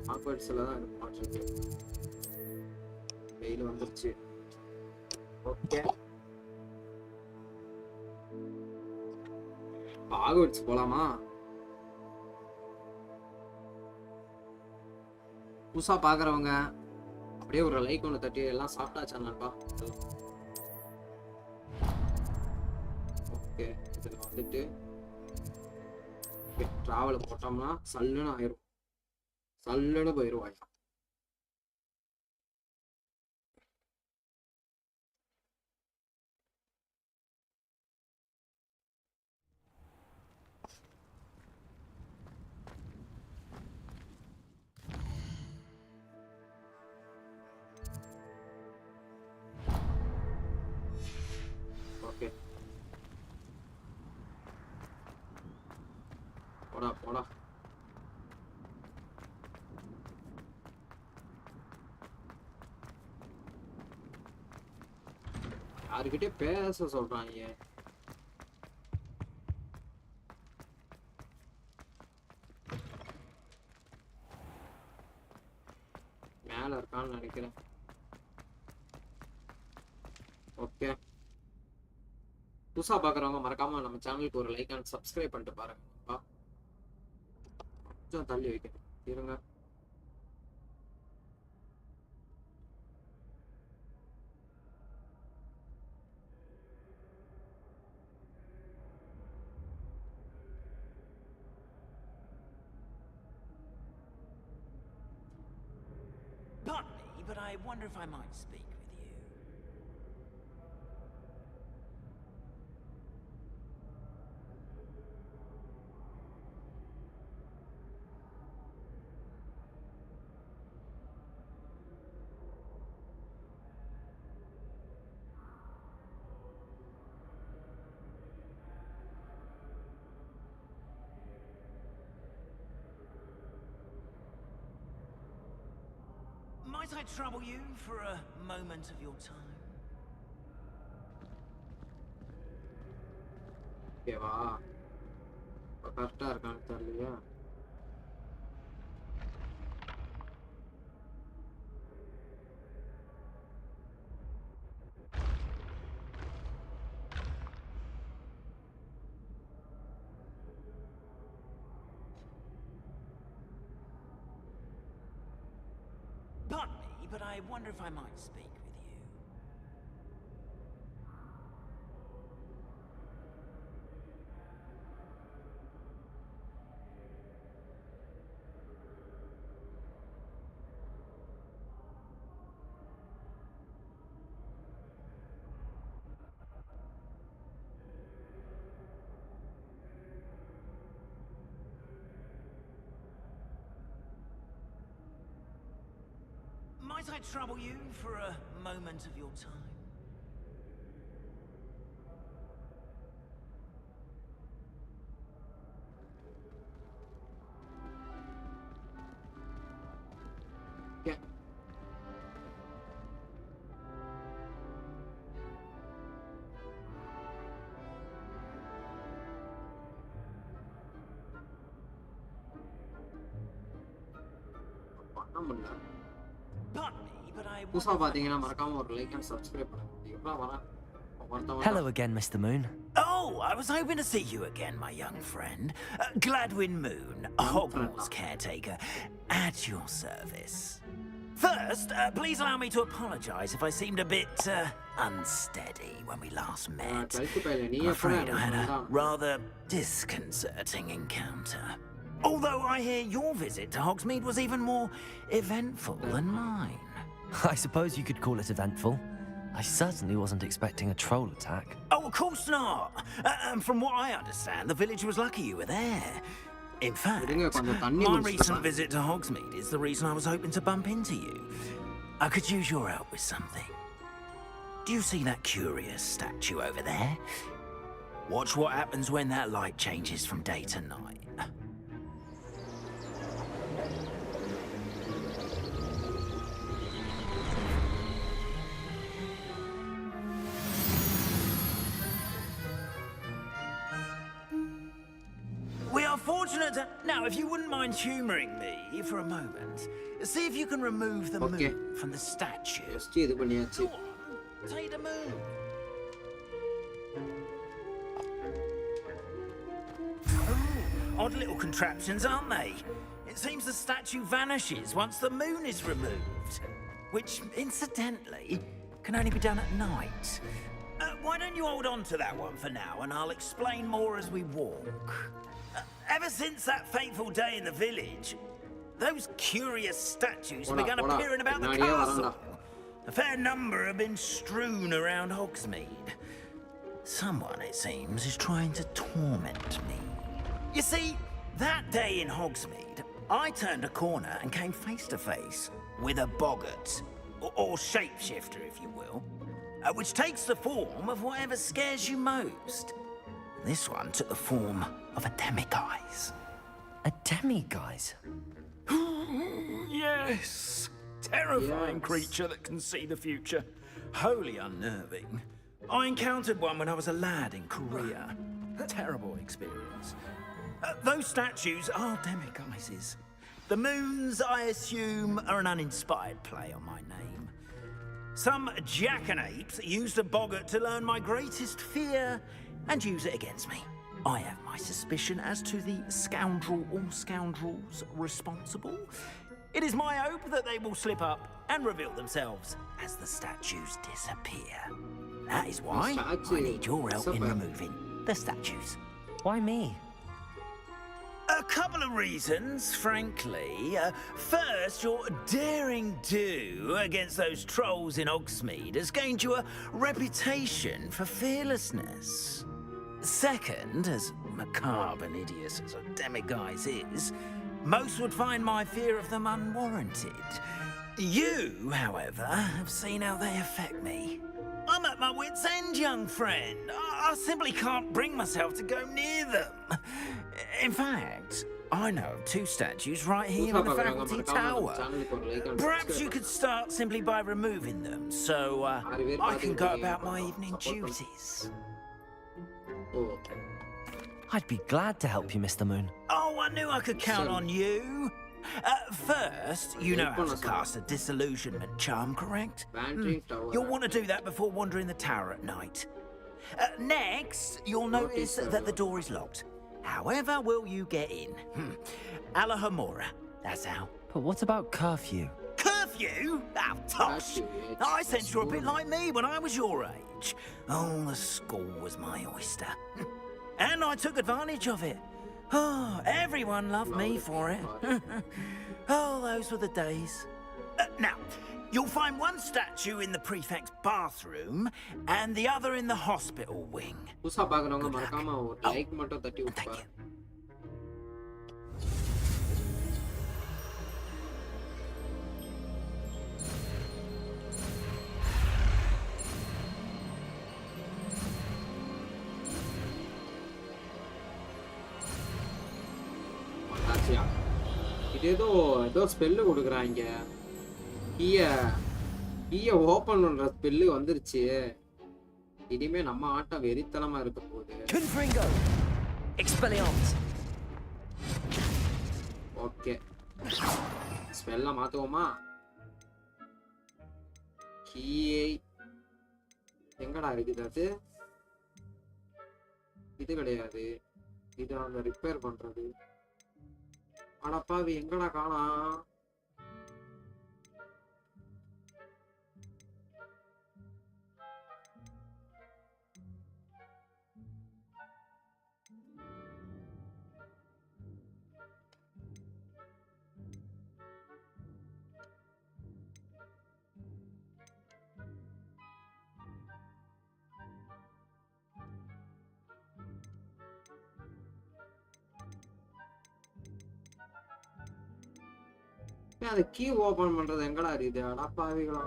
ஹாக்வர்ட்ஸ்ல தான் இருக்கு மாட்டிருக்கு. வெயில் வந்துருச்சு. ஓகே. ஹாக்வர்ட்ஸ் போலாமா? புதுசா பாக்குறவங்க அப்படியே ஒரு லைக் ஒன்று தட்டி எல்லாம் சாப்பிட்டாச்சா நண்பா? ஓகே, இதுல வந்துட்டு டிராவல் போட்டோம்னா சல்லுன்னு ஆயிரும். சல்லுன்னு போயிடுவாயா? ஓகே, போடா போடா. யாருக்கிட்டே பேச சொல்றாங்க. வைக்கிறேன். ஓகே, புதுசா பார்க்குறவங்க மறக்காம நம்ம சேனலுக்கு ஒரு லைக் அண்ட் சப்ஸ்கிரைப் பண்ணிட்டு பாருங்க. கொஞ்சம் தள்ளி வைக்கிறேன் இருங்க. Pardon me, but I wonder if I might speak with you. Might I trouble you for a moment of your time? Okay, வா. கரெக்ட்டா இருக்கான்னு தெரியலையா? Pardon me, but I wonder if I might speak with you. Might I trouble you for a moment of your time? Yeah. புதுசா பாத்தீங்கன்னா மறக்காம ஒரு like and subscribe பண்ணுங்க. எப்படா வரேன்? Hello again, Mr. Moon. Oh, I was hoping to see you again, my young friend. Gladwin Moon, Hogwarts caretaker, at your service. First, please allow me to apologize if I seemed a bit unsteady when we last met. I'm afraid I had a rather disconcerting encounter. Although I hear your visit to Hogsmeade was even more eventful than mine. I suppose you could call it eventful. I certainly wasn't expecting a troll attack. Oh, of course not. From what I understand, the village was lucky you were there. In fact, my recent visit to Hogsmeade is the reason I was hoping to bump into you. I could use your help with something. Do you see that curious statue over there? Watch what happens when that light changes from day to night. We are fortunate to... Now, if you wouldn't mind humouring me for a moment, see if you can remove the moon from the statue. Go on, take the moon. Odd little contraptions, aren't they? It seems the statue vanishes once the moon is removed, which, incidentally, can only be done at night. Why don't you hold on to that one for now, and I'll explain more as we walk. Ever since that fateful day in the village, those curious statues have begun appearing about the castle. A fair number have been strewn around Hogsmeade. Someone, it seems, is trying to torment me. You see, that day in Hogsmeade, I turned a corner and came face to face with a boggart, or shapeshifter, if you will, which takes the form of whatever scares you most. This one took the form of a demiguise. A demiguise? Yes. Terrifying creature that can see the future. Wholly unnerving. I encountered one when I was a lad in Korea. Terrible experience. Those statues are demiguises. The moons, I assume, are an uninspired play on my name. Some jackanapes used a boggart to learn my greatest fear and use it against me. I have my suspicion as to the scoundrel or scoundrels responsible. It is my hope that they will slip up and reveal themselves as the statues disappear. That is why I need your help in removing the statues. Why me? A couple of reasons, frankly. First, your daring do against those trolls in Hogsmeade has gained you a reputation for fearlessness. Second, as macabre and hideous as a demiguise is, most would find my fear of them unwarranted. You, however, have seen how they affect me. I'm at my wit's end, young friend. I simply can't bring myself to go near them. In fact, I know of 2 statues right here in the faculty tower. Perhaps you could start simply by removing them, so I can go about my evening duties. I'd be glad to help you, Mr. Moon. Oh, I knew I could count on you. First, you know how to cast a disillusionment charm, correct? You'll want to do that before wandering the tower at night. Next, you'll notice that the door is locked. However will you get in? Alahomora, that's how. But what about curfew? Curfew? Oh, tosh! I sensed you're a bit like me when I was your age. Oh, the school was my oyster. And I took advantage of it. Oh, everyone loved me for it. Oh, those were the days. Now, you'll find one statue in the prefect's bathroom and the other in the hospital wing. Good luck. Thank you. ஏதோ spell கொடுக்குறாங்க. கீயை open பண்ற spell வந்துருச்சு. இனிமே நம்ம ஆட்டம் வெறித்தனமா இருக்க போகுது. ஓகே, ஸ்பெல்ல மாத்துவோமா? கீயை எங்கடா இருக்குது? அது இது கிடையாது. இது அங்க ரிப்பேர் பண்றது. அடப்பாவி, எங்கடா காணா? அந்த கீ ஓபன் பண்றது எங்கடா இருக்குது? அடப்பாவிகளா.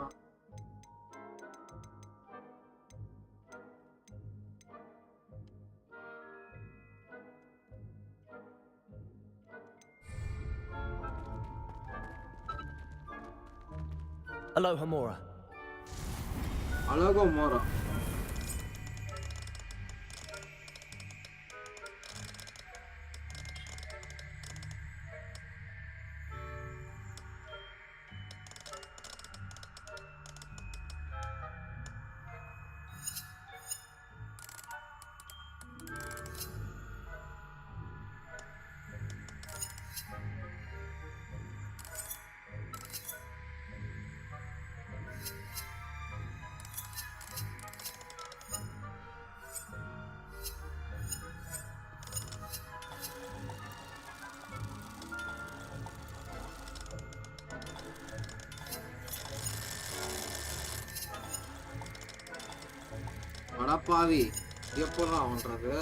Alohomora. Alohomora. அடப்பாவி, எப்படா பண்றது?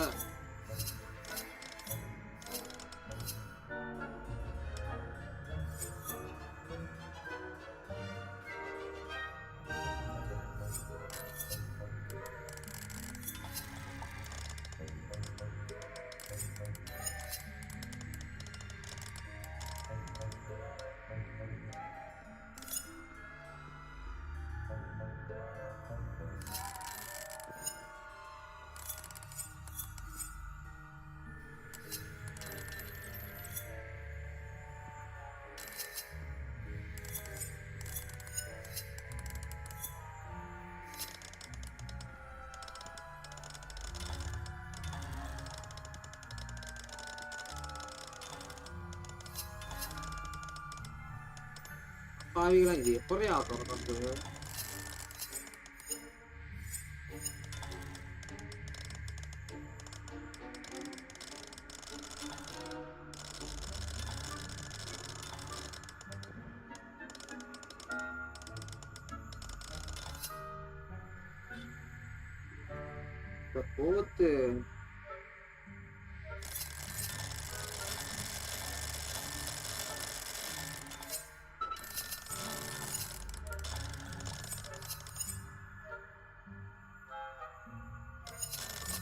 பாவிகளா இது எப்படியா தொடர்ந்து போத்து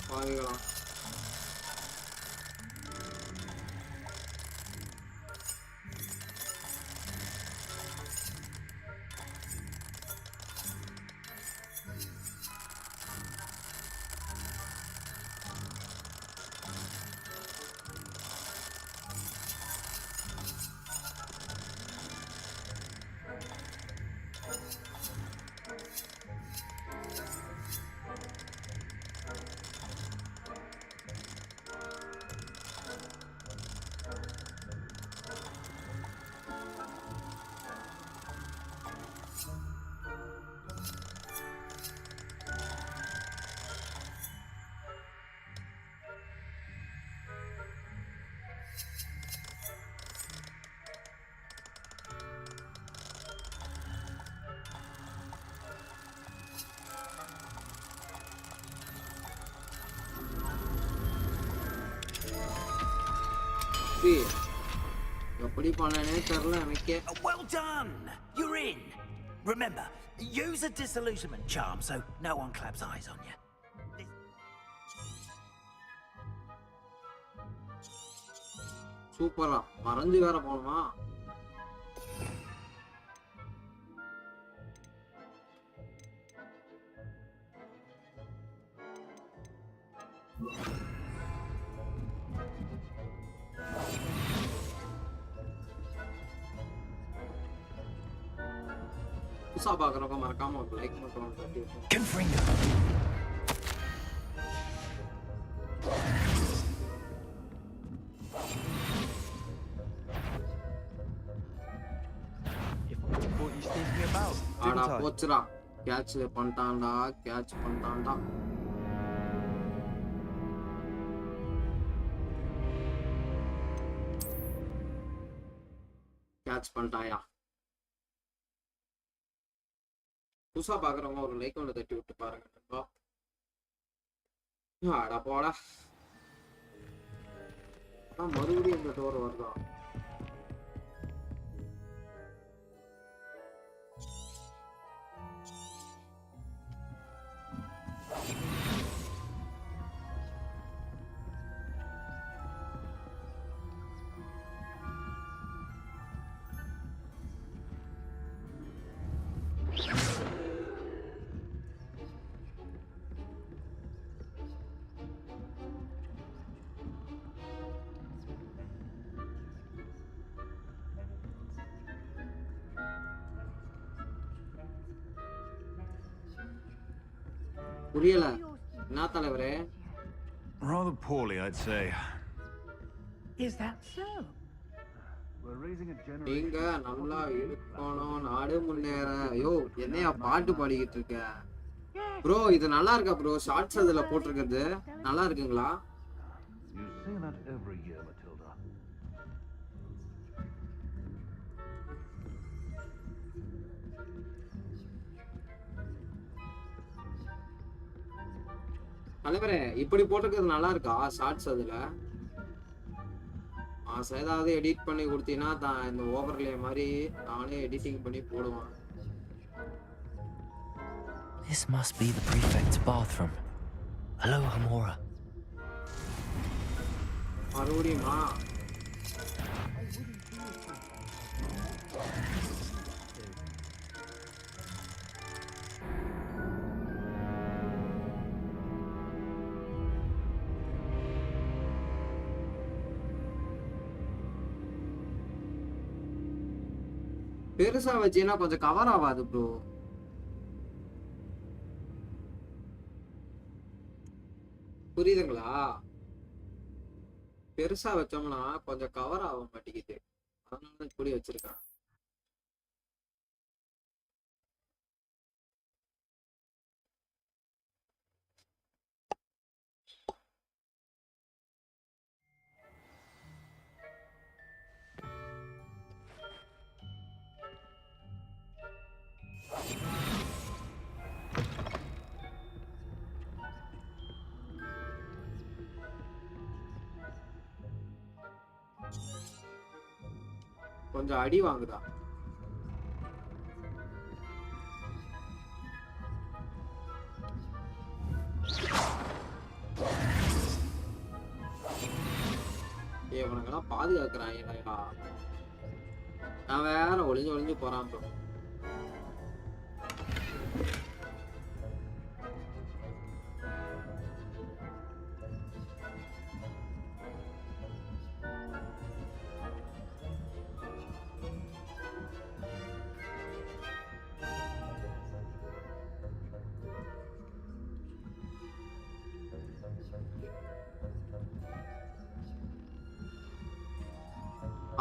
பாவிகளா Well done! You're in! Remember, use a disillusionment charm so no one claps eyes on you. சூப்பரா மறந்து வேற போணுமா புதுசா பாக்குறவங்க மறக்காம ஒரு லைக் மட்டும் தட்டி விட்டுருங்க. ஆடா போச்சுடா கேட்ச் பண்ணிட்டான்டா கேட்ச் பண்ணிட்டான்டா கேட்ச் பண்ணிட்டாயா புதுசா பாக்குறவங்க ஒரு லைக் ஒன்று தட்டி விட்டு பாருங்க. ஆடா போடா மறுபடியும் இந்த டோர் வருதா புரியல என்ன தலைவரே Rather poorly, I'd say. Is that so? நீங்க நல்லா இருக்கணும் நாடு முன்னேற ஐயோ என்னையா பாட்டு பாடிக்கிட்டு இருக்க ப்ரோ இது நல்லா இருக்கா ப்ரோ ஷார்ட்ஸ் அதுல போட்டிருக்கிறது நல்லா இருக்குங்களா You say that every year, Matilda. தலைவரே இப்படி போட்டிருக்கிறது நல்லா இருக்கா ஷார்ட்ஸ் அதுல ஏதாவது எடிட் பண்ணி கொடுத்தீங்கன்னா தான் இந்த ஓவர்லே மாதிரி நானே எடிட்டிங் பண்ணி போடுவேன். This must be the prefect's bathroom. Hello, Hamora. மறுபடியுமா பெருசா வச்சீங்கன்னா கொஞ்சம் கவர் ஆகாது ப்ரோ. புரியுதுங்களா? பெருசா வச்சோம்னா கொஞ்சம் கவர் ஆக மாட்டேங்குது. அதனால இப்படி வச்சிருக்கேன். கொஞ்சம் அடி வாங்குதா? இவனுங்கெல்லாம் பாதுகாக்கிறாங்க. நான் வேற ஒளிஞ்சு போறான் ப்ரோ.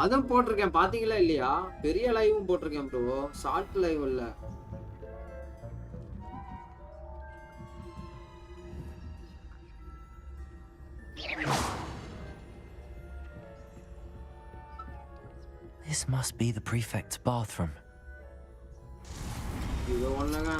அதான் போட்டிருக்கேன் பாத்தீங்களா இல்லையா? பெரிய லைவும் போட்டிருக்கேன் ப்ரோ, ஷார்ட் லைவ் இல்ல. This must be the prefect's bathroom. இது ஒண்ணுங்க.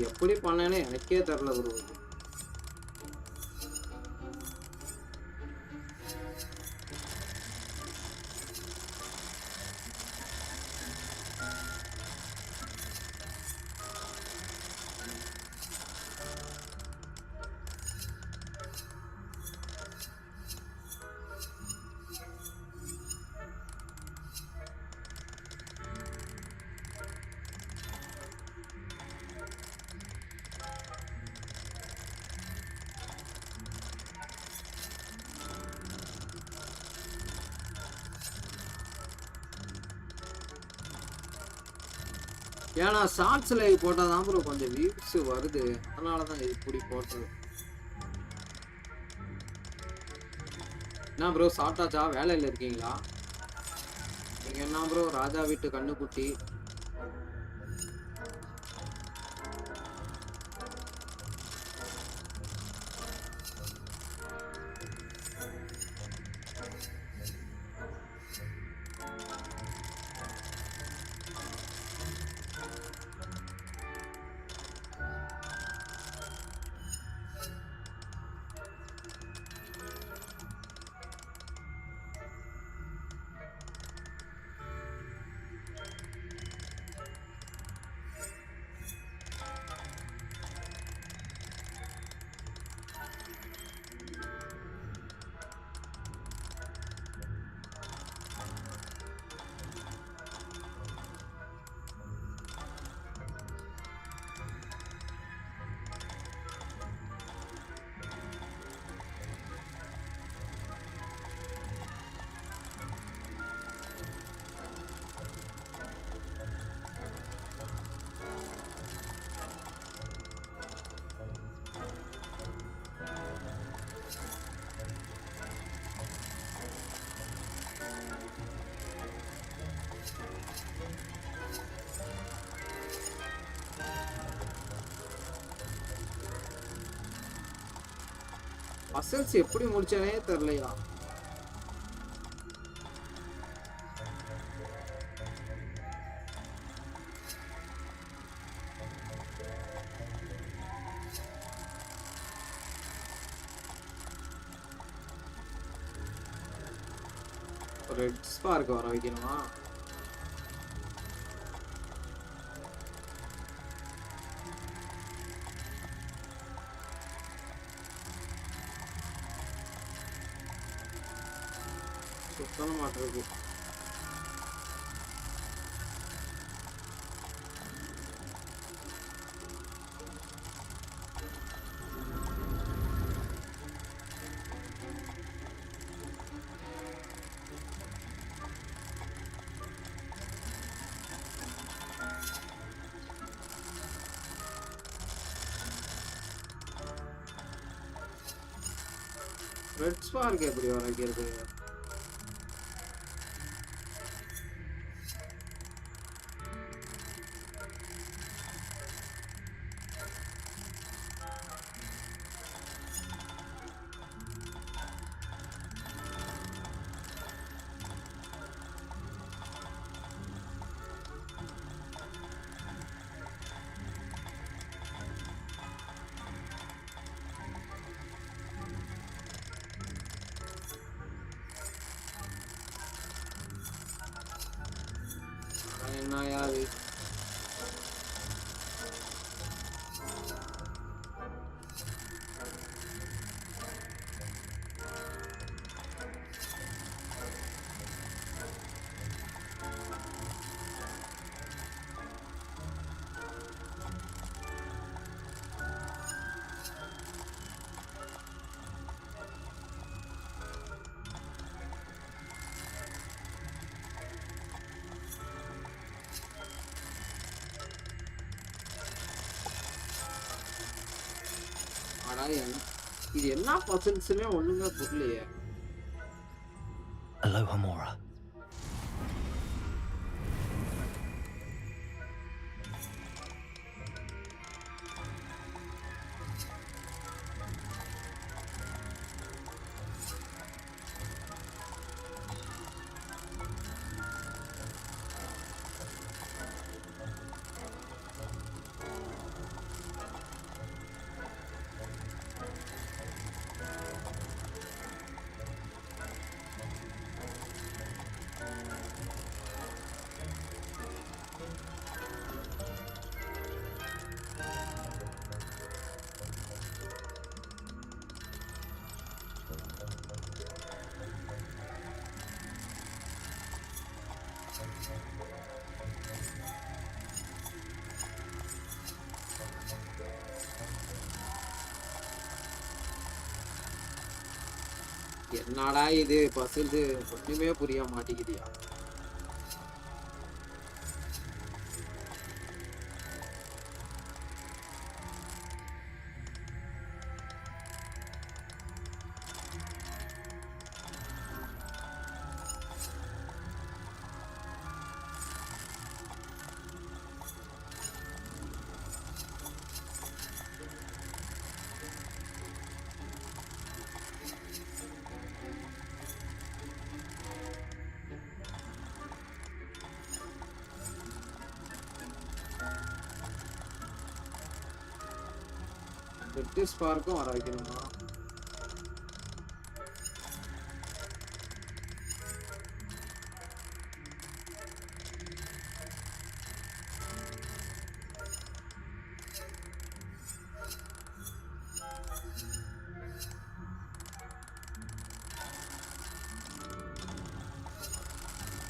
எப்படி பண்ணேன்னு எனக்கே தெரியல ப்ரோ. ஏன்னா ஷார்ட்ஸ் லைவ் போட்டால் தான் ப்ரோ கொஞ்சம் வியூஸ் வருது, அதனால தான் இப்படி போட்டது. என்ன ப்ரோ சாப்பிட்டாச்சா? வேலையில் இருக்கீங்களா? நீங்கள் என்ன ப்ரோ ராஜா வீட்டு கண்ணுக்குட்டி? பசல்ஸ் எப்படி முடிச்சானே தெரியலையா? ரெட் ஸ்பார்க் வர வைக்கணுமா? சுத்தம் மாட்டிருக்கு. ரெட் ஸ்பார்க் எப்படி வர வைக்கிறது? அது இது என்ன பசல்ஸ்னே ஒண்ணுமே புரியலையே. Aloha Mora. என்னடா இது பசில் ஒண்ணுமே புரிய மாட்டேங்குதியா? வெட்ரி ஸ்பார்க்கும் வர வைக்கணுமா?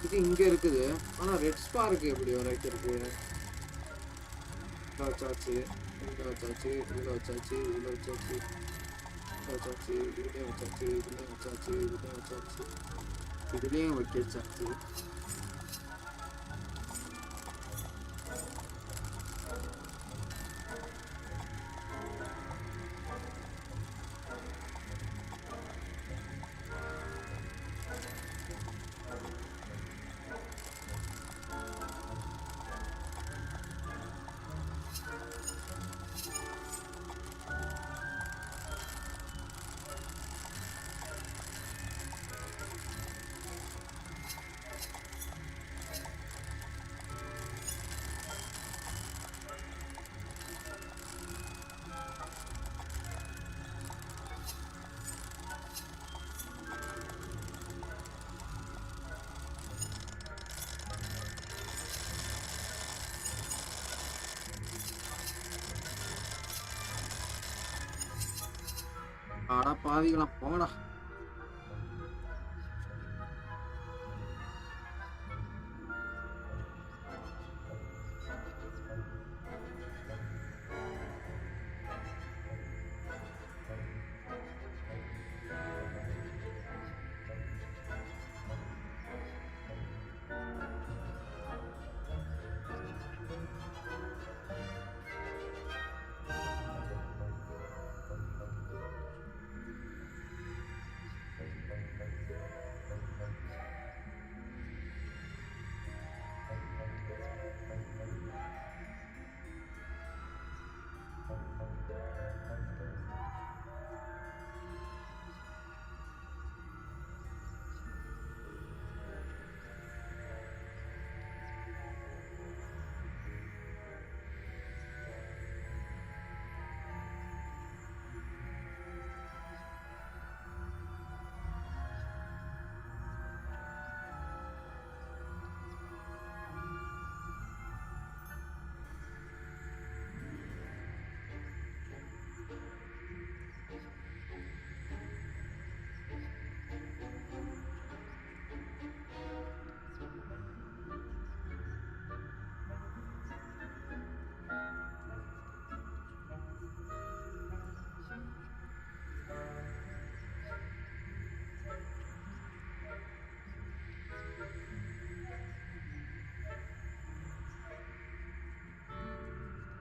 இது இங்க இருக்குது. ஆனா ரெட் ஸ்பார்க்கு எப்படி வர வைக்கிறது? சாச்சி வச்சாச்சு, உள்ள வச்சாச்சு, உள்ள வச்சாச்சு, உள்ள வச்சாச்சு, இதுலேயும் வச்சாச்சு, இதுலேயும் வச்சாச்சு, இதுலேயும் வச்சாச்சு, இதுலேயும் வைக்காச்சு. ஆடா பாவிகளா போங்கடா.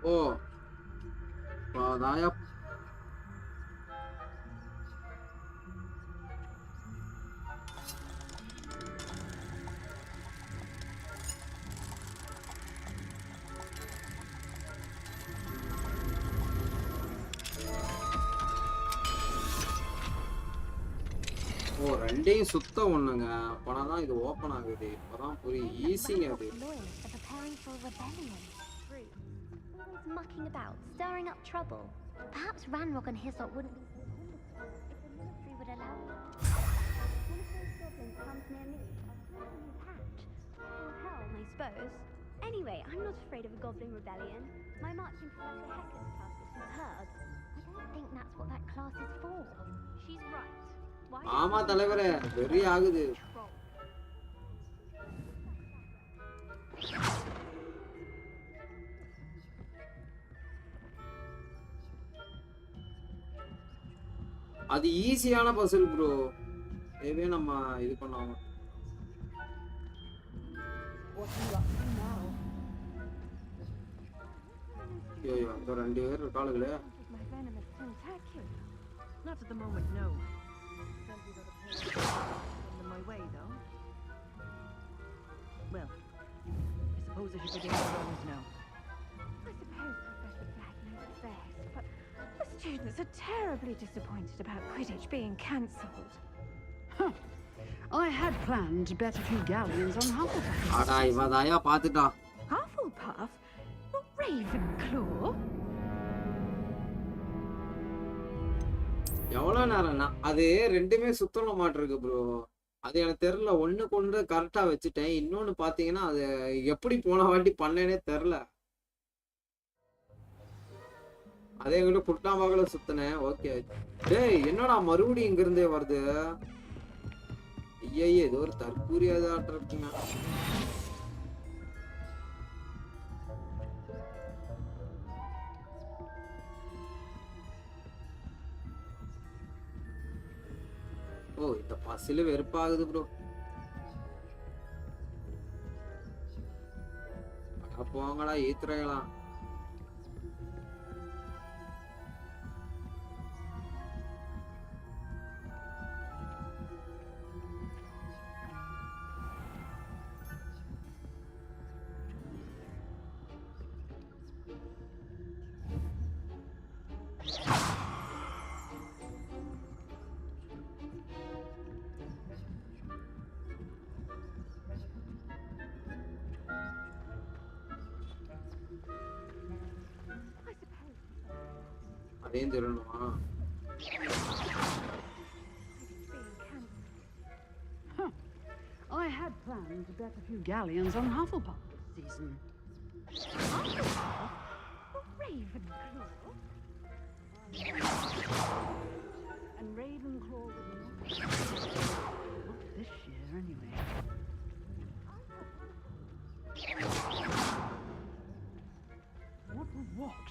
ஓ அதாயா ஓ ரெண்டையும் சுத்த ஒண்ணுங்க அப்பனாதான் இது ஓபன் ஆகுது இப்பதான் புரியும் ஈஸிங்க அது Always mucking about, stirring up trouble. Perhaps Ranrock and his lot wouldn't be if the military would allow it. One of those goblins comes near me, I'll throw his hatch. Or helm, I suppose. Anyway, I'm not afraid of a goblin rebellion. My marching Professor Hecker's class was superb. I don't think that's what that class is for. She's right. ஆமா தலைவரே வெறி ஆகுது அது ஈஸியான Basil bro ஏவே நம்ம இது பண்ணாம ஐயோ அந்த ரெண்டு பேர் இருக்காளுங்களே Not at the moment, no. On my way, though. Well, I suppose I should begin with those now. I suppose Professor Black knows best, but the students are terribly disappointed about Quidditch being cancelled. Huh. I had planned to bet a few galleons on Hufflepuff. அடா இவதாயா பாத்துட்டா Hufflepuff? Not Ravenclaw? எவ்வளவு நேரம்னா அது ரெண்டுமே சுத்தன மாட்டிருக்கு bro அது எனக்கு தெரியல ஒண்ணு கொண்டு கரெக்டா வச்சுட்டேன் இன்னொன்னு பாத்தீங்கன்னா அது எப்படி போன வாட்டி பண்ணேனே தெரியல அதே கூட குட்டாமகள சுத்தனேன் ஓகே டேய் என்னடா மறுபடியும் இங்க இருந்தே வருது ஐயே ஏதோ ஒரு தற்கூரியாதான் இருக்குங்க ஓ இந்த பசில வெறுப்பாகுது ப்ரோ போங்கடா ஈத்துறலாம் அதையும் தெரியணுமா I had planned to bet a few galleons on Hufflepuff this season. Hufflepuff? Ravenclaw? And Ravenclaw was not this year anyway. What was what?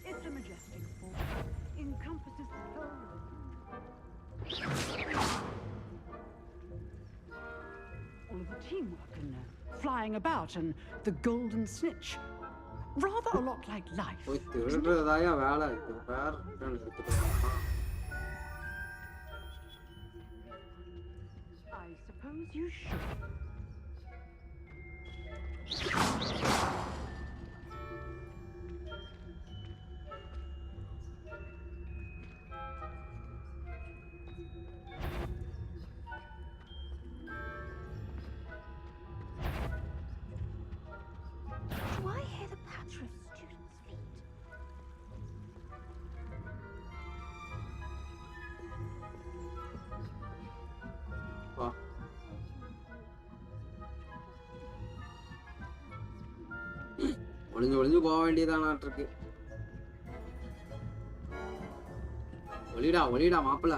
It's a majestic sport. Encompasses the whole. All of the teamwork and flying about and the golden snitch. Rather a lot like life. திருடுறதாயா வேலை இது வேற I suppose you should. Do I hear the patter of students' feet? ஒளிஞ்சு ஒளிஞ்சு போக வேண்டியதானாட்டு இருக்கு ஒளிடா ஒளிடா மாப்பிள்ள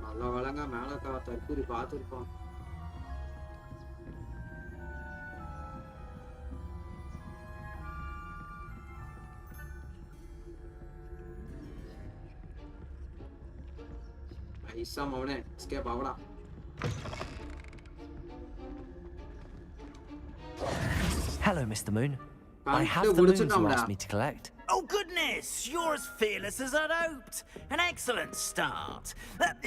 நல்ல வேலைங்க மேல தற்கூரி பார்த்துருப்போம். ஐசா மவனே escape ஆவடா. Hello, Mr. Moon. I have the moons you asked me to collect. Oh, goodness! You're as fearless as I'd hoped. An excellent start.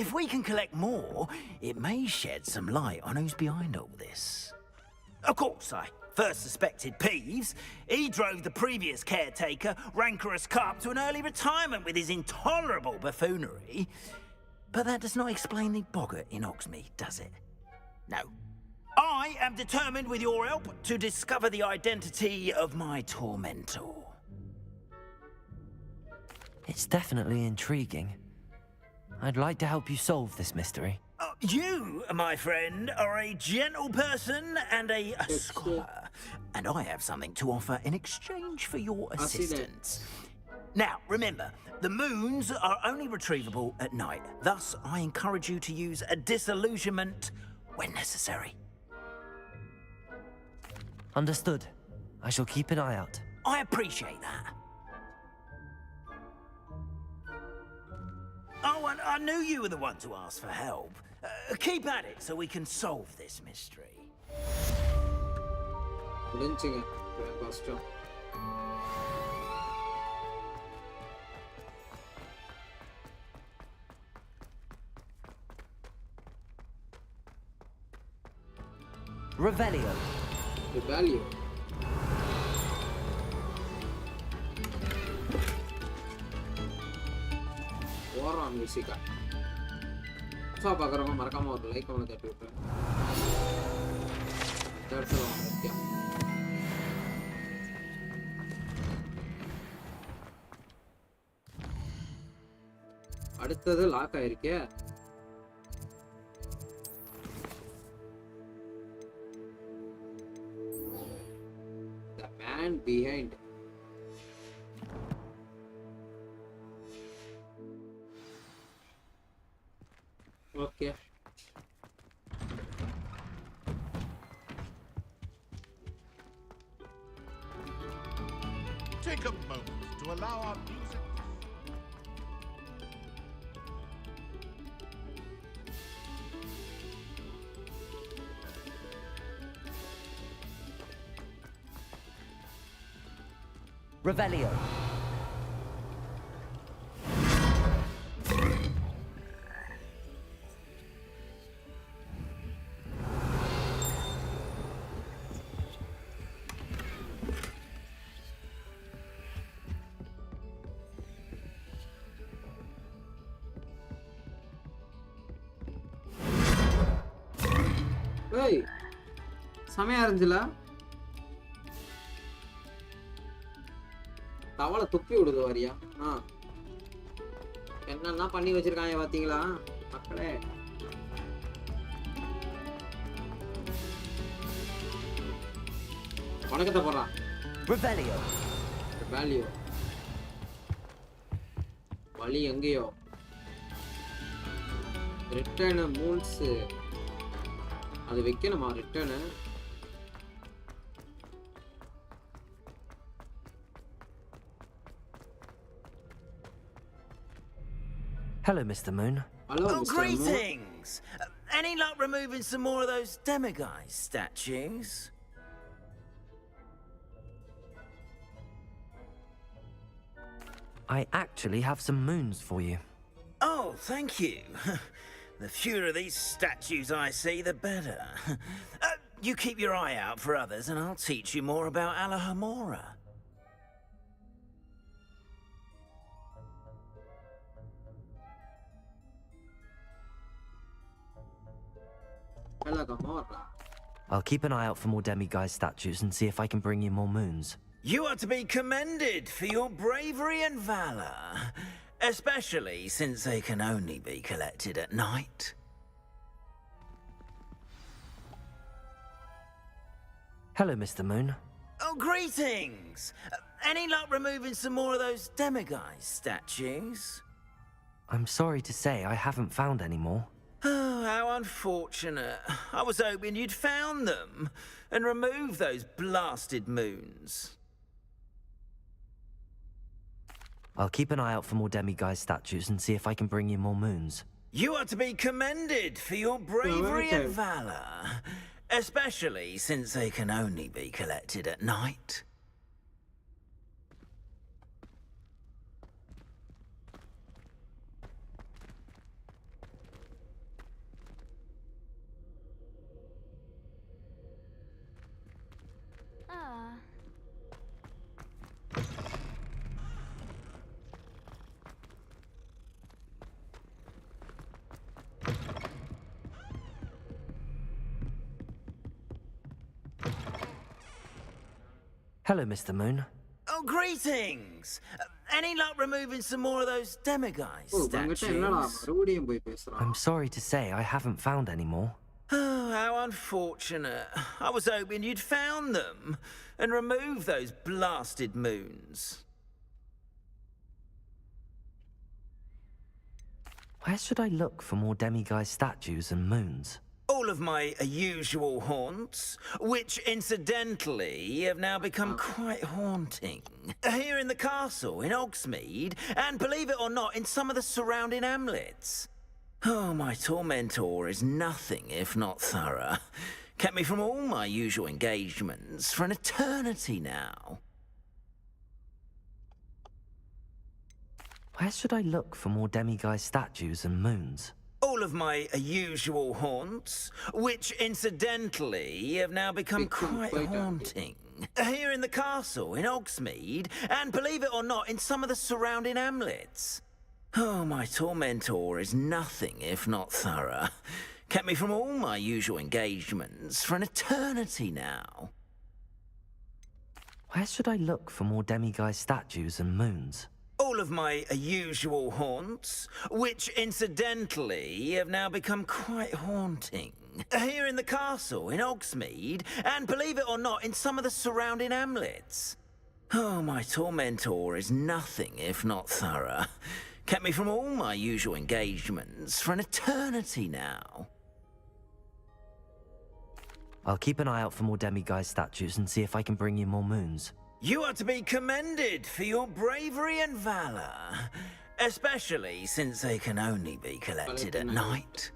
If we can collect more, it may shed some light on who's behind all this. Of course, I first suspected Peeves. He drove the previous caretaker, Rancorous Carp, to an early retirement with his intolerable buffoonery. But that does not explain the boggart in Hogsmeade, does it? No. I am determined, with your help, to discover the identity of my tormentor. It's definitely intriguing. I'd like to help you solve this mystery. You, my friend, are a gentle person and a scholar, and I have something to offer in exchange for your assistance. Now, remember, the moons are only retrievable at night. Thus, I encourage you to use a disillusionment when necessary. Understood. I shall keep an eye out. I appreciate that. Oh, and I knew you were the one to ask for help. Keep at it so we can solve this mystery. Revelio. Revelio. War music. So பாக்குறவங்க மறக்காம ஒரு like பண்ணி தட்டி விட்டுருங்க. That's all. அடுத்தது lock ஆயிருக்கே. The man behind. Okay. Take a moment to allow our music. Revelio. Hey, செமையா இருந்துல. தவளை துப்பி விடுது வாரியா. என்னன்னா பண்ணி வச்சிருக்காங்க பாத்தீங்களா மக்களே. வணக்கத்தை போடுறான். Revelio. Revelio. வழி எங்கேயோ. Return moons. அது வைக்கணுமா return? Hello, Mr. Moon. Hello, oh, Mr. greetings! Any luck removing some more of those demiguise statues? I actually have some moons for you. Oh, thank you. The fewer of these statues I see, the better. You keep your eye out for others, and I'll teach you more about Alahamora. I'll keep an eye out for more demiguise statues and see if I can bring you more moons. You are to be commended for your bravery and valor, especially since they can only be collected at night. Hello, Mr. Moon. Oh, greetings! Any luck removing some more of those demiguise statues? I'm sorry to say I haven't found any more. Oh, how unfortunate. I was hoping you'd found them and removed those blasted moons. I'll keep an eye out for more demiguise statues and see if I can bring you more moons. You are to be commended for your bravery and valor, especially since they can only be collected at night. Hello, Mr. Moon. Oh, greetings! Any luck removing some more of those demiguise statues? I'm sorry to say I haven't found any more. Oh, how unfortunate. I was hoping you'd found them and removed those blasted moons. Where should I look for more demiguise statues and moons? All of my usual haunts, which incidentally have now become quite haunting. Here in the castle, in Hogsmeade, and believe it or not, in some of the surrounding hamlets. Oh, my tormentor is nothing if not thorough. Kept me from all my usual engagements for an eternity now. Where should I look for more demiguise statues and moons? All of my usual haunts, which incidentally have now become quite haunting. Here in the castle, in Hogsmeade, and believe it or not, in some of the surrounding hamlets. Oh, my tormentor is nothing if not thorough. Kept me from all my usual engagements for an eternity now. Where should I look for more demiguise statues and moons? All of my usual haunts, which incidentally have now become quite haunting. Here in the castle, in Hogsmeade, and believe it or not, in some of the surrounding hamlets. Oh, my tormentor is nothing if not thorough. Kept me from all my usual engagements for an eternity now. I'll keep an eye out for more demiguise statues and see if I can bring you more moons. You are to be commended for your bravery and valor, especially since they can only be collected at night.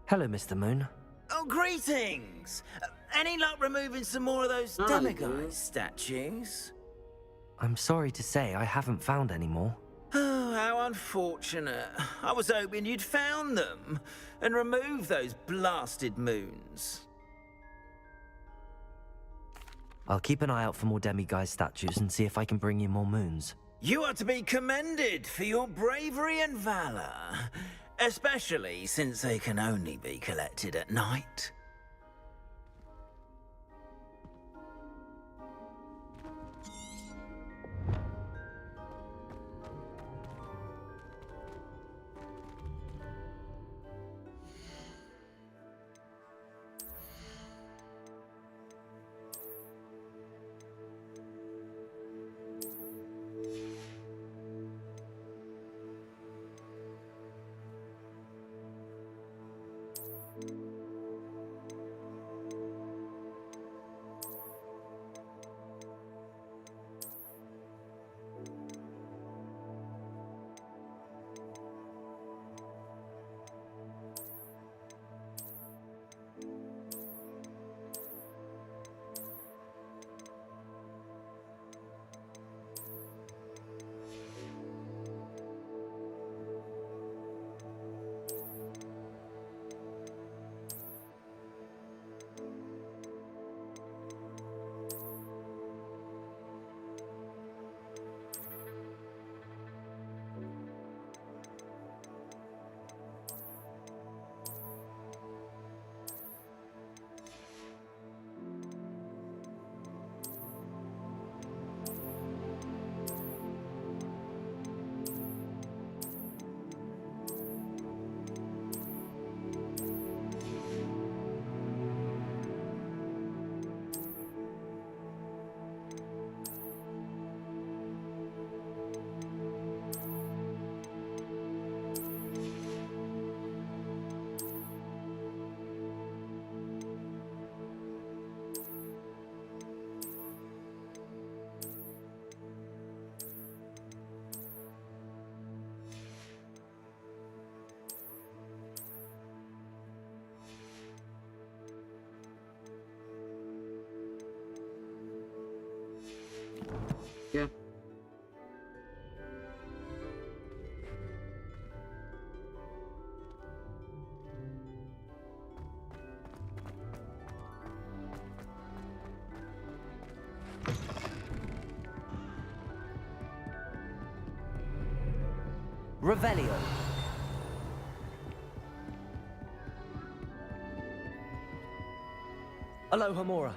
Hello, Mr. Moon. Oh, greetings! Any luck removing some more of those demiguise statues? I'm sorry to say I haven't found any more. Oh, how unfortunate. I was hoping you'd found them and removed those blasted moons. I'll keep an eye out for more demiguise statues and see if I can bring you more moons. You are to be commended for your bravery and valor, especially since they can only be collected at night. Revelio. Aloha Mora.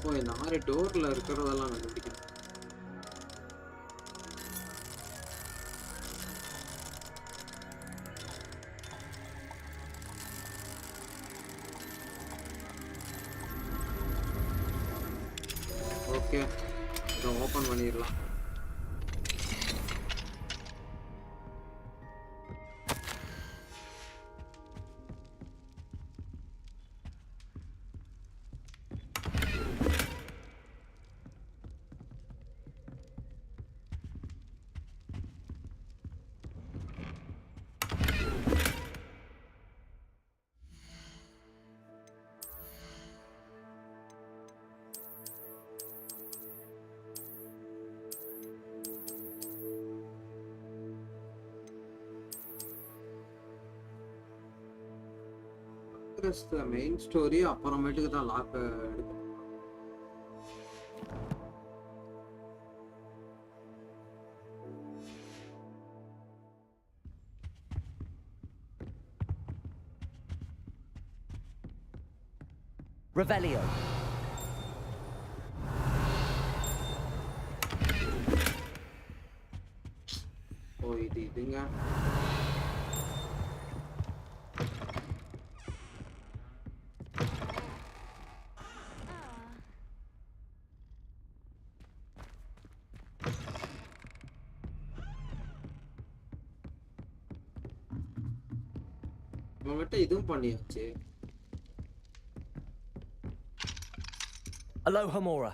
ஓ இந்த மாதிரி டோர்ல இருக்கிறதெல்லாம் கண்டுபிடிக்கணும். Okay இதை open பண்ணிடலாம். Main story அப்புறமேட்டுக்கு தான் lock எடுக்கணும். Revelio. ஓ இதுங்க நம்மகிட்ட இதுவும் பண்ணியாச்சு. Aloha Mora.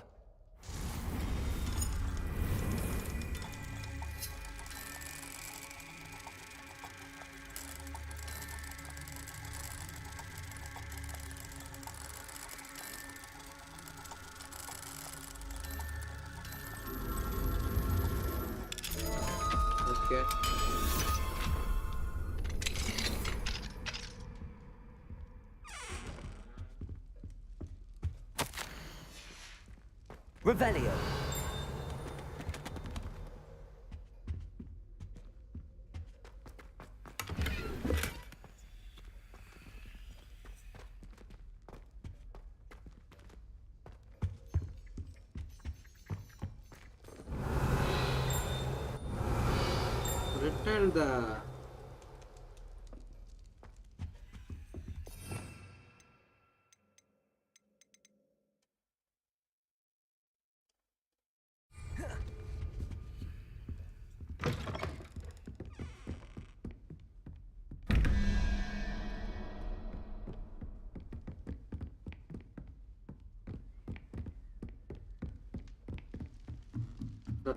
Okay. Revelio. Return the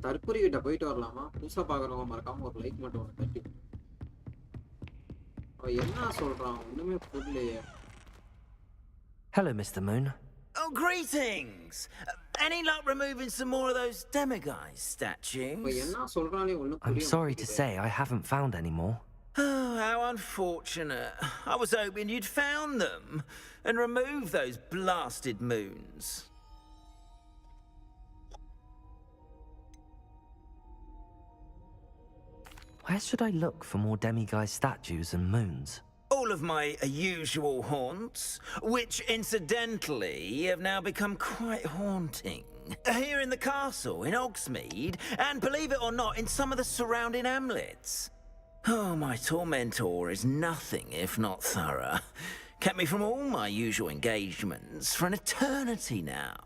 தற்புரி கிட்ட போயிட்டு வரலாமா? புதுசா பாக்குறவங்க மறக்காம ஒரு லைக் மட்டும் ஒன்று தட்டி. என்ன சொல்றான் ஒண்ணுமே புரியலையே. Hello, Mr. Moon. Oh, greetings! Any luck removing some more of those demiguise statues? என்ன சொல்றானே ஒண்ணும் I'm sorry to say I haven't found any more. Oh, how unfortunate. I was hoping you'd found them and removed those blasted moons. Where should I look for more demiguise statues and moons? All of my usual haunts, which incidentally have now become quite haunting. Here in the castle, in Hogsmeade, and believe it or not, in some of the surrounding hamlets. Oh, my tormentor is nothing if not thorough. Kept me from all my usual engagements for an eternity now.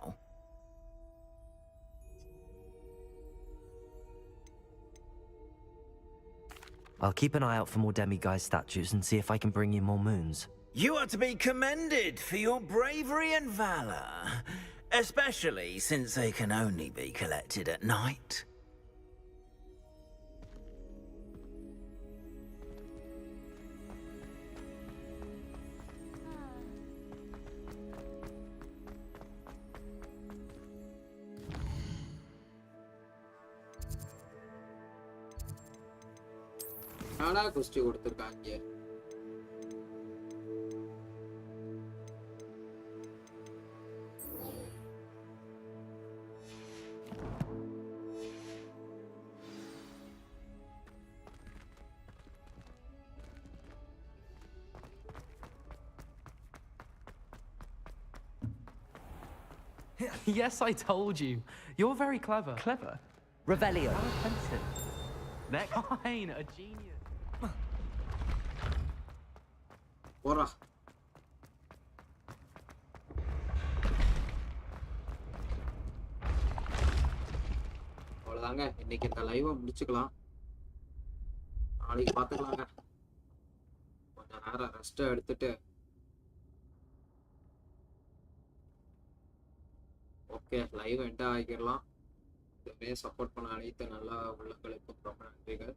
I'll keep an eye out for more demiguise statues and see if I can bring you more moons. You are to be commended for your bravery and valor, especially since they can only be collected at night. நானா குஸ்தி கொடுத்துருக்காங்க. Yes, I told you. You're very clever. Clever? Revelio. How offensive. Next line, a genius. Ora. அவ்வளவுதாங்க, இன்னைக்கு இந்த லைவை முடிச்சுக்கலாம். நாளைக்கு பார்த்துக்கலாங்க. கொஞ்சம் நேரம் ரெஸ்ட் எடுத்துட்டு ஓகே லைவ் எண்ட் ஆகிடலாம். இதுவே சப்போர்ட் பண்ண அனைத்து நல்ல உள்ளங்களுக்கும் ரொம்ப நன்றிகள்.